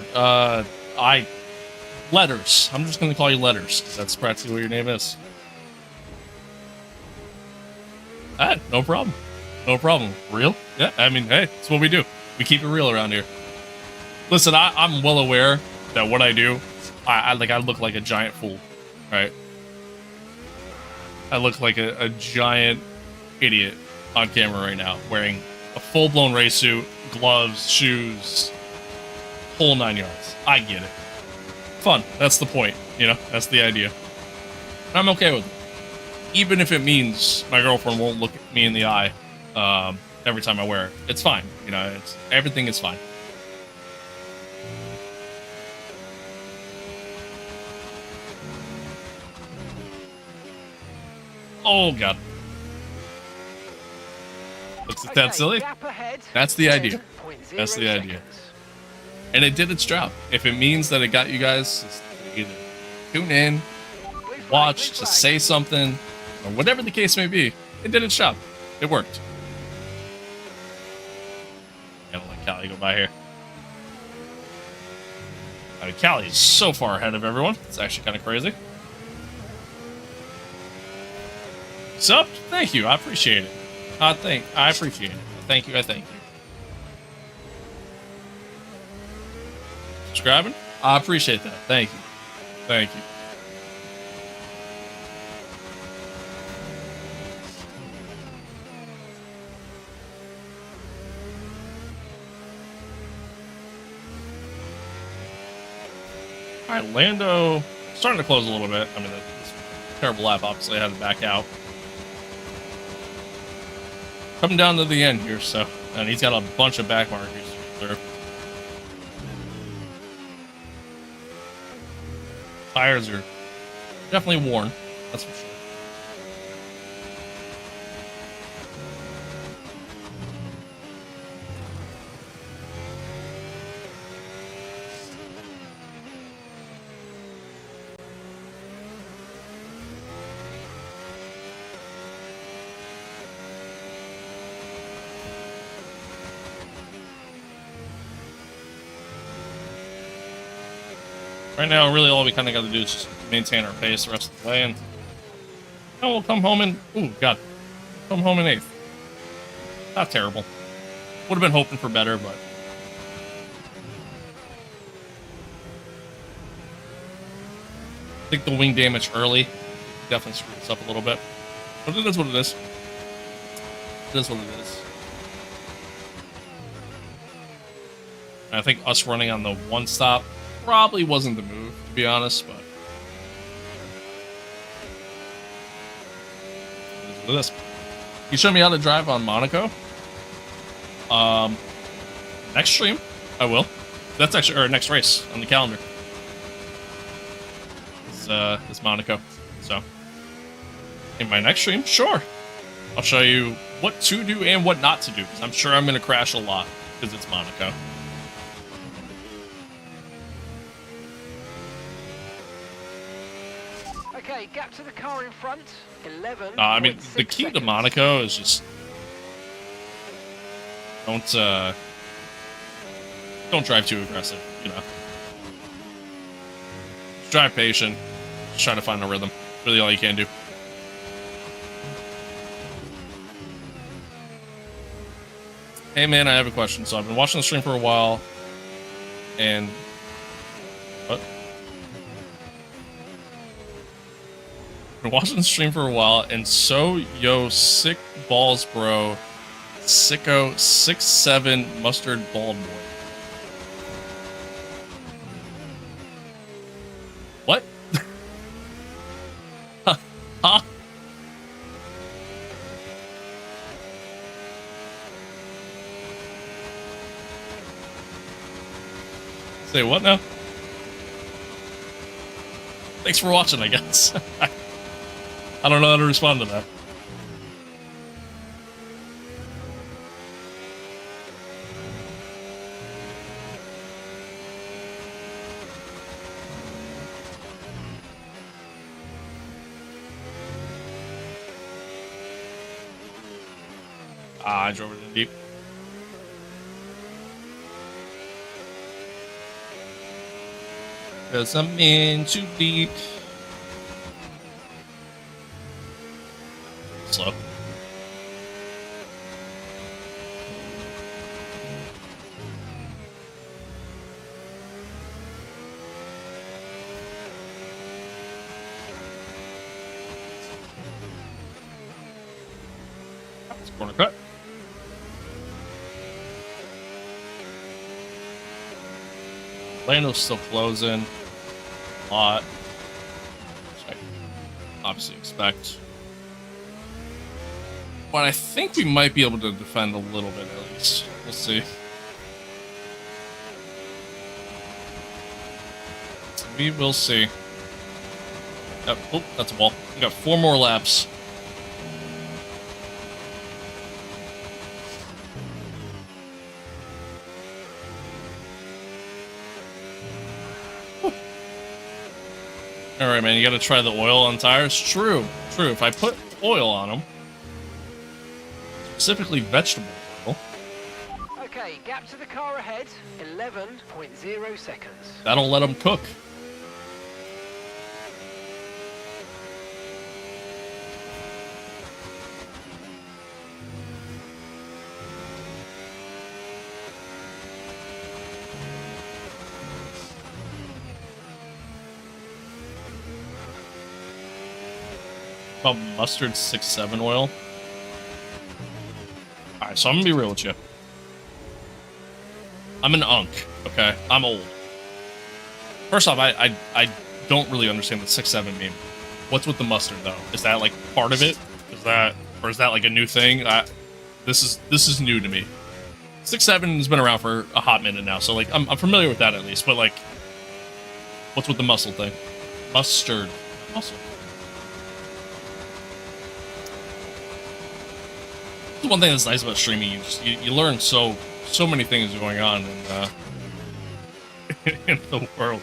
Letters. I'm just going to call you Letters. That's practically what your name is. No problem. No problem. Real? Yeah, I mean, hey, it's what we do. We keep it real around here. Listen, I'm well aware that what I do, I look like a giant fool, right? I look like a giant idiot on camera right now, wearing a full-blown race suit, gloves, shoes, whole 9 yards. I get it. Fun. That's the point, you know? That's the idea. I'm okay with it. Even if it means my girlfriend won't look at me in the eye every time I wear it. It's fine. You know, everything is fine. Oh, God. Looks like that silly? That's the idea. That's the idea. And it did its job. If it means that it got you guys to either tune in, watch, to say something, or whatever the case may be, it did its job. It worked. Gotta let Callie go by here. I mean, Callie is so far ahead of everyone. It's actually kind of crazy. Sup? Thank you. I appreciate it. I appreciate it. Thank you. I thank you. Subscribing? I appreciate that. Thank you. Thank you. All right, Lando starting to close a little bit. I mean, this terrible lap, obviously, I had to back out. Coming down to the end here, so, and he's got a bunch of back markers there. Tires are definitely worn, that's for sure. Right now, really all we kind of got to do is just maintain our pace the rest of the way, and we'll come home in... Ooh, God. Come home in 8th. Not terrible. Would have been hoping for better, but... I think the wing damage early definitely screwed us up a little bit. But it is what it is. It is what it is. And I think us running on the one stop probably wasn't the move, to be honest, but look at this. You showed me how to drive on Monaco. Next stream, I will. That's actually our next race on the calendar. Is Monaco. So in my next stream, sure, I'll show you what to do and what not to do, because I'm sure I'm going to crash a lot because it's Monaco. Okay, gap to the car in front, 11. I mean, the key to Monaco is just don't drive too aggressive, you know. Just drive patient. Just try to find a rhythm. Really all you can do. Hey man, I have a question. So I've been watching the stream for a while, and what? I've been watching the stream for a while, and so yo sick balls, bro, sicko 6'7" mustard bald boy. What? Huh? Say what now? Thanks for watching, I guess. I don't know how to respond to that. I drove it in deep. Cause I'm in too deep. Slow. That's corner cut. Lando's still closing a lot, which I obviously expect. But I think we might be able to defend a little bit at least. We'll see. We will see. Yep. Oh, that's a ball. We got 4 more laps. All right, man, you got to try the oil on tires. True, true. If I put oil on them, specifically vegetable oil. Okay, gap to the car ahead, 11.0 seconds. That'll let them cook. Called mustard 6-7 oil. Alright, so I'm gonna be real with you. I'm an unk, okay? I'm old. First off, I don't really understand what 6-7 mean. What's with the mustard though? Is that like part of it? Is that, or is that like a new thing? This is new to me. 6-7 has been around for a hot minute now, so like I'm familiar with that at least. But like, what's with the muscle thing? Mustard. Muscle. One thing that's nice about streaming, you learn so many things going on in in the world.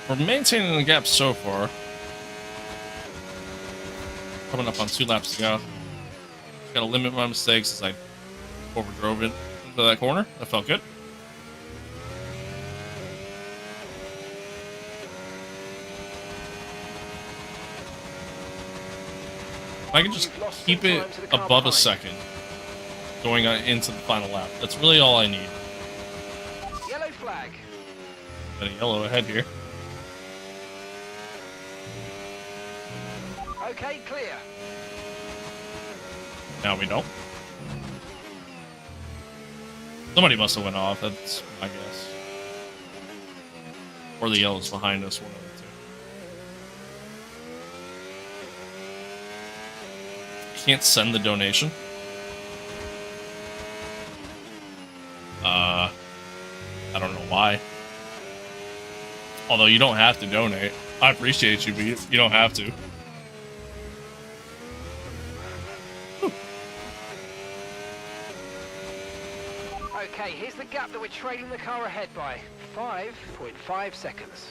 We're maintaining the gap so far. Coming up on 2 laps to go. Just gotta limit my mistakes as I overdrove it into that corner. That felt good. If I can just keep it above a second going into the final lap. That's really all I need. Yellow flag. Got a yellow ahead here. Okay, clear. Now we don't. Somebody must have went off, that's my guess. Or the yellow's behind us, one of can't send the donation. I don't know why. Although you don't have to donate. I appreciate you, but you don't have to. Okay, here's the gap that we're trailing the car ahead by. 5.5 seconds.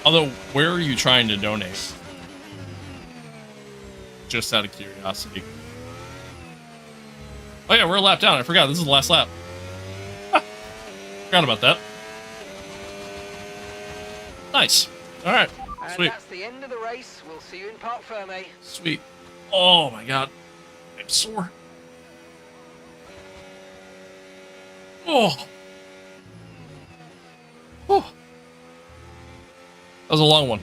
Although, where are you trying to donate? Just out of curiosity. Oh yeah, we're a lap down. I forgot. This is the last lap. Forgot about that. Nice. All right. And Sweet. that's the end of the race. We'll see you in Parc Ferme. Sweet. Oh my god. I'm sore. Oh. Oh. That was a long one.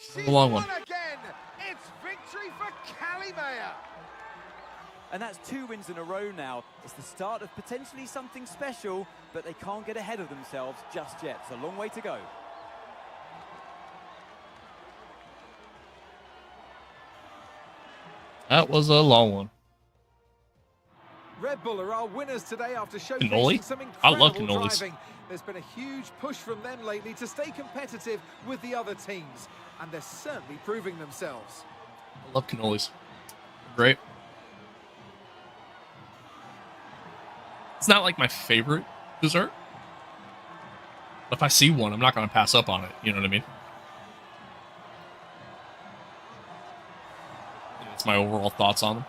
She's A long one. won again. It's victory for Callie Mayer. And that's 2 wins in a row now. It's the start of potentially something special, but they can't get ahead of themselves just yet. It's a long way to go. That was a long one. Red Bull are our winners today after Cannoli? showcasing some I love incredible cannolis. driving. There's been a huge push from them lately to stay competitive with the other teams, and they're certainly proving themselves. I love cannolis. Great. It's not like my favorite dessert. But if I see one, I'm not going to pass up on it. You know what I mean? That's my overall thoughts on them.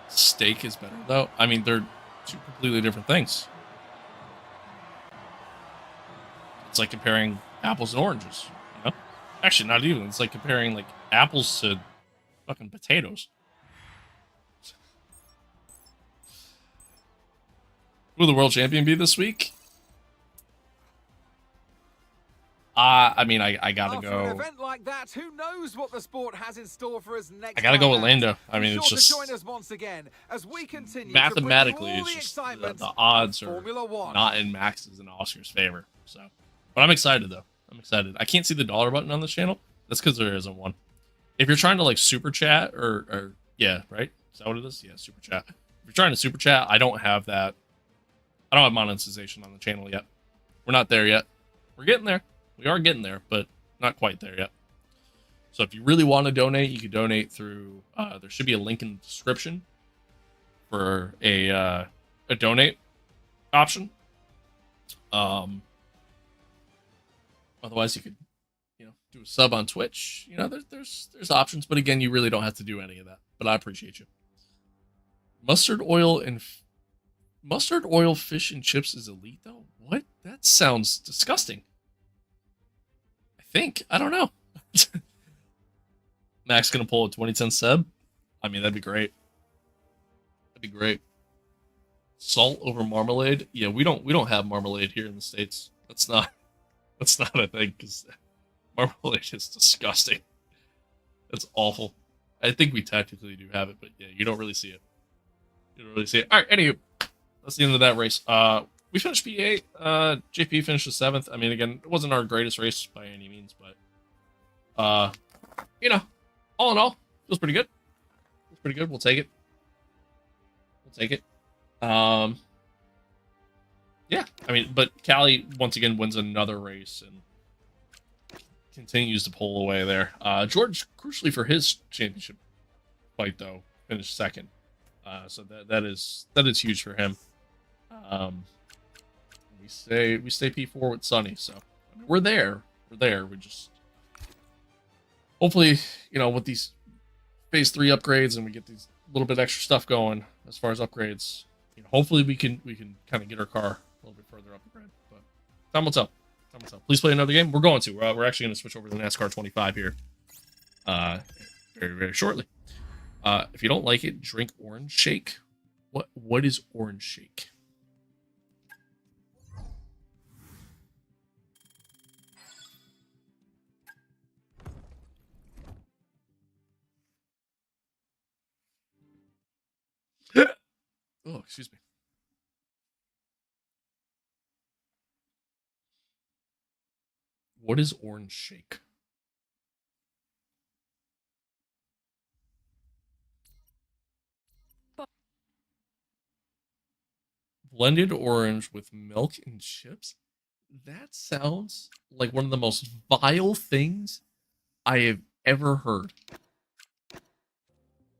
Steak is better, though. I mean, they're two completely different things. It's like comparing apples and oranges, you know? Actually, not even. It's like comparing, like, apples to fucking potatoes. Who will the world champion be this week? I mean, I gotta After go. an event like that, who knows what the sport has in store for us next? I gotta go time with out. Lando. I mean, Be it's sure just to join us once again as we continue mathematically, to bring you all it's the just excitement the odds of are Formula One. not in Max's and Oscar's favor. So, but I'm excited though. I'm excited. I can't see the dollar button on this channel. That's because there isn't one. If you're trying to like super chat or yeah, right? Is that what it is? Yeah, super chat. If you're trying to super chat, I don't have that. I don't have monetization on the channel yet. We're not there yet. We're getting there. We are getting there, but not quite there yet. So if you really want to donate, you can donate through. There should be a link in the description for a donate option. Otherwise, you could, do a sub on Twitch. There's options, but again, you really don't have to do any of that. But I appreciate you. Mustard oil, fish, and chips is elite though. What? That sounds disgusting. I don't know. Max gonna pull a 2010 sub. I mean, that'd be great. That'd be great. Salt over marmalade. Yeah, we don't have marmalade here in the States. That's not a thing because marmalade is disgusting. That's awful. I think we technically do have it, but yeah, you don't really see it. You don't really see it. All right, anyway, that's the end of that race. We finished P8. JP finished 7th. I mean, again, it wasn't our greatest race by any means, but all in all, feels pretty good. Feels pretty good. We'll take it. Yeah, I mean, but Callie once again wins another race and continues to pull away there. George, crucially for his championship fight though, finished 2nd. So that is huge for him. We stay P4 with Sunny, so I mean, we're there. We just hopefully, with these phase 3 upgrades and we get these little bit extra stuff going as far as upgrades, hopefully we can kind of get our car a little bit further up the grid. But time will tell. Please play another game. We're going to. We're actually going to switch over to the NASCAR 25 here, very very shortly. If you don't like it, drink orange shake. What is orange shake? Oh, excuse me. What is orange shake? Blended orange with milk and chips? That sounds like one of the most vile things I have ever heard.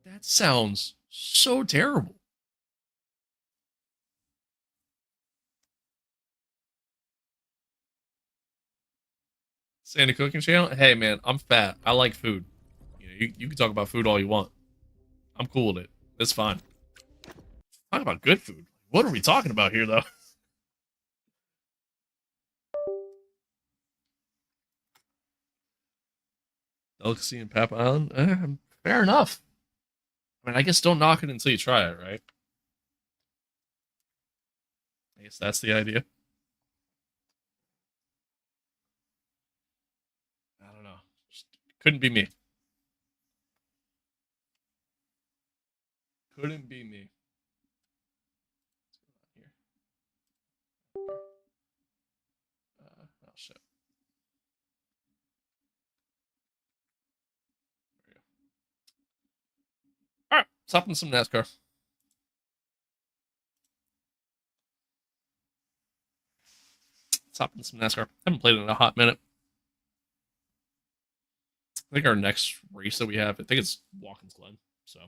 That sounds so terrible. Sandy Cooking Channel? Hey, man, I'm fat. I like food. You can talk about food all you want. I'm cool with it. It's fine. Talk about good food. What are we talking about here, though? Delicacy in Pap Island? Fair enough. I mean, I guess don't knock it until you try it, right? I guess that's the idea. I don't know. Just couldn't be me. Couldn't be me. Oh, shit. There we go. Alright, let's hop in some NASCAR. Let's hop in some NASCAR. Haven't played it in a hot minute. I think our next race that we have, I think it's Watkins Glen, so.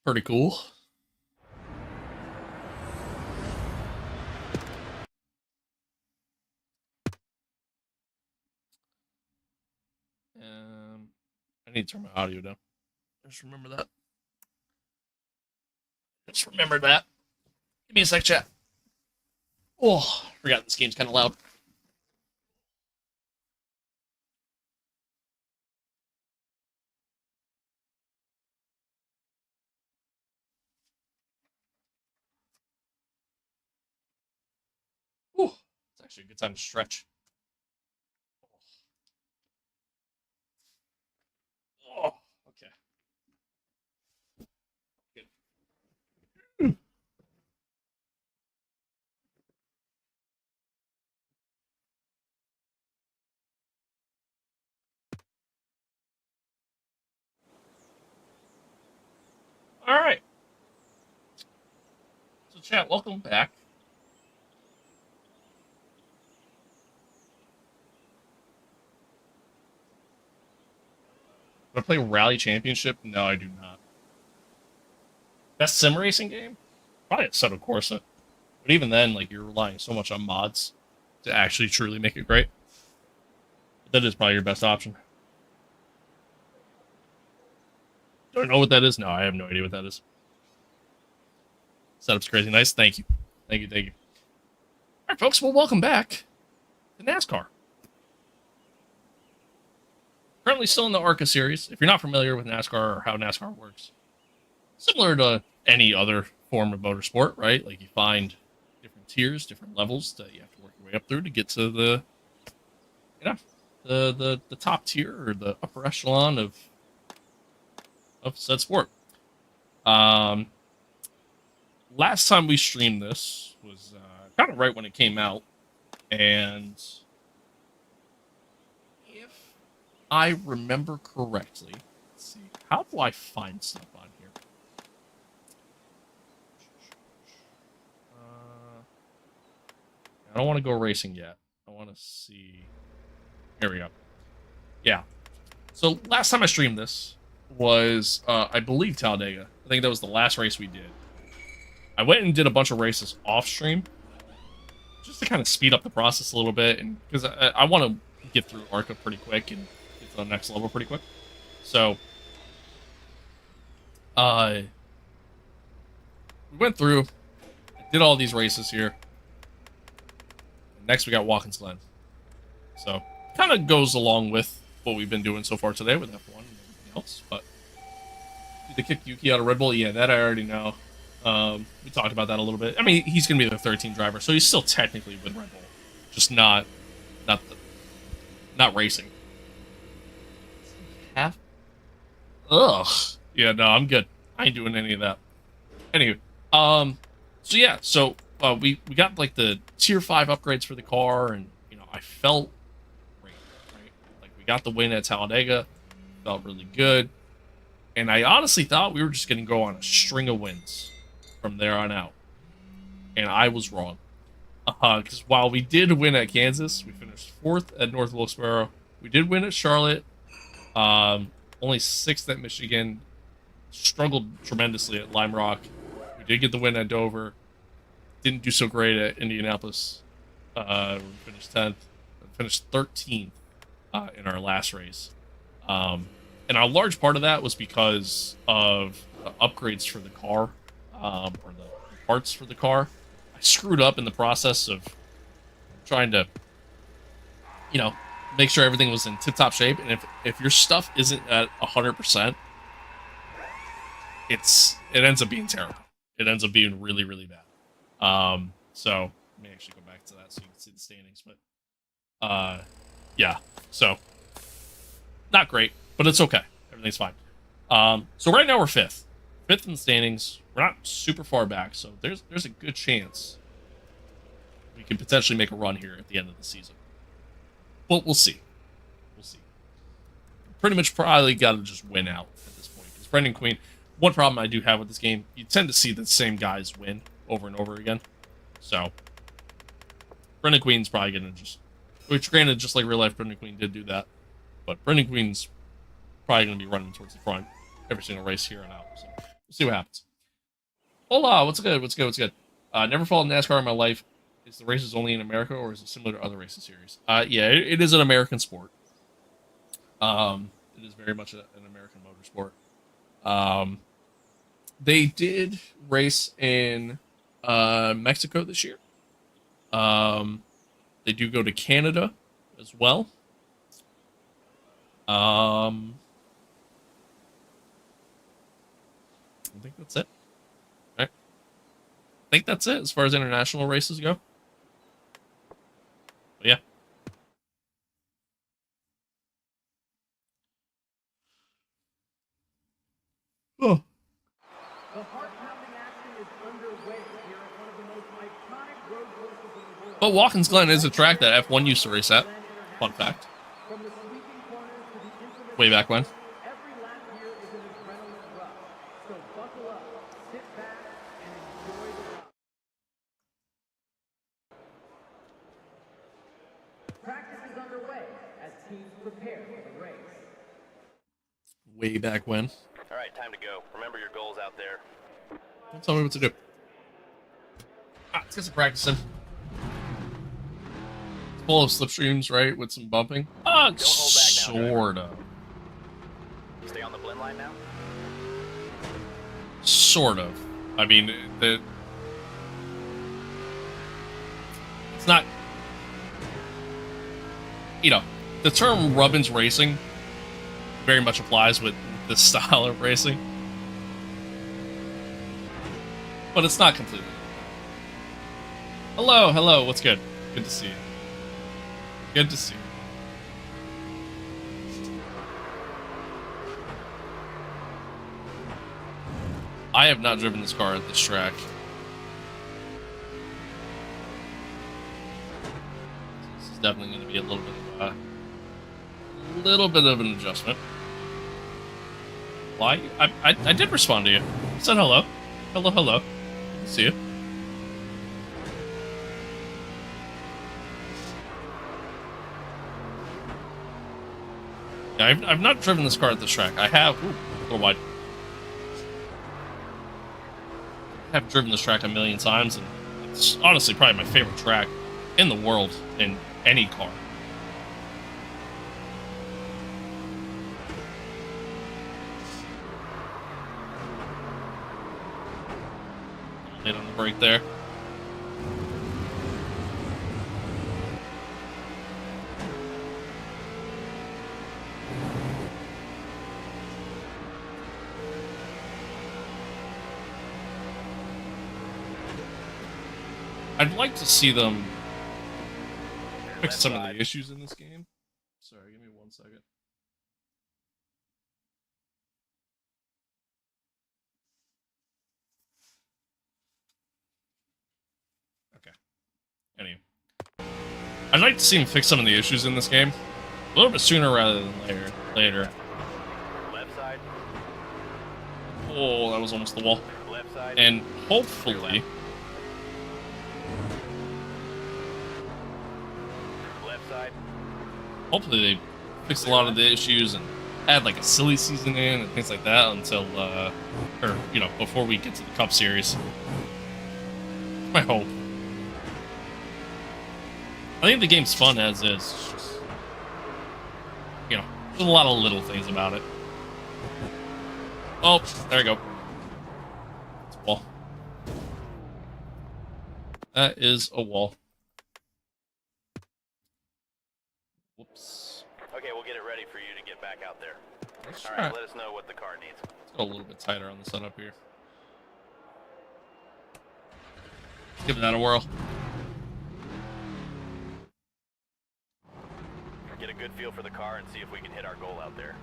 Pretty cool. I need to turn my audio down. Just remember that. Just remember that. Give me a sec, chat. Oh, forgot this game's kind of loud. Ooh, it's actually a good time to stretch. Oh, okay. Good. All right. So, chat, welcome back. Do I play Rally Championship? No, I do not. Best sim racing game? Probably Assetto Corsa. But even then, like, you're relying so much on mods to actually truly make it great. But that is probably your best option. Don't know what that is? No, I have no idea what that is. Setup's crazy nice. Thank you. Thank you, thank you. All right, folks, well, welcome back to NASCAR. Currently still in the ARCA series. If you're not familiar with NASCAR or how NASCAR works, similar to any other form of motorsport, right? Like you find different tiers, different levels that you have to work your way up through to get to the, you know, the top tier or the upper echelon of said sport. Last time we streamed this was kind of right when it came out, and if I remember correctly, let's see, how do I find stuff on here? I don't want to go racing yet. I want to see. Here we go. Yeah. So last time I streamed this was, I believe, Talladega. I think that was the last race we did. I went and did a bunch of races off stream just to kind of speed up the process a little bit, and because I want to get through ARCA pretty quick and get to the next level pretty quick. So, we went through, did all these races here. Next, we got Watkins Glen. So, kind of goes along with what we've been doing so far today with F1 and everything else. But did they kick Yuki out of Red Bull? Yeah, that I already know. We talked about that a little bit. I mean, he's going to be the 13 driver, so he's still technically with Red Bull, just not racing. Half. Ugh. Yeah, no, I'm good. I ain't doing any of that. Anyway, so yeah, so we got like the tier 5 upgrades for the car, and you know, I felt great, right? Like we got the win at Talladega, felt really good, and I honestly thought we were just going to go on a string of wins from there on out, and I was wrong. Because while we did win at Kansas, we finished 4th at North Wilkesboro. We did win at Charlotte. Only 6th at Michigan. Struggled tremendously at Lime Rock. We did get the win at Dover. Didn't do so great at Indianapolis. We finished 10th. Finished 13th in our last race. And a large part of that was because of the upgrades for the car, or the parts for the car. I screwed up in the process of trying to, you know, make sure everything was in tip-top shape. And if your stuff isn't at 100%, it ends up being terrible. It ends up being really, really bad. So let me actually go back to that so you can see the standings. But yeah, so not great, but it's okay. Everything's fine. So right now we're 5th in the standings. We're not super far back, so there's a good chance we can potentially make a run here at the end of the season. But we'll see. We'll see. Pretty much probably got to just win out at this point. Because Brendan Queen, one problem I do have with this game, you tend to see the same guys win over and over again. So Brendan Queen's probably going to just, which granted, just like real life, Brendan Queen did do that. But Brendan Queen's probably going to be running towards the front every single race here and out. So we'll see what happens. Hola, what's good? What's good? What's good? Never followed NASCAR in my life. Is the races only in America, or is it similar to other racing series? Yeah, it is an American sport. It is very much an American motorsport. They did race in Mexico this year. They do go to Canada as well. I think that's it. Right. I think that's it as far as international races go. But yeah. Oh. But Watkins Glen is a track that F1 used to race at. Fun fact. Way back when. Way back when. All right, time to go. Remember your goals out there. Don't tell me what to do. Let's get some practicing. It's full of slipstreams, right? With some bumping. Sort of. Stay on the blend line now. Sort of. I mean, it's not. You know, the term Rubbins racing very much applies with this style of racing, but it's not completely. Hello, what's good? Good to see you. Good to see you. I have not driven this car at this track. This is definitely going to be a little bit of an adjustment. Why? I did respond to you. I said hello. Hello. Good to see you. Yeah, I've not driven this car at this track. I have. Ooh, a little wide. I have driven this track a million times, and it's honestly probably my favorite track in the world in any car. Late on the brake there. I'd like to see them fix some of the issues in this game. Sorry, give me 1 second. Anyway, I'd like to see him fix some of the issues in this game a little bit sooner rather than later. Left side. Oh, that was almost the wall. Left side. And hopefully, Left side. hopefully they fix a lot of the issues and add like a silly season in and things like that until, or you know, before we get to the Cup Series. My hope. I think the game's fun as is. It's just, you know, there's a lot of little things about it. Oh, there we go. It's a wall. That is a wall. Whoops. Okay, we'll get it ready for you to get back out there. Let's All try. right, let us know what the car needs. Let's go a little bit tighter on the setup here. Give that a whirl. Get a good feel for the car and see if we can hit our goal out there.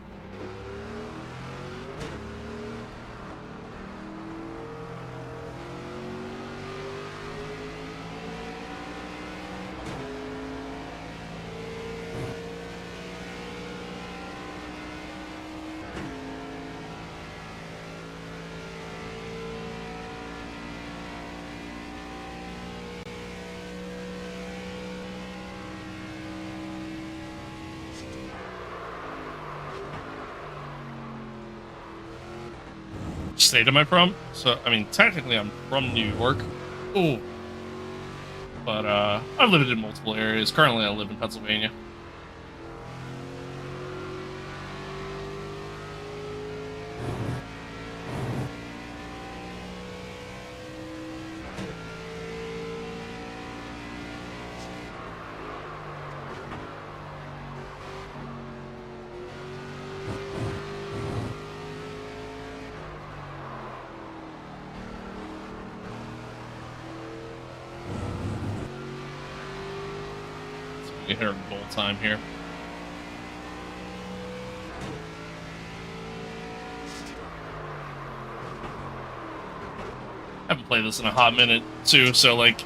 State am I from? So, I mean, technically I'm from New York. Ooh. But, I've lived in multiple areas. Currently I live in Pennsylvania. We hit our goal time here. I haven't played this in a hot minute too, so like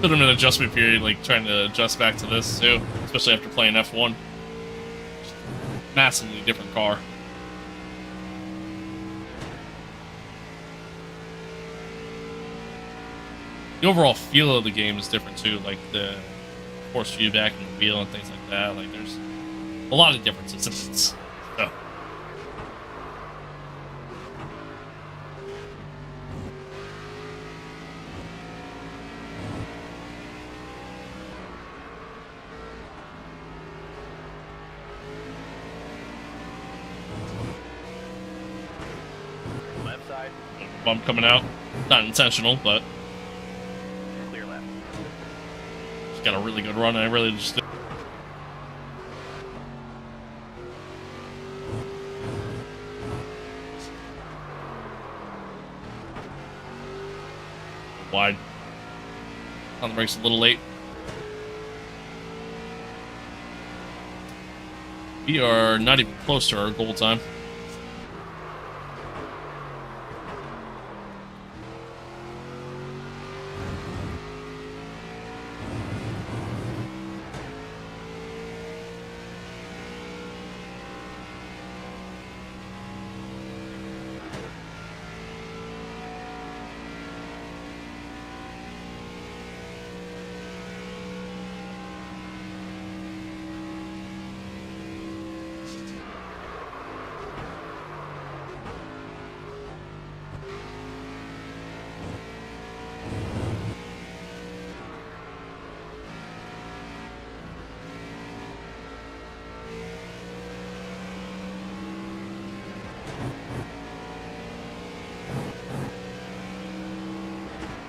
bit of an adjustment period, like trying to adjust back to this too, especially after playing F1. Massively different car. The overall feel of the game is different too, like the force feedback and the wheel and things like that. Like there's a lot of differences in this. So. Left side. Bump coming out. Not intentional, but Clear left. just got a really good run. I really just wide. On the brakes a little late. We are not even close to our goal time.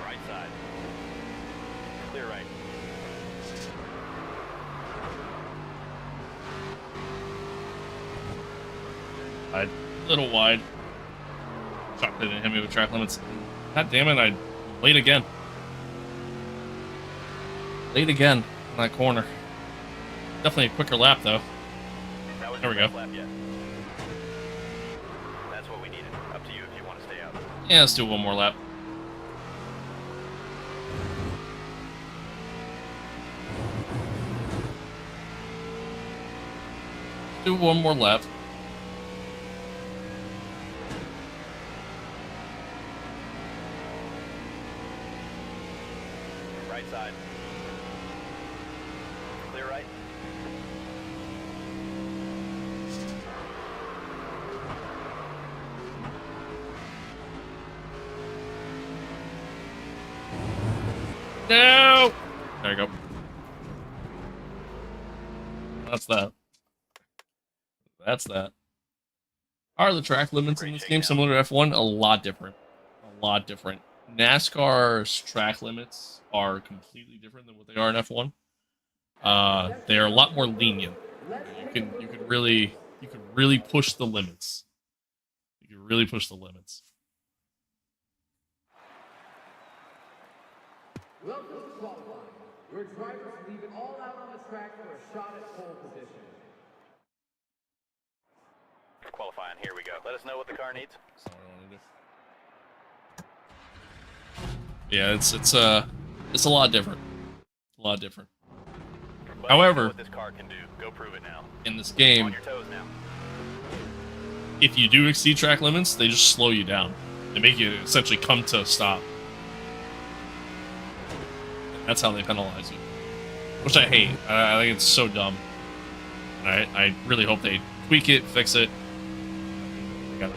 Right side. Clear right. A little wide. Shot didn't hit me with track limits. God damn it, I late again. Late again in that corner. Definitely a quicker lap though. That was There we your go. best lap yet. That's what we needed. Up to you if you want to stay out. Yeah, let's do one more lap. do one more lap. Right side. Clear right. No! There you go. That's that. That's that. Are the track limits in this game similar to F1? A lot different. A lot different. NASCAR's track limits are completely different than what they are in F1. They are a lot more lenient. You could really push the limits. You could really push the limits. Welcome to qualifying. Your drivers leave it all out on the track for a shot at pole position. Qualifying, here we go. Let us know what the car needs. That's not what I want to do. Yeah, it's a lot different. A lot different. But However, you know what this car can do. Go prove it now. In this On game, your toes now. if you do exceed track limits, they just slow you down. They make you essentially come to a stop. That's how they penalize you. Which I hate. I think it's so dumb. And I really hope they tweak it, fix it. They got it.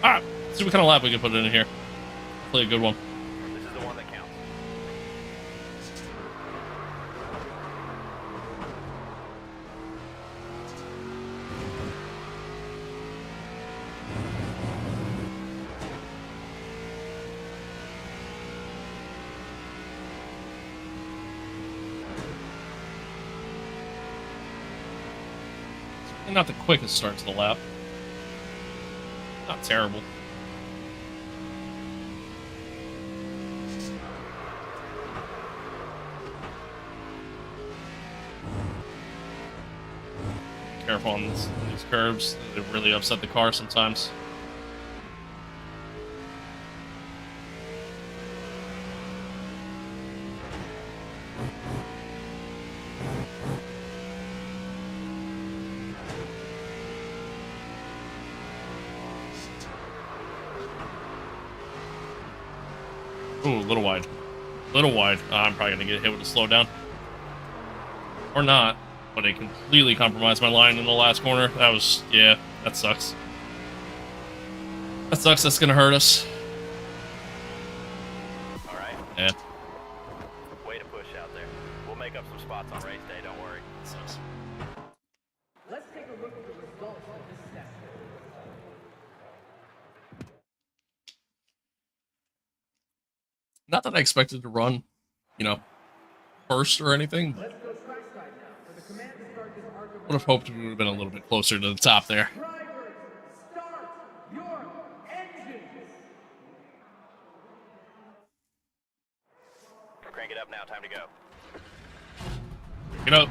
Alright, see what kind of lap we can put in here. Play a good one. This is the one that counts. Not the quickest start to the lap. Not terrible. Careful on these curves. They really upset the car sometimes. Ooh, a little wide. A little wide. I'm probably going to get hit with a slowdown. Or not. But it completely compromised my line in the last corner. That was... yeah, that sucks. That sucks. That's going to hurt us. Alright. Yeah. Way to push out there. We'll make up some spots on race day, don't worry. That sucks. Let's take a look at the results of this session. Not that I expected to run, you know, first or anything, but Let's go trackside now for the command to start this arc of would have hoped we would have been a little bit closer to the top there. drivers. Start your engines. Crank it up now, time to go. Get up.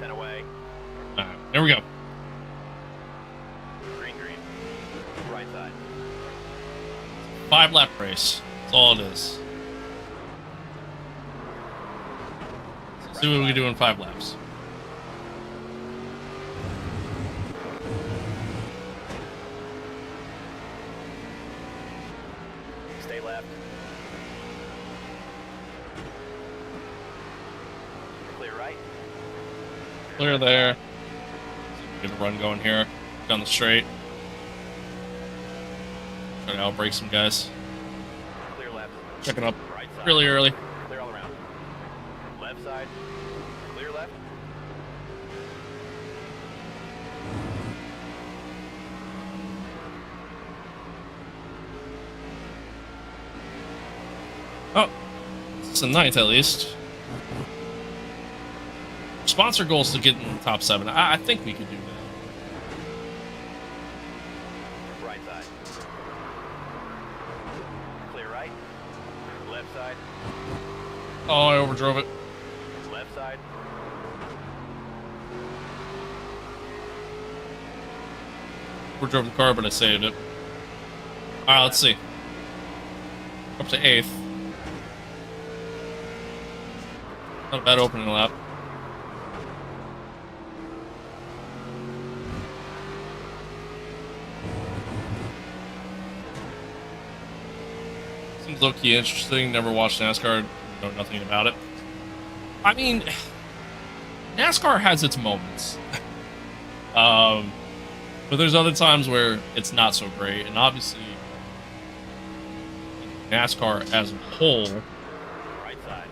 10 away. Alright, there we go. Green, green. Right side. 5-lap race. That's all it is. Let's see what we can do in 5 laps. Stay left. Clear right. Clear there. Get a run going here. Down the straight. Try to outbrake some guys. Clear left. Check it up. really early. Clear all around. Left side. Clear left. Oh, it's a ninth at least. Sponsor goal is to get in the top 7. I think we could do that. Right side. Clear right. Left side. Oh, I overdrove it. Left side. Overdrove the car, but I saved it. Alright, let's see. Up to 8th. Not a bad opening lap. Seems low-key interesting. Never watched NASCAR. Know nothing about it. I mean, NASCAR has its moments. But there's other times where it's not so great. And obviously, NASCAR as a whole, Right side.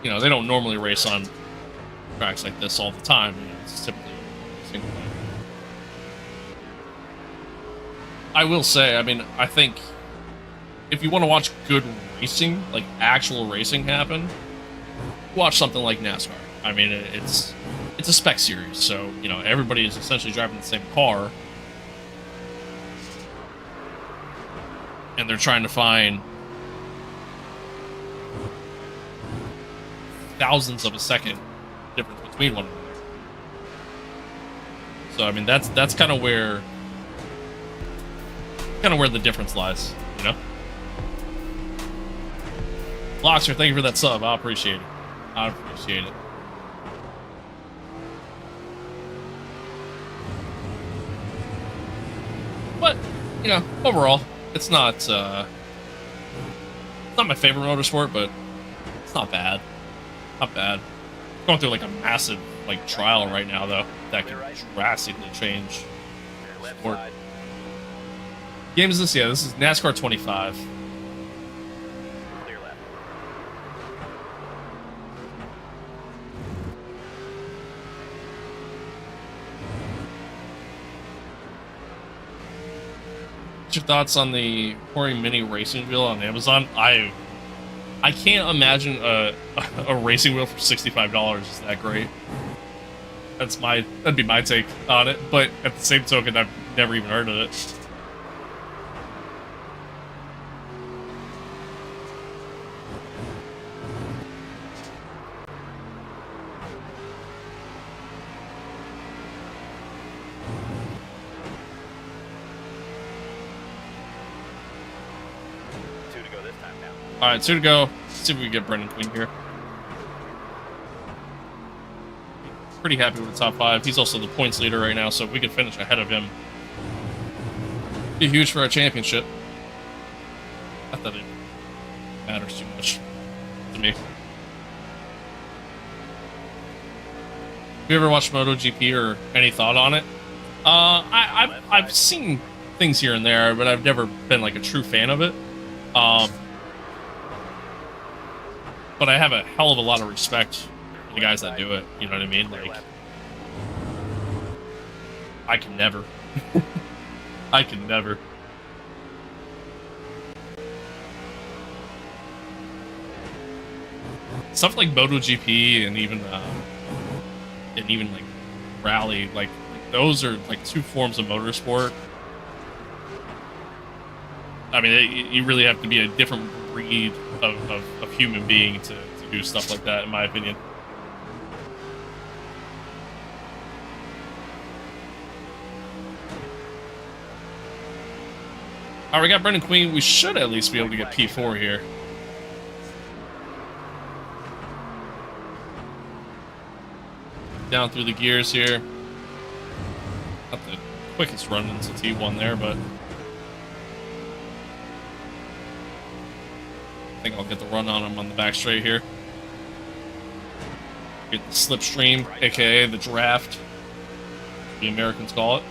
you know, they don't normally race on tracks like this all the time. You know, it's typically single lane. I will say, I mean, I think if you want to watch good racing, like actual racing happen, watch something like NASCAR. I mean, it's a spec series, so, you know, everybody is essentially driving the same car. And they're trying to find thousandths of a second difference between one another. So, I mean, that's kind of where the difference lies, you know? Loxer, thank you for that sub. I appreciate it. I appreciate it. But, you know, overall, it's not my favorite motorsport, but it's not bad. Not bad. Going through like a massive like trial right now though that can drastically change Left sport. side. Game is this? Yeah, this is NASCAR 25. Clear left. What's your thoughts on the Pouring Mini racing wheel on Amazon? I can't imagine a racing wheel for $65 is that great. That'd be my take on it. But at the same token, I've never even heard of it. Two to go this time now. All right, 2 to go. Let's see if we can get Brendan Queen here. Pretty happy with the top 5. He's also the points leader right now, so if we could finish ahead of him, be huge for our championship. Not that it matters too much to me. Have you ever watched MotoGP or any thought on it? I've seen things here and there, but I've never been like a true fan of it. But I have a hell of a lot of respect for the guys that do it. You know what I mean? Like, I can never. I can never. Stuff like MotoGP and even like rally, like those are like two forms of motorsport. I mean, you really have to be a different breed of human being to do stuff like that, in my opinion. Alright, we got Brendan Queen. We should at least be able to get P4 here. Down through the gears here. Not the quickest run into T1 there, but I think I'll get the run on him on the back straight here. Get the slipstream, aka the draft, the Americans call it.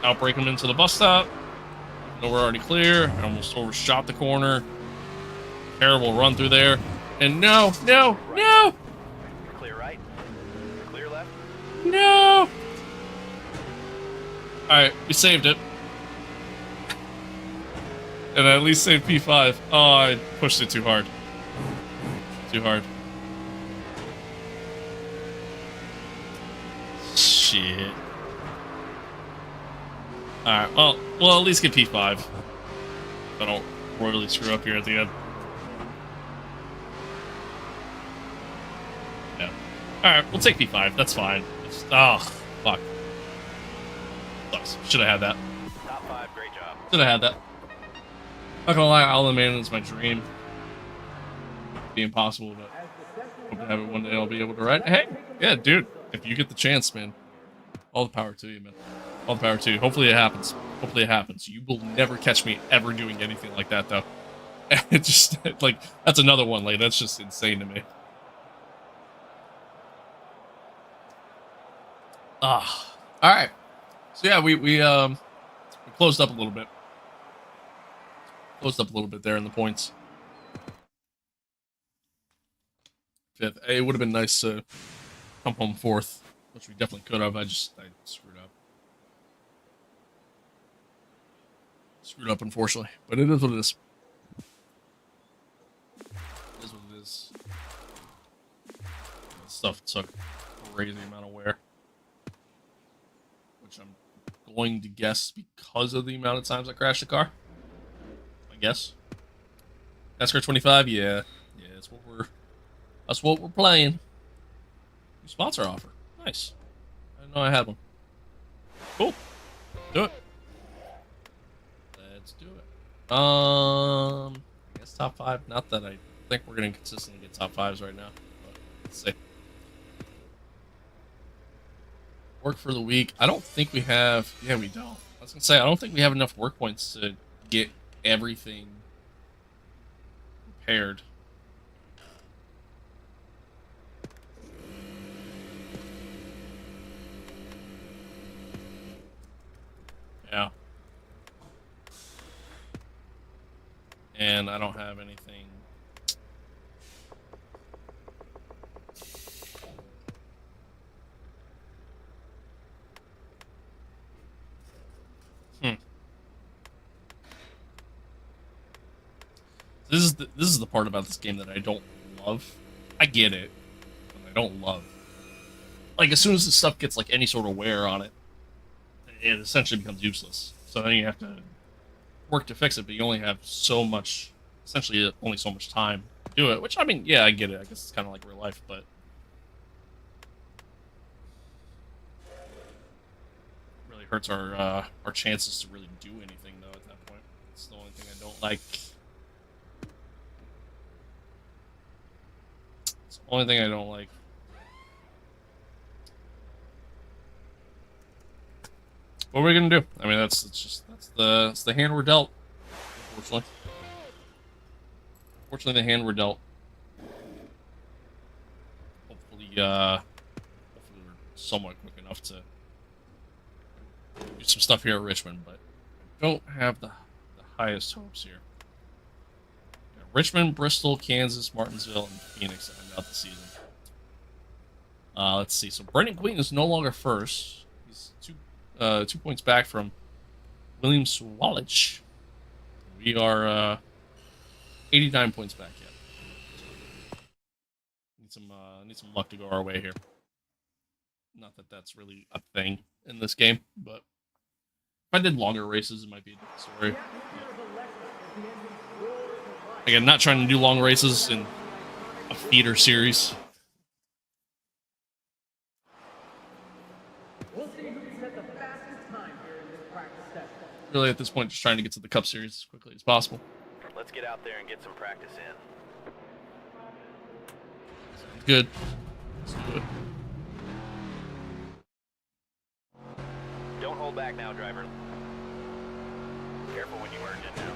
outbrake him into the bus stop. No, we're already clear. I almost overshot the corner. Terrible run through there. And no. Clear right. Clear left. No. Alright, we saved it. And I at least saved P5. Oh, I pushed it too hard. Too hard. Shit. Alright, well, we'll at least get P5. If I don't royally screw up here at the end. Yeah. Alright, we'll take P5. That's fine. Fuck. Sucks. Should have had that. Top 5, great job. Should have had that. Not gonna lie, Isle of Man is my dream. It'd be impossible, but hope to have it one day I'll be able to ride. Hey, yeah, dude. If you get the chance, man. All the power to you, man. All the power to you. Hopefully it happens. Hopefully it happens. You will never catch me ever doing anything like that, though. It just, like, that's another one, like, that's just insane to me. Alright. So, yeah, we closed up a little bit. Closed up a little bit there in the points. 5th. It would have been nice to come home 4th, which we definitely could have. I screwed up. Screwed up, unfortunately. But it is what it is. It is what it is. This stuff took a crazy amount of wear. Which I'm going to guess because of the amount of times I crashed the car. I guess. NASCAR 25, yeah. Yeah, that's what we're playing. New sponsor offer. Nice. I didn't know I had one. Cool. Do it. Let's do it. I guess top 5. Not that I think we're gonna consistently get top 5s right now. But let's see. Work for the week. I don't think we have. Yeah, we don't. I was gonna say I don't think we have enough work points to get everything repaired. Yeah. And I don't have anything. This is the part about this game that I don't love. I get it, but I don't love. Like, as soon as the stuff gets like any sort of wear on it, it essentially becomes useless. So then you have to work to fix it, but you only have so much, essentially only so much time to do it. Which, I mean, yeah, I get it. I guess it's kind of like real life, but really hurts our chances to really do anything though. At that point, it's the only thing I don't like. It's the only thing I don't like. What are we gonna do? I mean, that's the hand we're dealt. Unfortunately, the hand we're dealt. Hopefully we're somewhat quick enough to do some stuff here at Richmond, but I don't have the highest hopes here. Yeah, Richmond, Bristol, Kansas, Martinsville, and Phoenix to end out the season. Let's see. So Brendan Queen is no longer first. He's 2 points back from William Swallich. We are 89 points back yet. Need some luck to go our way here. Not that that's really a thing in this game, but if I did longer races, it might be a different story. Again, not trying to do long races in a feeder series. Really, at this point, just trying to get to the Cup Series as quickly as possible. Let's get out there and get some practice in. Sounds good. Let's do it. Don't hold back now, driver. Careful when you merge in now.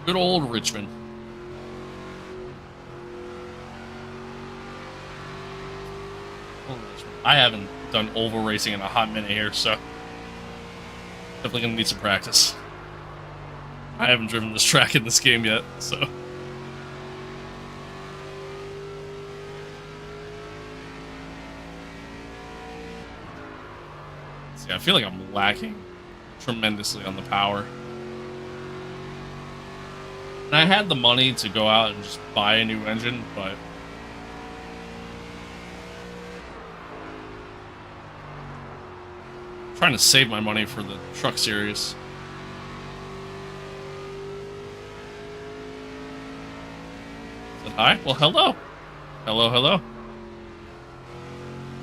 Good old Richmond. I haven't done oval racing in a hot minute here, so definitely gonna need some practice. I haven't driven this track in this game yet, so. See, I feel like I'm lacking tremendously on the power. And I had the money to go out and just buy a new engine, but I'm trying to save my money for the truck series. Said hi? Well, hello. Hello, hello.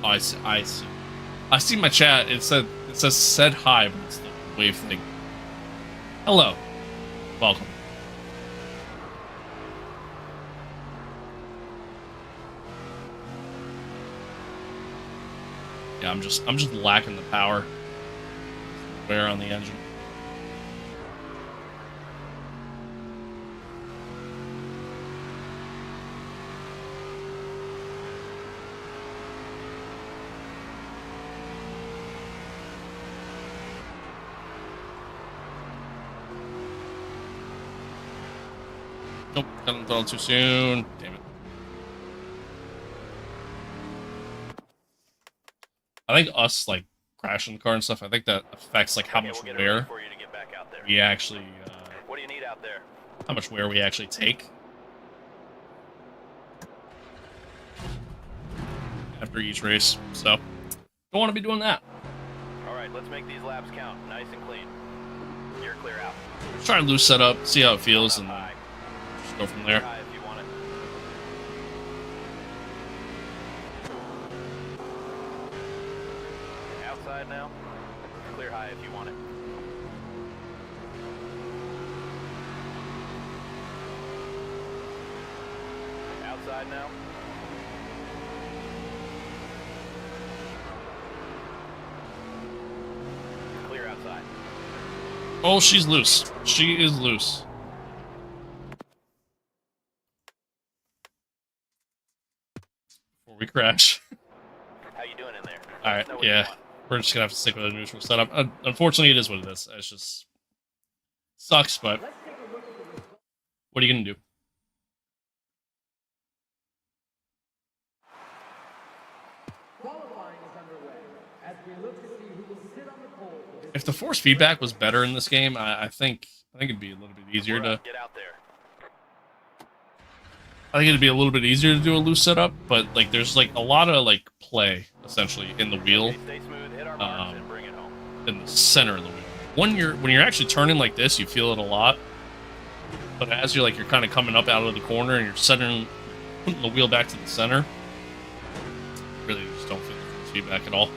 Oh, I see. I see my chat. It says said hi, but it's the wave thing. Hello. Welcome. Yeah, I'm just lacking the power. Wear on the engine. Nope, got him thrown too soon. Damn it. I think us like crashing the car and stuff, I think that affects like how much wear we actually What do you need out there? how much wear we actually take after each race. So don't want to be doing that. Alright, let's make these laps count. Nice and clean. You're clear out. Try a loose setup, see how it feels, and just go from there. High if you want it. Outside now. Clear high if you want it. Outside now. Clear outside. Oh, she's loose. She is loose. Before we crash. How you doing in there? Alright, yeah. We're just gonna have to stick with a neutral setup. Unfortunately, it is what it is. It's just sucks, but what are you gonna do? Qualifying is underway as we look to see who will sit on the pole for this. If the force feedback was better in this game, I think it'd be a little bit easier to. Get out there. I think it'd be a little bit easier to do a loose setup, but like there's like a lot of like play essentially in the wheel, Stay smooth, hit our marks, and bring it home. in the center of the wheel. When you're actually turning like this, you feel it a lot. But as you're kind of coming up out of the corner and you're putting the wheel back to the center, really just don't feel the force feedback at all.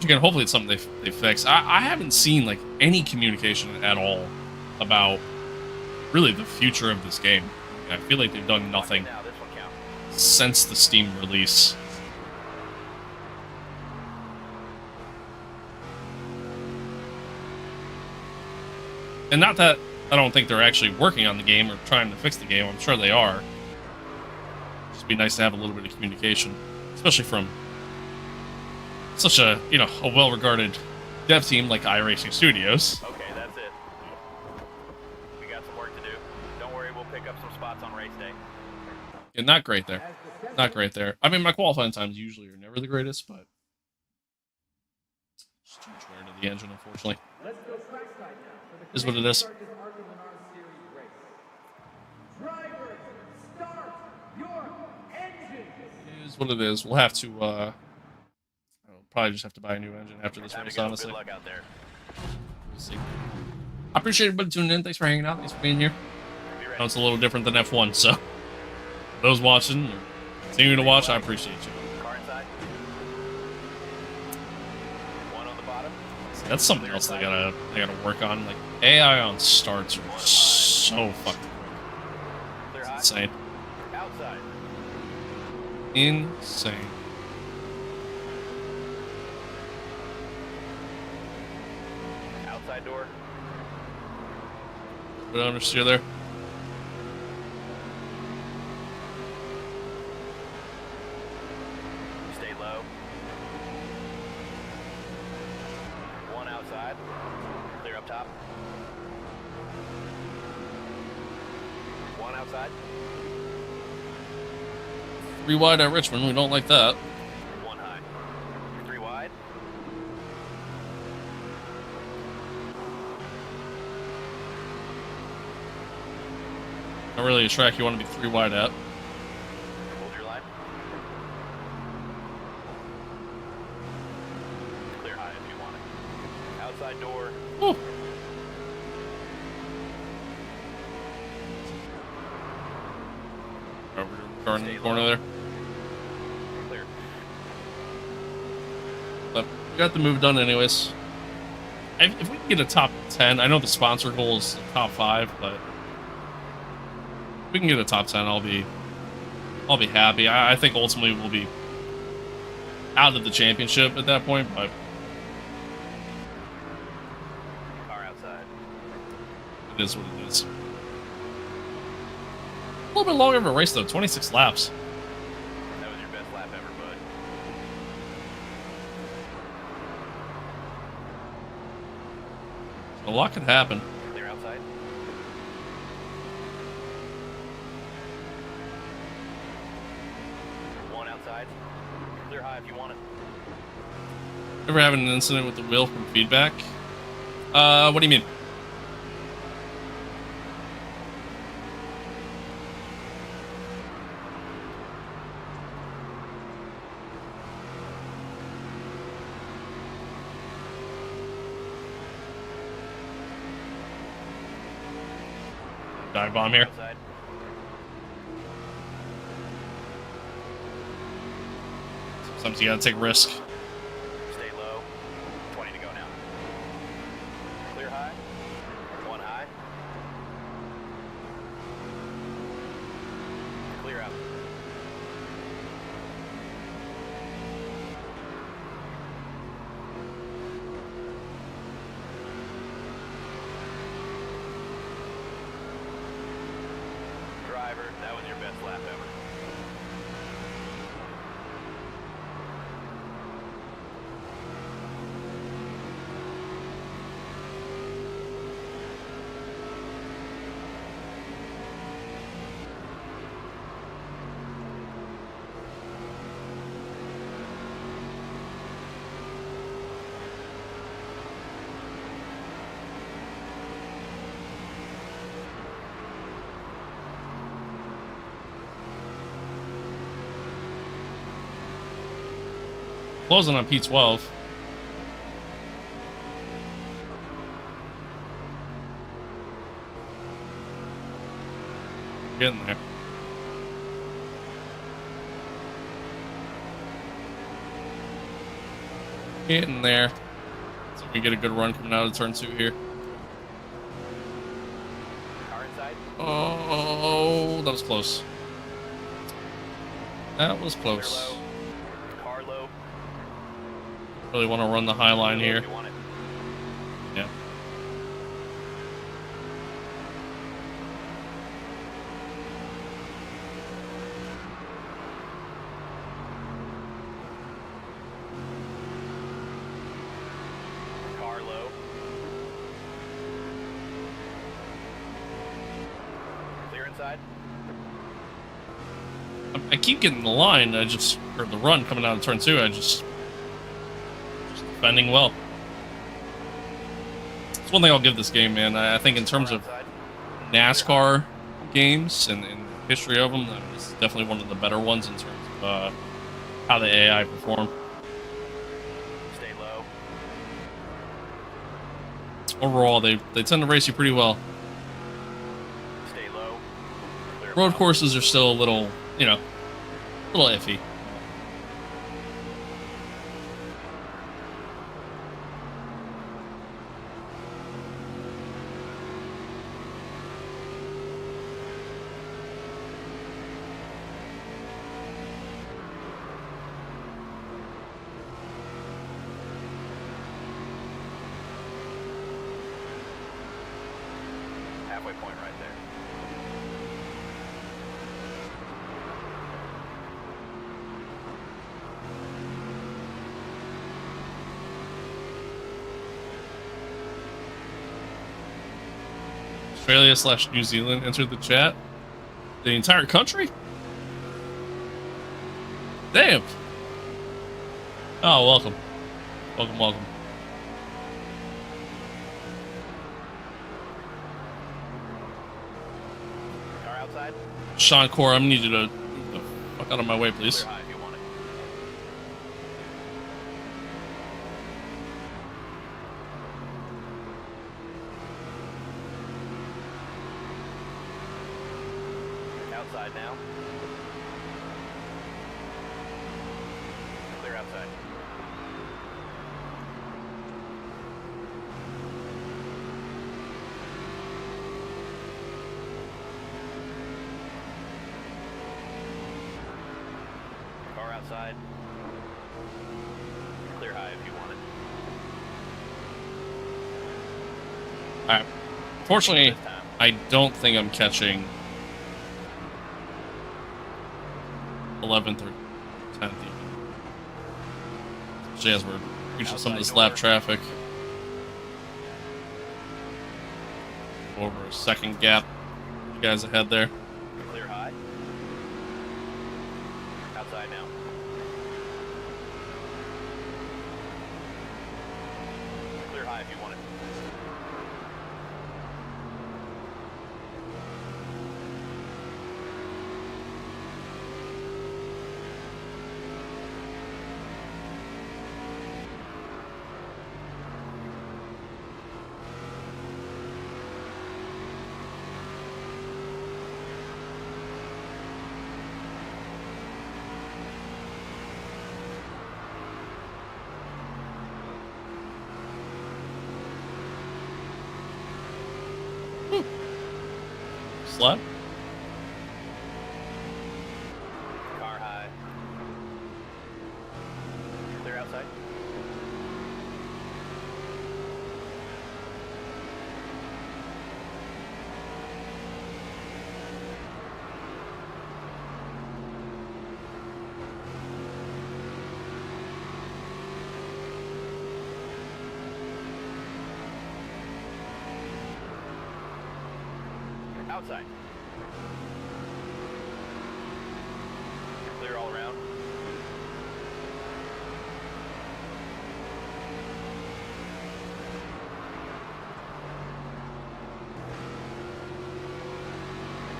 Again, hopefully it's something they fix. I haven't seen like any communication at all about really the future of this game. I feel like they've done nothing Now, this one counts. since the Steam release. And not that I don't think they're actually working on the game or trying to fix the game. I'm sure they are. Just be nice to have a little bit of communication, especially from such a well-regarded dev team like iRacing Studios. Okay, that's it. We got some work to do. Don't worry, we'll pick up some spots on race day. Yeah, not great there. Not great there. I mean, my qualifying times usually are never the greatest, but it's too much wear to the engine, unfortunately. Let's go trackside now for the Is what it is. Arkham Series race. Drivers, start your engines. It is what it is. We'll have to, I'll probably just have to buy a new engine after this Time to race, go. honestly. Good luck out there. We'll see. I appreciate everybody tuning in. Thanks for hanging out. Thanks for being here. Be I know ready. it's a little different than F1, so those watching or continuing to watch, I appreciate you. Car inside. One on the bottom. That's something else they gotta work on. Like AI on starts are so fucking quick. Clear It's high. insane. Outside. Insane. Outside door. But understeer there. Stay low. One outside. Clear up top. One outside. 3 wide at Richmond. We don't like that. One high. 3 wide. Not really a track you want to be 3 wide at. Hold your line. Clear high if you want it. Outside door. Woo. Over in the corner there. Clear. But we got the move done anyways. If we can get a top 10, I know the sponsor goal is the top 5, but if we can get a top 10, I'll be happy. I think ultimately we'll be out of the championship at that point, but Car outside. it is what it is. A little bit longer of a race though, 26 laps. That was your best lap ever, bud. A lot could happen. Clear outside. One outside. Clear high if you want it. Ever having an incident with the wheel from feedback? What do you mean? Dive bomb here. Outside. Sometimes you gotta take risk. Stay low. 20 to go now. Clear high. One high. Clear out. Driver, that was your best lap ever. Closing on P12. Getting there. Getting there. So we get a good run coming out of turn 2 here. Car inside. Oh, that was close. That was Clear close. low. Car low. Really want to run the high line Clear low here. if you want it. Yeah. Car low. Clear inside. I keep getting the line. Or the run coming out of turn 2. Just defending well. That's one thing I'll give this game, man. I think in terms of Outside. NASCAR games and the history of them, this is definitely one of the better ones in terms of how the AI perform. Stay low. Overall, they tend to race you pretty well. Stay low. Clear Road above. courses are still a little, a little iffy. Halfway halfway point right there. Australia/New Zealand entered the chat. The entire country? Damn. Oh, welcome. Welcome, welcome. Car outside. Sean Core, I'm gonna need you to move the fuck out of my way, please. Clear high if you want it. Outside now. Clear outside. Car outside. Clear high if you want it. Alright. Fortunately, This time. I don't think I'm catching 11th or 10th even. Especially as we're reaching some of this lap traffic. Over a second gap. You guys ahead there. Clear high. Outside now. Clear high if you want it. Slap. Car high. Clear outside. Outside. Clear all around.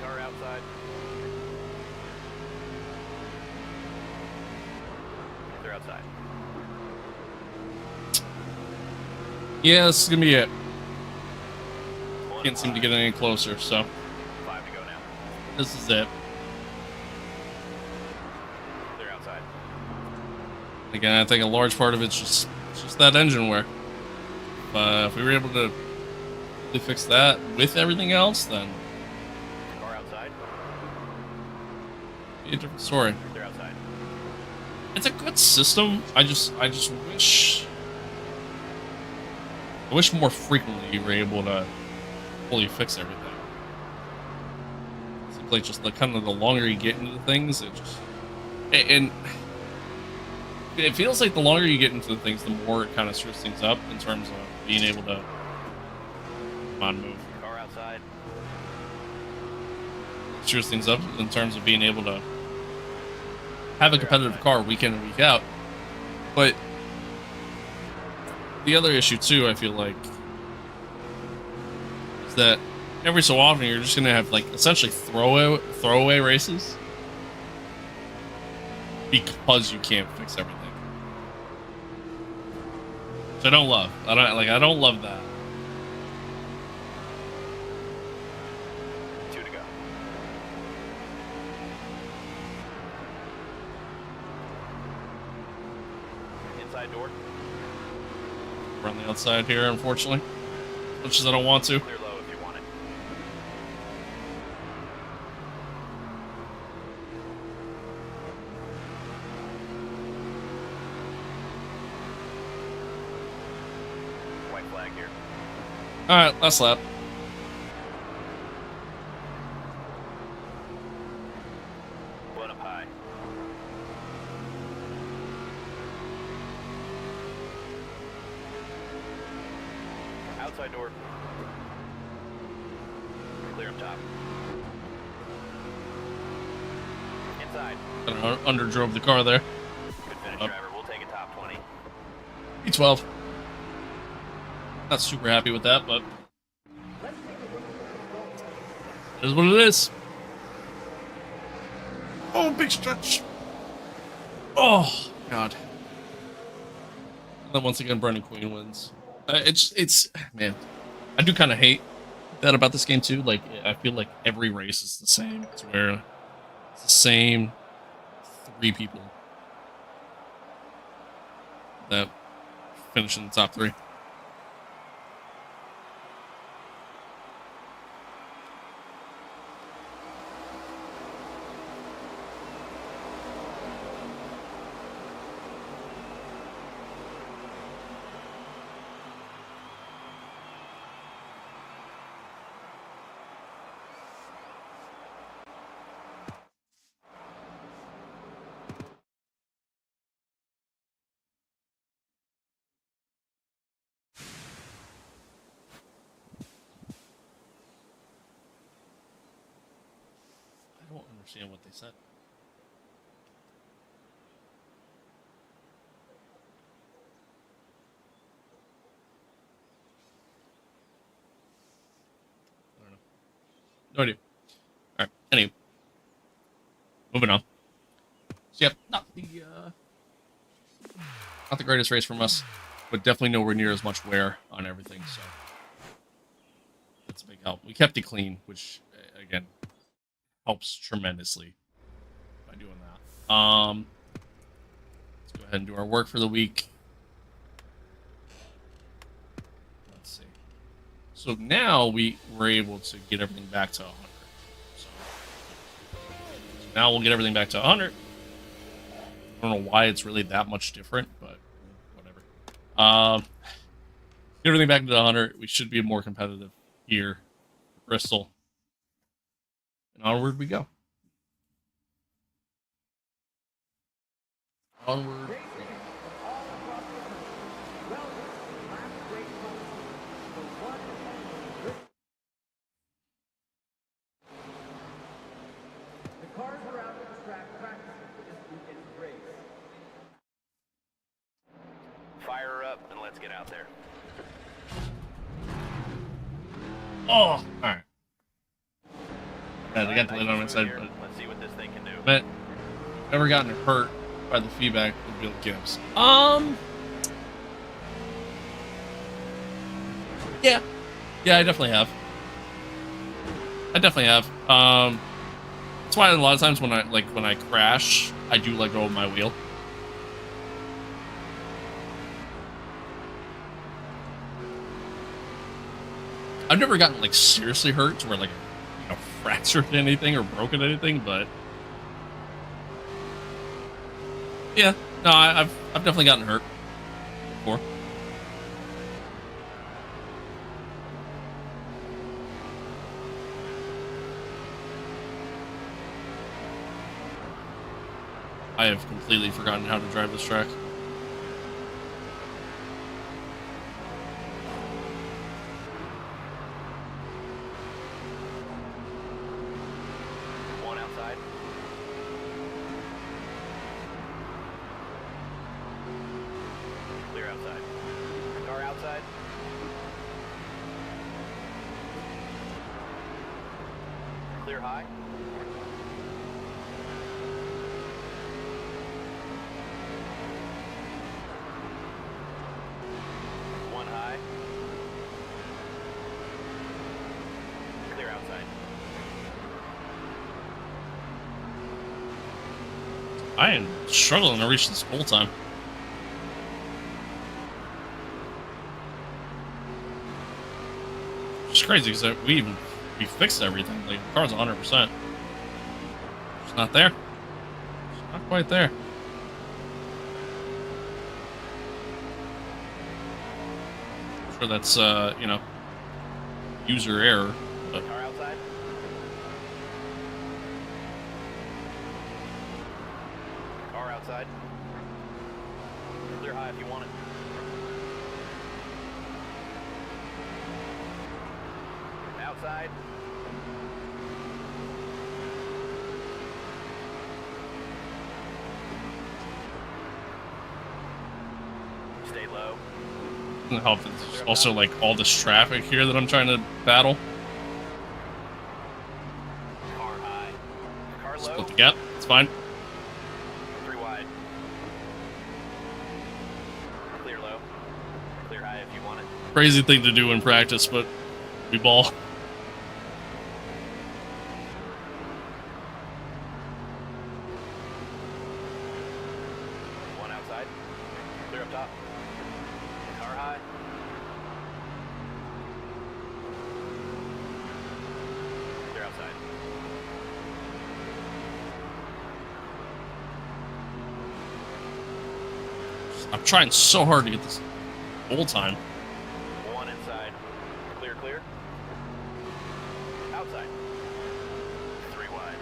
Car outside. Clear outside. Yeah, this is gonna be it. Can't seem to get any closer, so 5 to go now. this is it. Clear outside. Again, I think a large part of it's just that engine wear. If we were able to really fix that with everything else, then Car outside. it'd be a different story. Clear outside. It's a good system. I just wish more frequently you were able to fully fix everything. Seems like just the kind of the longer you get into things, it just and it feels like the longer you get into the things, the more it kind of screws things up in terms of being able to move. Car outside. Screws things up in terms of being able to have a competitive car week in and week out. But the other issue too, I feel like, is that every so often you're just gonna have like essentially throwaway races because you can't fix everything. Which I don't love. I don't love that. 2 to go. Inside door. We're on the outside here, unfortunately. As much as I don't want to. Clear low if you want it. White flag here. Alright, last lap. outside door. Clear up top. Inside. Kind of underdrove the car there. Good finish, driver. We'll take a top 20. P12. Not super happy with that, but it is what it is. Oh, big stretch. Oh, God. And then once again, Brendan Queen wins. It's man, I do kind of hate that about this game too. Like, I feel like every race is the same. It's where it's the same 3 people that finish in the top 3. I don't understand what they said. I don't know. No idea. All right. Anyway, moving on. So yep, not the greatest race from us, but definitely nowhere near as much wear on everything. So that's a big help. We kept it clean, which again helps tremendously by doing that. Let's go ahead and do our work for the week. Let's see. So now we were able to get everything back to 100. So now we'll get everything back to 100. I don't know why it's really that much different, but whatever. Get everything back to 100. We should be more competitive here, Bristol. And onward we go. Onward. Racing from all across the country. Welcome to the last great competition, the one and only. The cars are out at the track practicing for this weekend's race. Fire her up and let's get out there. Oh, alright. Yeah, they got the lid on my side, but Let's see what this thing can do. but never gotten hurt by the feedback with Bill Gibbs. Yeah. Yeah, I definitely have. That's why a lot of times when I crash, I do let go of my wheel. I've never gotten like seriously hurt to where like, you know, fractured anything or broken anything, but yeah, no, I've definitely gotten hurt before. I have completely forgotten how to drive this track. One outside. Clear outside. Car outside. Clear high. One high. Clear outside. I am struggling to reach this goal time. It's crazy because we fixed everything. Like, the car's 100%. It's not there. It's not quite there. I'm sure that's you know, user error. But Car outside. Car outside. Clear high if you want it. inside. Stay low. I don't know if it's also like all this traffic here that I'm trying to battle. Car high. Car low. Split the gap. It's fine. 3 wide. Clear low. Clear high if you want it. Crazy thing to do in practice, but we ball. 1 outside. Clear up top. Car high. Clear outside. I'm trying so hard to get this whole time. 1 inside. Clear, clear. Outside. 3 wide.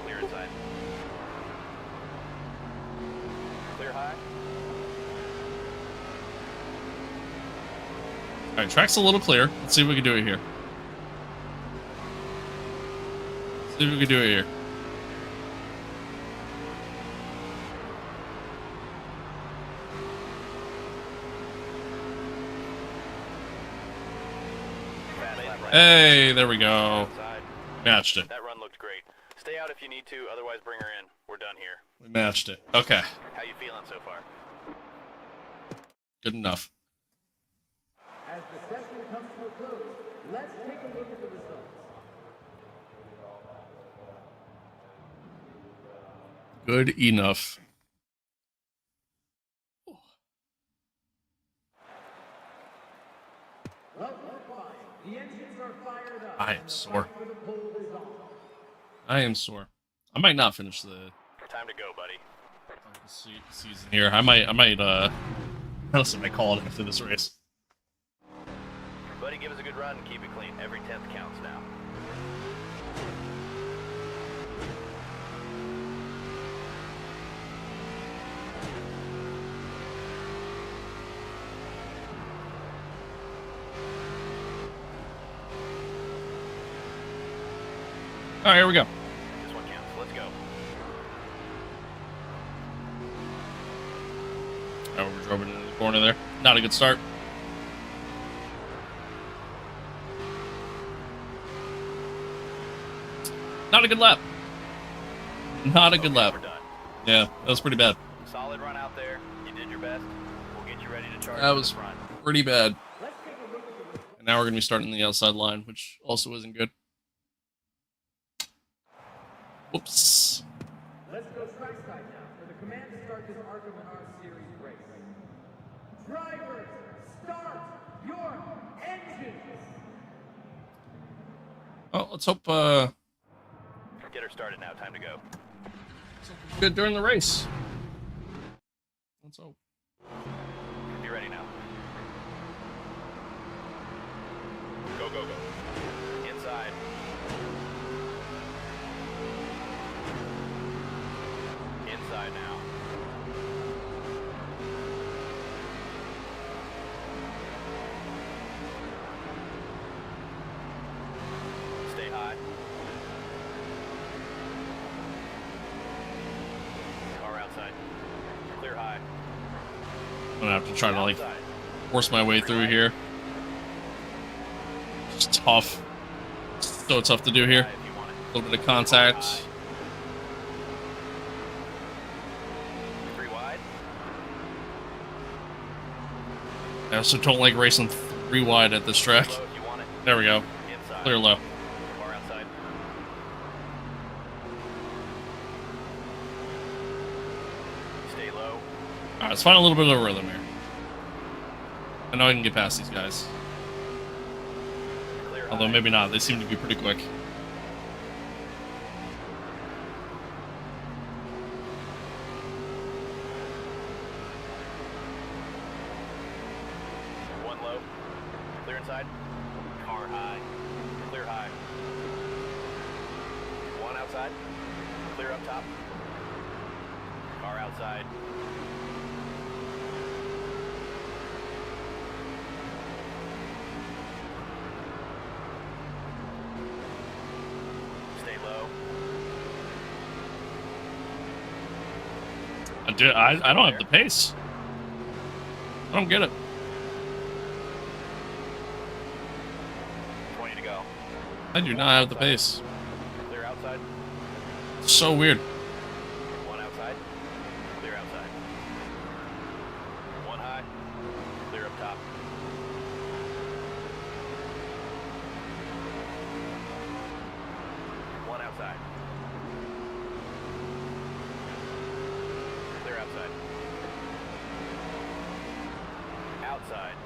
Clear inside. Clear high. All right, track's a little clear. Let's see if we can do it here. See if we can do it here. Fast lap right. Hey, there we go. Outside. Matched it. That run looked great. Stay out if you need to, otherwise bring her in. We're done here. We matched it. Okay, How you feeling so far? good enough. As the session comes to a close, let's take a look at the results. Good enough. Well, we're fine. The engines are fired up. I am sore. For the pole is on. I am sore. I might not finish the Time to go, buddy. season here. I might honestly might call it after this race. Buddy, give us a good run and keep it clean. Every 10th counts now. All right, here we go. This one counts. Let's go. Oh, we drove it into the corner there. Not a good start. Not a good lap. Not a good lap. We're done. Yeah, that was pretty bad. Solid run out there. You did your best. We'll get you ready to charge That to the was front. pretty bad. Let's take a look at the And now we're going to be starting the outside line, which also isn't good. Whoops. Let's go track side now for the command to start this Arkham and R Series race. Drivers, start your engines! Oh, let's hope Get her started now. Time to go. good during the race. Let's hope. Be ready now. Go, go, go. Inside. Inside now. Stay high. Car outside. Clear high. I'm going to have to try to like Outside. force my way through here. It's tough. It's so tough to do here. High if you want it. A little bit of contact. High. 3 wide. I also don't like racing 3 wide at this track. Low if you want it. There we go. Inside. Clear low. Car outside. Stay low. Alright, let's find a little bit of a rhythm here. I know I can get past these guys. Clear Although high. maybe not. They seem to be pretty quick. One low. Clear inside. Car high. Clear high. One outside. Clear up top. Car outside. I don't have the pace. I don't get it. 20 to go. I do not have the pace. Clear outside. So weird. One outside. Clear outside. One high. Clear up top. One outside. Clear outside. Outside.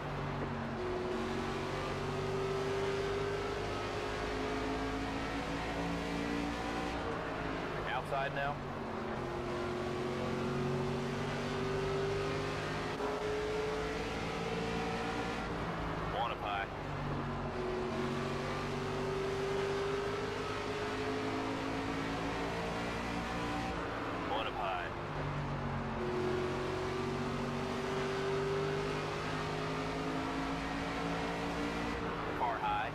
Outside now. One up high. One up high. Car high.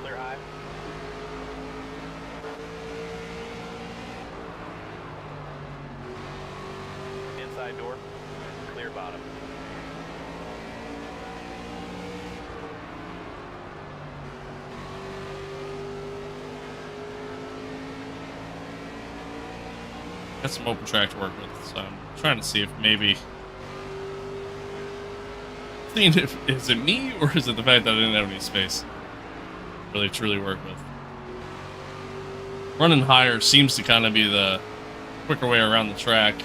Clear high. Inside door. Clear bottom. Got some open track to work with, so I'm trying to see if maybe. Is it me or is it the fact that I didn't have any space to really truly work with? Running higher seems to kind of be the quicker way around the track.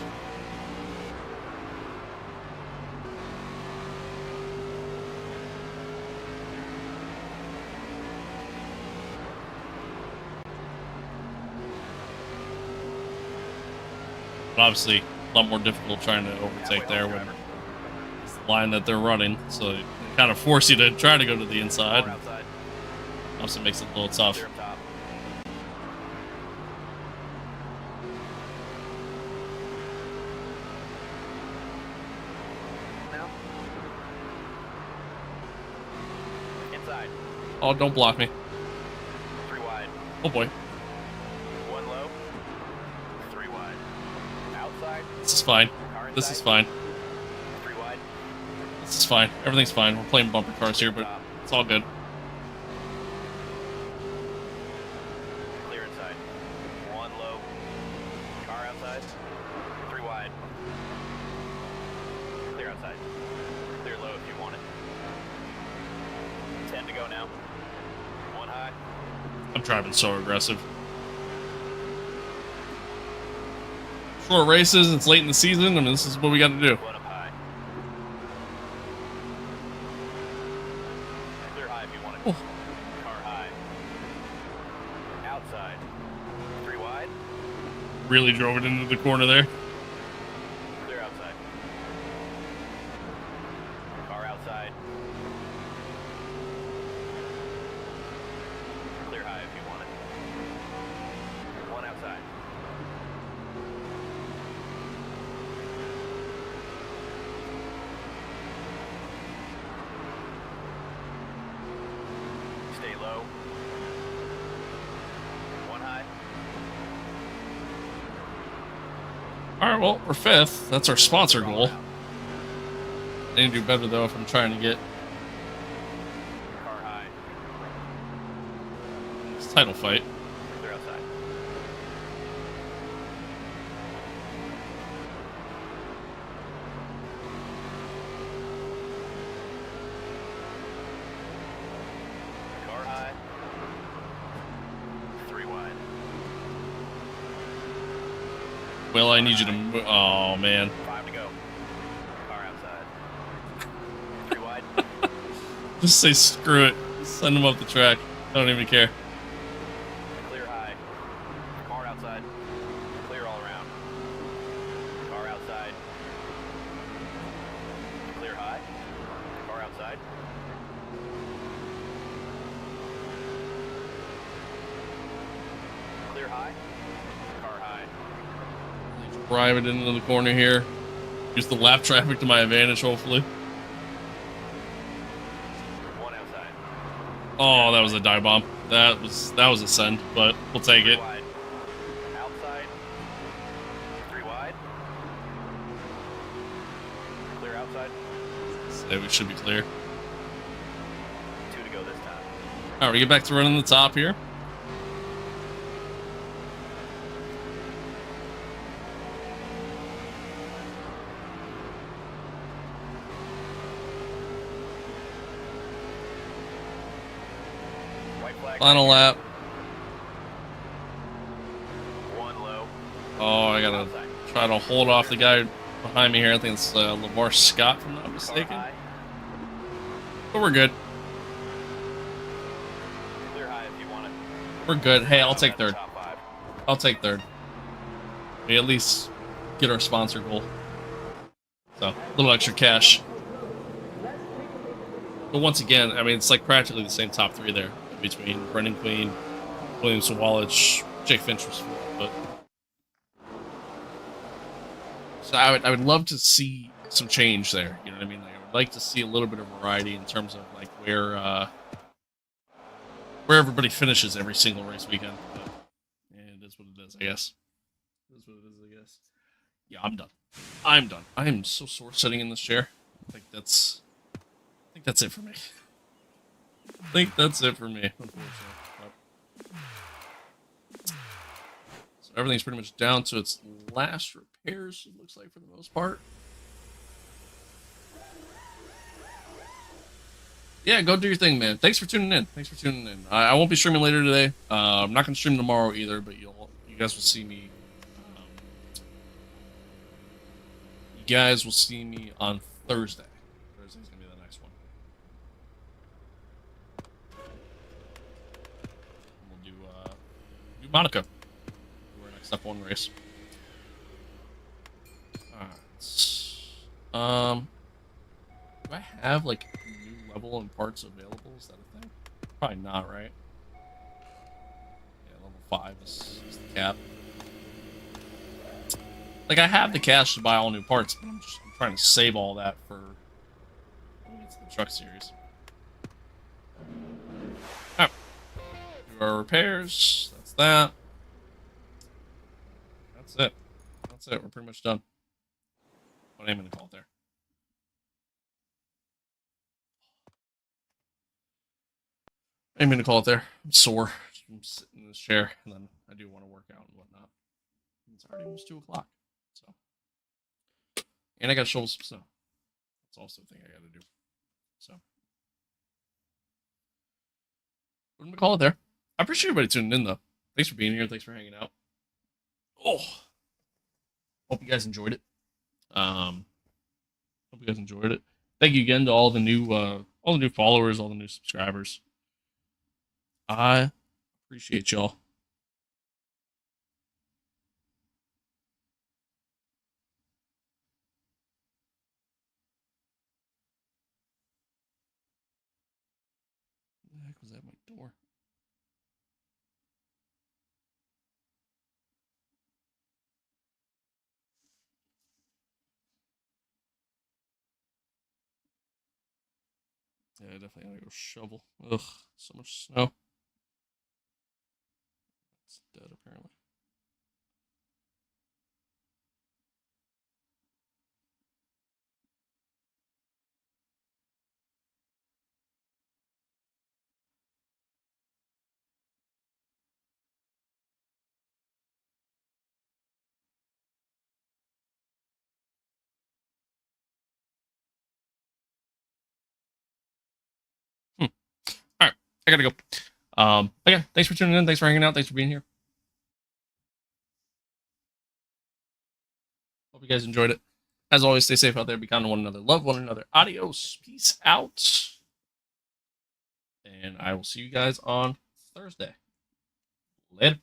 But obviously, a lot more difficult trying to overtake there when it's the line that they're running. So it kind of force you to try to go to the inside. Car outside. Also makes it a little tough. Clear up top. Now. Inside. Oh, don't block me. 3 wide. Oh boy. 1 low. 3 wide. Outside. This is fine. Car This is inside. fine. 3 wide. This is fine. Everything's fine. We're playing bumper cars here, but Top. it's all good. Clear inside. 1 low. Car outside. 3 wide. Clear outside. Clear low if you want it. 10 to go now. 1 high. I'm driving so aggressive. Short races, it's late in the season, and this is what we got to do. 1 up high. Clear high if you want it. Oh. Car high. Outside. 3 wide. Really drove it into the corner there. Clear outside. Car outside. Clear high if you want it. 1 outside. Stay low. 1 high. All right, well, we're 5th. That's our sponsor goal. I need to do better, though, if I'm trying to get Car high. this title fight. Clear outside. Car high. 3 wide. Well, I need you to oh, man. 5 to go. Car outside. 3 wide. Just say screw it. Send them up the track. I don't even care. Clear high. Car outside. Clear all around. Car outside. Clear high. Car outside. Clear high. Car high. Drive it into the corner here. Use the lap traffic to my advantage, hopefully. 1 outside. Oh, that was a dive bomb. That was a send, but we'll take it. Wide. Outside. wide. Clear outside. So we should be clear. 2 to go this time. All right, we get back to running the top here. White flag. Final right lap. here. 1 low. Oh, I gotta Outside. try to hold off the guy behind me here. I think it's Lamar Scott, if I'm not Car mistaken. high. But we're good. Clear high if you want it. We're good. Hey, I'll At take the third. top 5. I'll take third. We at least get our sponsor goal. So, a little extra cash. But once again, I mean, it's like practically the same top 3 there between Brendan Queen, William Sawalich, Jake Finch was 4th, but so I would love to see some change there. You know what I mean? Like, I would like to see a little bit of variety in terms of like where everybody finishes every single race weekend. But, yeah, it is what it is, I guess. It is what it is, I guess. Yeah, I'm done. I'm done. I am so sore sitting in this chair. I think that's it for me. I think that's it for me, unfortunately. But, so everything's pretty much down to its last repairs, it looks like, for the most part. Yeah, go do your thing, man. Thanks for tuning in. Thanks for tuning in. I won't be streaming later today. I'm not going to stream tomorrow either, but you guys will see me. You guys will see me on Thursday. Thursday's going to be the next one. We'll do Monaco. Do our next F1 race. Alright. Do I have like new level and parts available? Is that a thing? Probably not, right? Yeah, level 5 is the cap. Like, I have the cash to buy all new parts, but I'm trying to save all that for when we get to the truck series. Alright. Do our repairs. That's that. That's it. That's it. We're pretty much done. What am I going to call it there? I'm going to call it there. I'm sore. I'm sitting in this chair, and then I do want to work out and whatnot. It's already almost 2 o'clock. So, and I got to shovel some snow. That's also a thing I got to do. So, I'm going to call it there. I appreciate everybody tuning in, though. Thanks for being here. Thanks for hanging out. Oh, hope you guys enjoyed it. Hope you guys enjoyed it. Thank you again to all the new followers, all the new subscribers. I appreciate y'all. What the heck was at my door? Yeah, definitely gotta go shovel. Ugh, so much snow. It's dead, apparently. All right, I gotta go. Again, thanks for tuning in. Thanks for hanging out. Thanks for being here. Hope you guys enjoyed it. As always, stay safe out there. Be kind to one another. Love one another. Adios. Peace out. And I will see you guys on Thursday. Later.